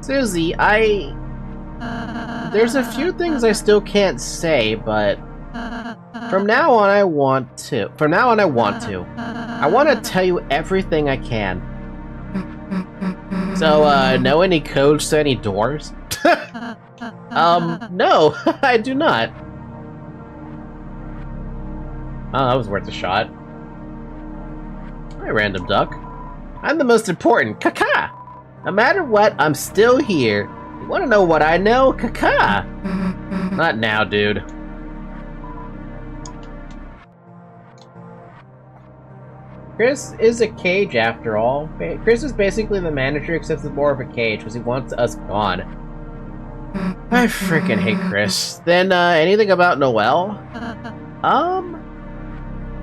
Susie, there's a few things I still can't say, but from now on I want to. I want to tell you everything I can. So, know any codes to any doors? No, I do not. Oh, that was worth a shot. Hi, random duck. I'm the most important. Caca! No matter what, I'm still here. You want to know what I know? Caca! Not now, dude. Chris is a cage after all. Chris is basically the manager, except it's more of a cage, because he wants us gone. I freaking hate Chris. Then, anything about Noelle?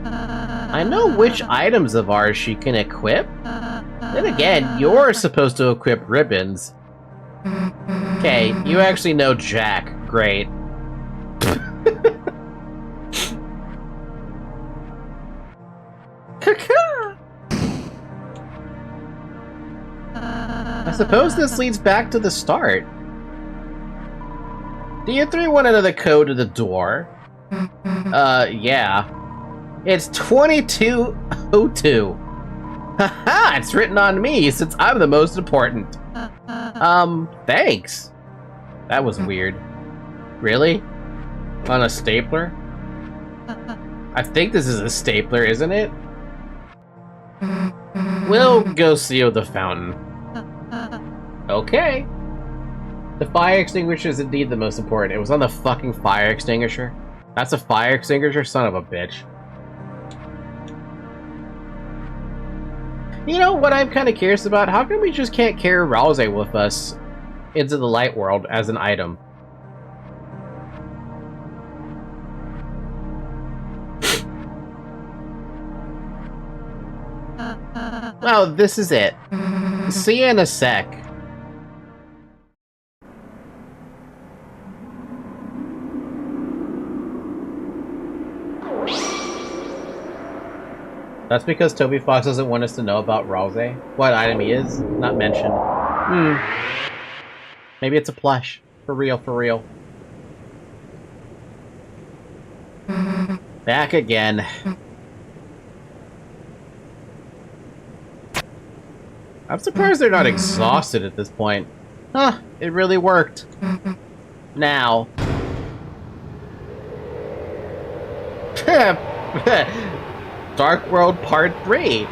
I know which items of ours she can equip. Then again, you're supposed to equip ribbons. Okay, you actually know Jack. Great. I suppose this leads back to the start. Do you three want another code to the door? Yeah. It's 2202. Haha, it's written on me since I'm the most important. Thanks. That was weird. Really? On a stapler? I think this is a stapler, isn't it? We'll go seal the fountain. Okay. The fire extinguisher is indeed the most important. It was on the fucking fire extinguisher. That's a fire extinguisher? Son of a bitch. You know what I'm kind of curious about? How come we just can't carry Rouse with us into the light world as an item? Well, this is it. See you in a sec. That's because Toby Fox doesn't want us to know about Rouse. What item he is, not mentioned. Maybe it's a plush. For real, for real. Back again. I'm surprised they're not exhausted at this point. Huh, it really worked. Now. Dark World Part 3.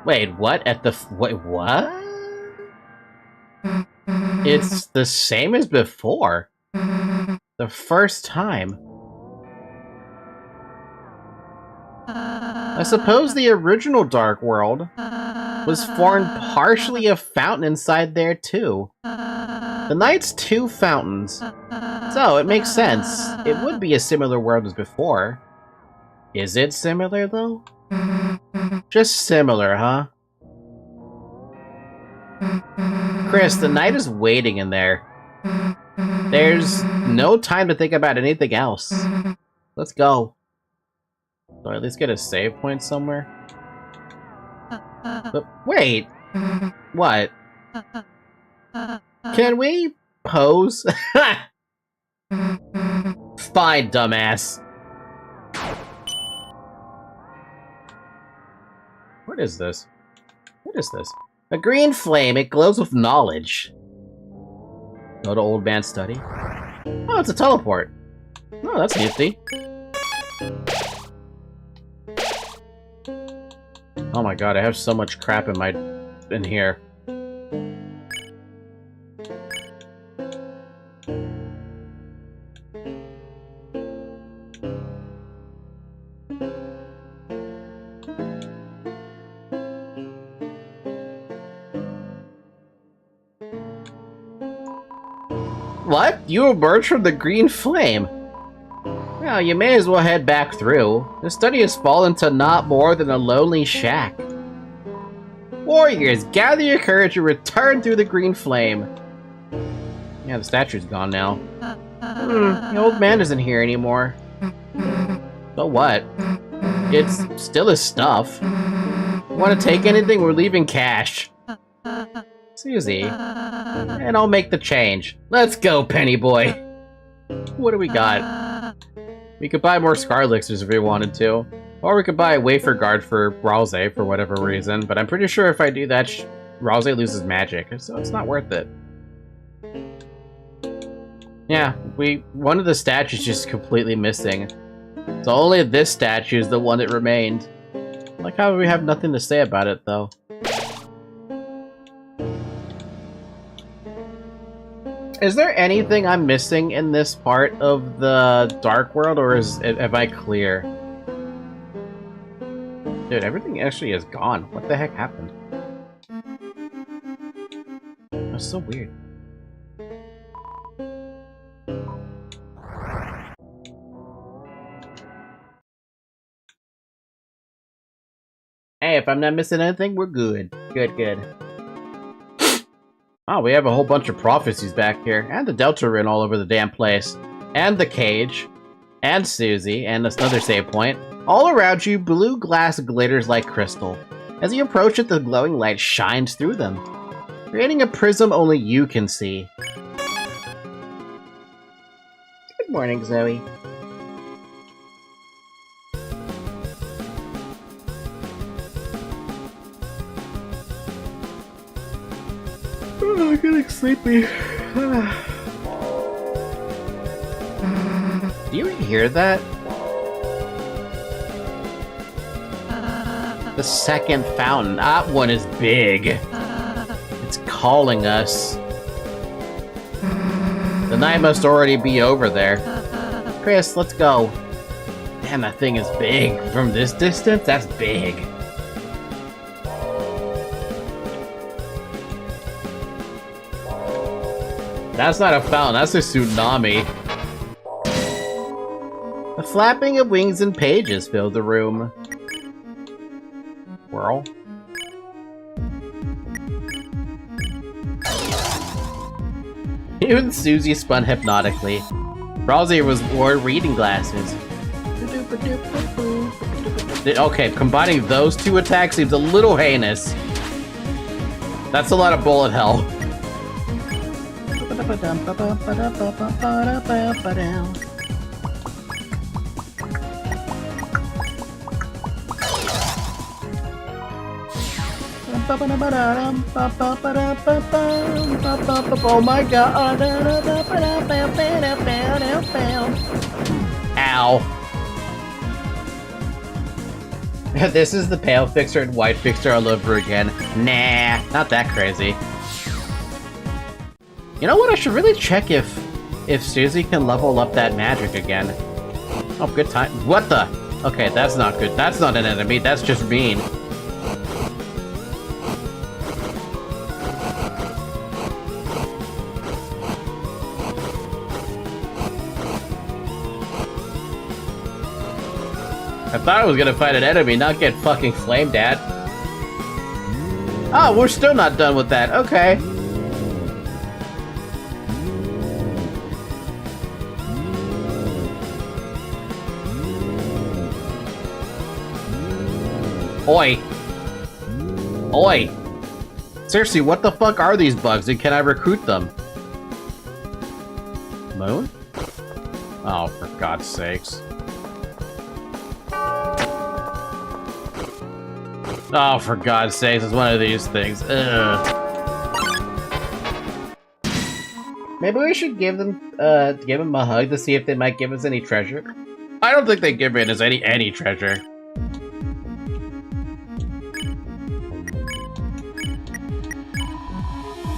Wait, what? Wait, what? It's the same as before. The first time. I suppose the original Dark World was formed partially of fountain inside there too. The Knight's 2 fountains. So, it makes sense. It would be a similar world as before. Is it similar, though? Just similar, huh? Chris, the Knight is waiting in there. There's no time to think about anything else. Let's go. Or at least get a save point somewhere. But wait! What? Can we pose? Fine, dumbass. What is this? What is this? A green flame. It glows with knowledge. Go to old man's study. Oh, it's a teleport. Oh, that's nifty. Oh my god, I have so much crap in here. What? You emerged from the green flame? Well, you may as well head back through. The study has fallen to not more than a lonely shack. Warriors, gather your courage and return through the green flame. Yeah, the statue's gone now. The old man isn't here anymore. So what? It's still his stuff. Want to take anything? We're leaving cash. Susie. And I'll make the change. Let's go, Penny Boy. What do we got? We could buy more Scar Elixirs if we wanted to. Or we could buy a Wafer Guard for Ralse for whatever reason. But I'm pretty sure if I do that, Ralse loses magic. So it's not worth it. Yeah, one of the statues just completely missing. So only this statue is the one that remained. Like how we have nothing to say about it, though. Is there anything I'm missing in this part of the Dark World, or am I clear? Dude, everything actually is gone. What the heck happened? That's so weird. Hey, if I'm not missing anything, we're good. Good. Oh, we have a whole bunch of prophecies back here. And the Deltarune all over the damn place. And the cage. And Susie. And another save point. All around you, blue glass glitters like crystal. As you approach it, the glowing light shines through them, creating a prism only you can see. Good morning, Zoe. Oh, I'm getting sleepy. Do you hear that? The second fountain. That one is big. It's calling us. The night must already be over there. Chris, let's go. Damn, that thing is big. From this distance, that's big. That's not a fountain, that's a tsunami. The flapping of wings and pages filled the room. Whirl. Even Susie spun hypnotically. Ralse was wore reading glasses. Okay, combining those two attacks seems a little heinous. That's a lot of bullet hell. Oh my god. Ow. This is the pale fixer and white fixer all over again. Nah, not that crazy. You know what? I should really check if Susie can level up that magic again. Oh, good time. What the? Okay, that's not good. That's not an enemy. That's just mean. I thought I was gonna fight an enemy, not get fucking flamed at. Oh, we're still not done with that. Okay. Oi. Oi. Seriously, what the fuck are these bugs and can I recruit them? Moon? Oh, for God's sakes. Oh, for God's sakes, it's one of these things. Ugh. Maybe we should give them a hug to see if they might give us any treasure. I don't think they give us any treasure.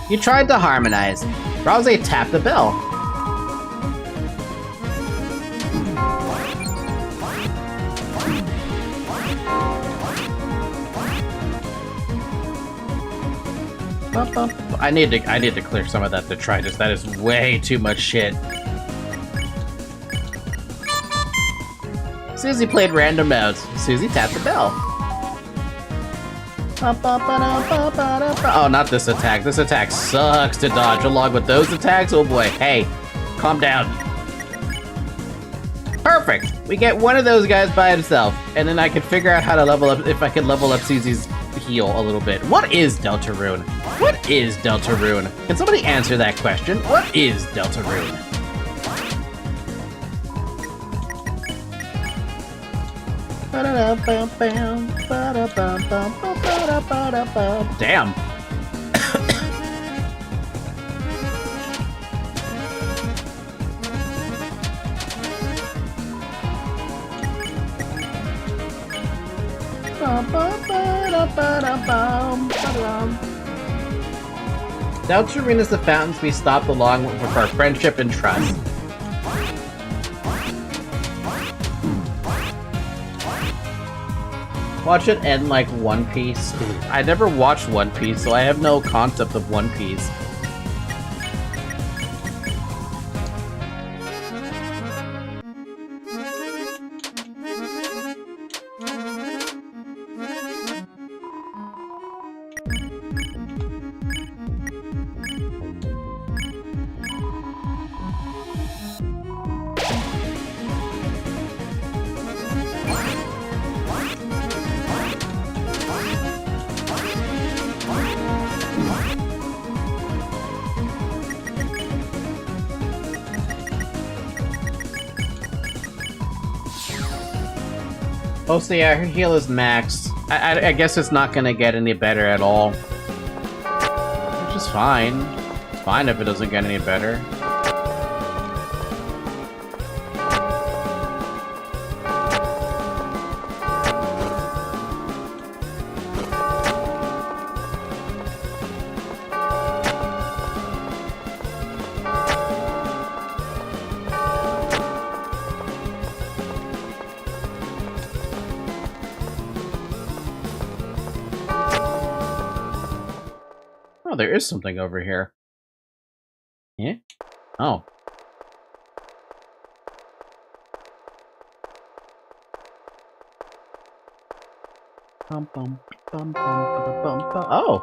You tried to harmonize. Ralse tapped the bell. I need to clear some of that detritus. That is way too much shit. Susie played random notes. Susie tapped the bell. Oh, not this attack. This attack sucks to dodge. Along with those attacks, oh boy. Hey, calm down. Perfect. We get one of those guys by himself, and then I can figure out how to level up, if I can level up Susie's heal a little bit. What is Deltarune? What is Deltarune? Can somebody answer that question? What is Deltarune? Damn. Deltarune is the fountains we stopped along with our friendship and trust. Watch it end like One Piece. I never watched One Piece, so I have no concept of One Piece. Oh, so yeah, her heal is maxed. I guess it's not gonna get any better at all. Which is fine. It's fine if it doesn't get any better. Oh, there is something over here. Yeah? Oh. Oh!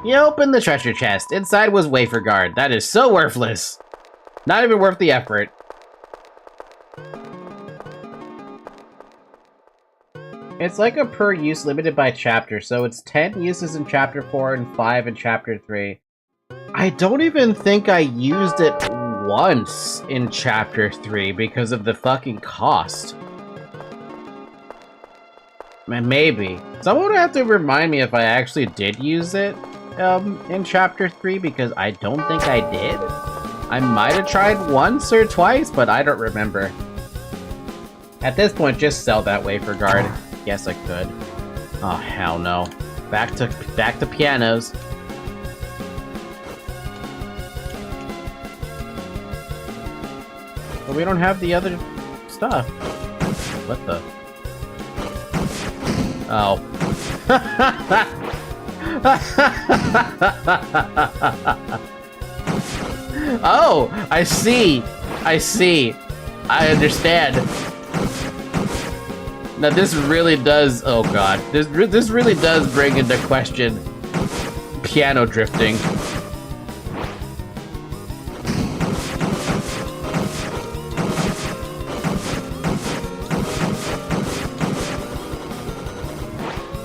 You opened the treasure chest. Inside was wafer guard. That is so worthless. Not even worth the effort. It's like a per use limited by chapter, so it's 10 uses in chapter 4 and 5 in chapter 3. I don't even think I used it once in chapter 3 because of the fucking cost. Maybe. Someone would have to remind me if I actually did use it in chapter 3, because I don't think I did. I might have tried once or twice, but I don't remember. At this point, just sell that wafer guard. Yes, I could. Oh, hell no. Back to pianos. But we don't have the other stuff. What the? Oh. Oh, I see. I see. I understand. Now this really does, oh god, this really does bring into question piano drifting.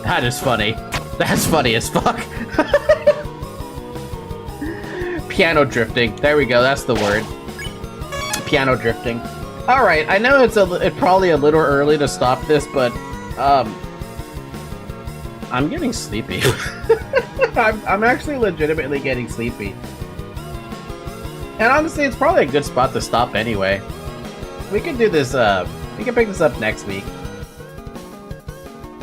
That is funny. That's funny as fuck. Piano drifting. There we go, that's the word. Piano drifting. Alright, I know it's probably a little early to stop this, but, I'm getting sleepy. I'm actually legitimately getting sleepy. And honestly, it's probably a good spot to stop anyway. We can do this, we can pick this up next week.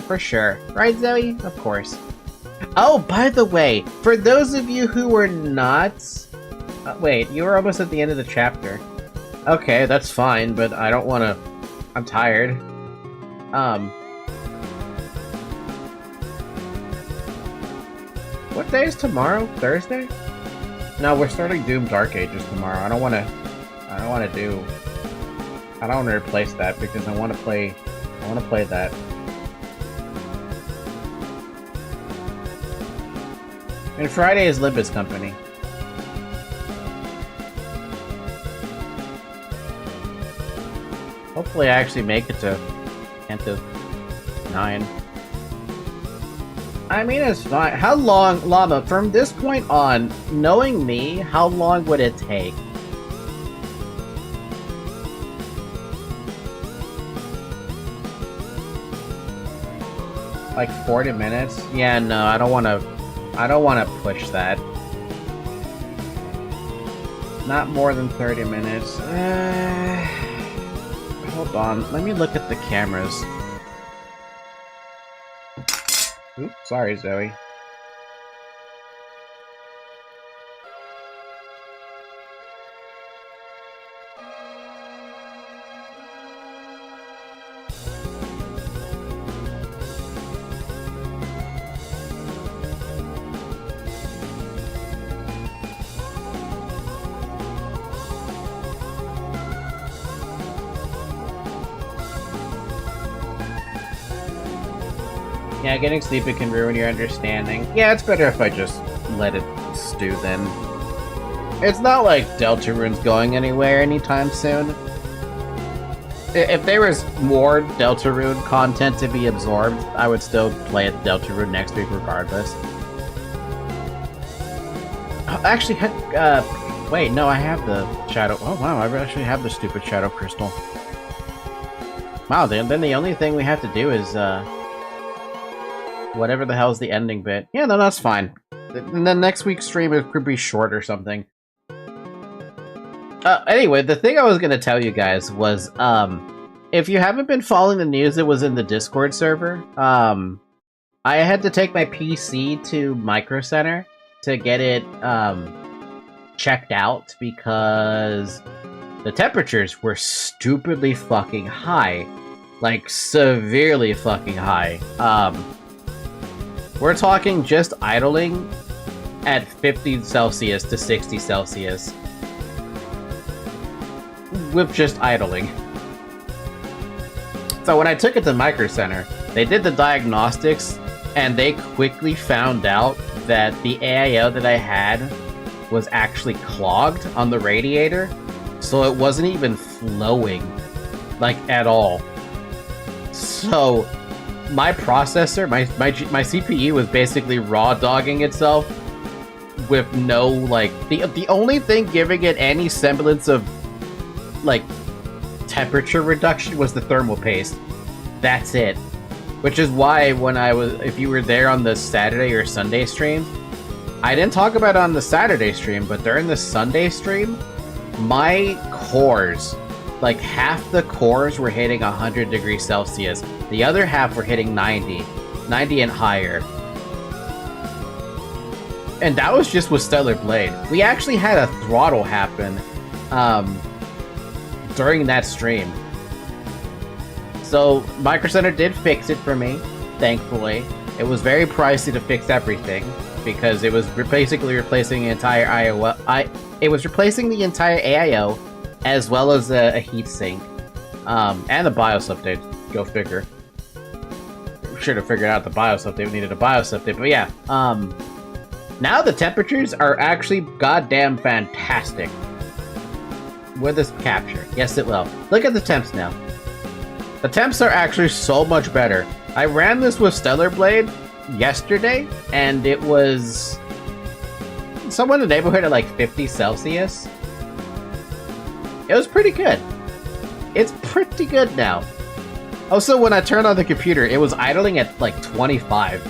For sure. Right, Zoe? Of course. Oh, by the way, for those of you who were not... wait, you were almost at the end of the chapter. Okay, that's fine, but I don't want to... I'm tired. What day is tomorrow? Thursday? No, we're starting Doom Dark Ages tomorrow. I don't want to replace that because I want to play that. And Friday is Libby's company. Hopefully I actually make it to 9. I mean, it's fine. How long, Llama, from this point on, knowing me, how long would it take? Like 40 minutes? Yeah, no, I don't want to push that. Not more than 30 minutes. Hold on, let me look at the cameras. Oops, sorry, Zoe. Yeah, getting sleepy can ruin your understanding. Yeah, it's better if I just let it stew then. It's not like Deltarune's going anywhere anytime soon. If there was more Deltarune content to be absorbed, I would still play Deltarune next week regardless. Actually, wait, no, I have the Shadow... Oh wow, I actually have the stupid Shadow Crystal. Wow, then the only thing we have to do is, whatever the hell's the ending bit. Yeah, no, that's fine. And then next week's stream it could be short or something. Anyway, the thing I was gonna tell you guys was, if you haven't been following the news that was in the Discord server, I had to take my PC to Micro Center to get it, checked out because the temperatures were stupidly fucking high. Like, severely fucking high. We're talking just idling at 50 Celsius to 60 Celsius. With just idling. So when I took it to Micro Center, they did the diagnostics, and they quickly found out that the AIO that I had was actually clogged on the radiator, so it wasn't even flowing, like, at all. So my processor, my CPU was basically raw dogging itself with no, like, the only thing giving it any semblance of, like, temperature reduction was the thermal paste. That's it. Which is why when if you were there on the Saturday or Sunday stream, I didn't talk about it on the Saturday stream, but during the Sunday stream, my cores, like half the cores were hitting 100 degrees Celsius. The other half were hitting 90 and higher. And that was just with Stellar Blade. We actually had a throttle happen during that stream. So Micro Center did fix it for me, thankfully. It was very pricey to fix everything because it was basically replacing the entire it was replacing the entire AIO as well as a heatsink and the BIOS update. Go figure. Should have figured out the BIOS update. We needed a BIOS update, but yeah. Now the temperatures are actually goddamn fantastic. Will this capture? Yes, it will. Look at the temps now. The temps are actually so much better. I ran this with Stellar Blade yesterday, and it was somewhere in the neighborhood of like 50 Celsius. It was pretty good. It's pretty good now. Also, when I turned on the computer, it was idling at like 25.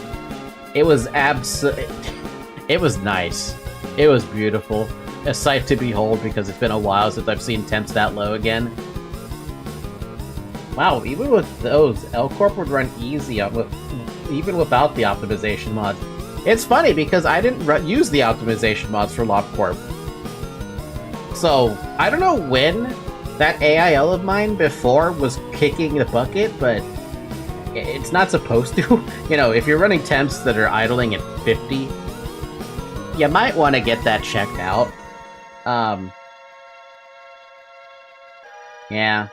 It was it was nice. It was beautiful. A sight to behold because it's been a while since I've seen temps that low again. Wow, even with those, L-Corp would run easy even without the optimization mods. It's funny because I didn't use the optimization mods for LobCorp. So, I don't know when that AIL of mine before was kicking the bucket, but it's not supposed to. You know, if you're running temps that are idling at 50, you might want to get that checked out. Yeah.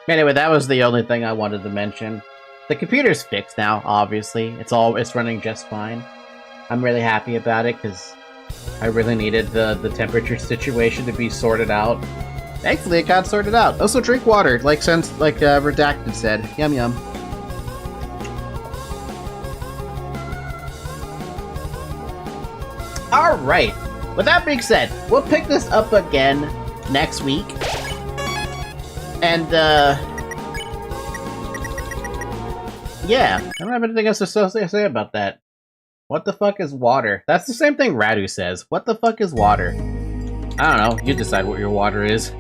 Anyway, that was the only thing I wanted to mention. The computer's fixed now, obviously. It's running just fine. I'm really happy about it, because I really needed the temperature situation to be sorted out. Thankfully, it got sorted out. Also, drink water, like Redacted said. Yum yum. Alright, with that being said, we'll pick this up again next week. And, yeah, I don't have anything else to say about that. What the fuck is water? That's the same thing Radu says. What the fuck is water? I don't know, you decide what your water is.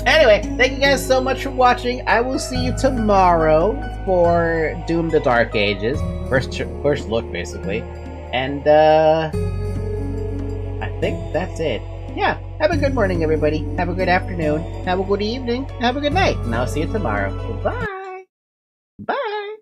Anyway, thank you guys so much for watching. I will see you tomorrow for Doom the Dark Ages. First look, basically. And, I think that's it. Yeah, have a good morning, everybody. Have a good afternoon. Have a good evening. Have a good night. And I'll see you tomorrow. Bye. Bye.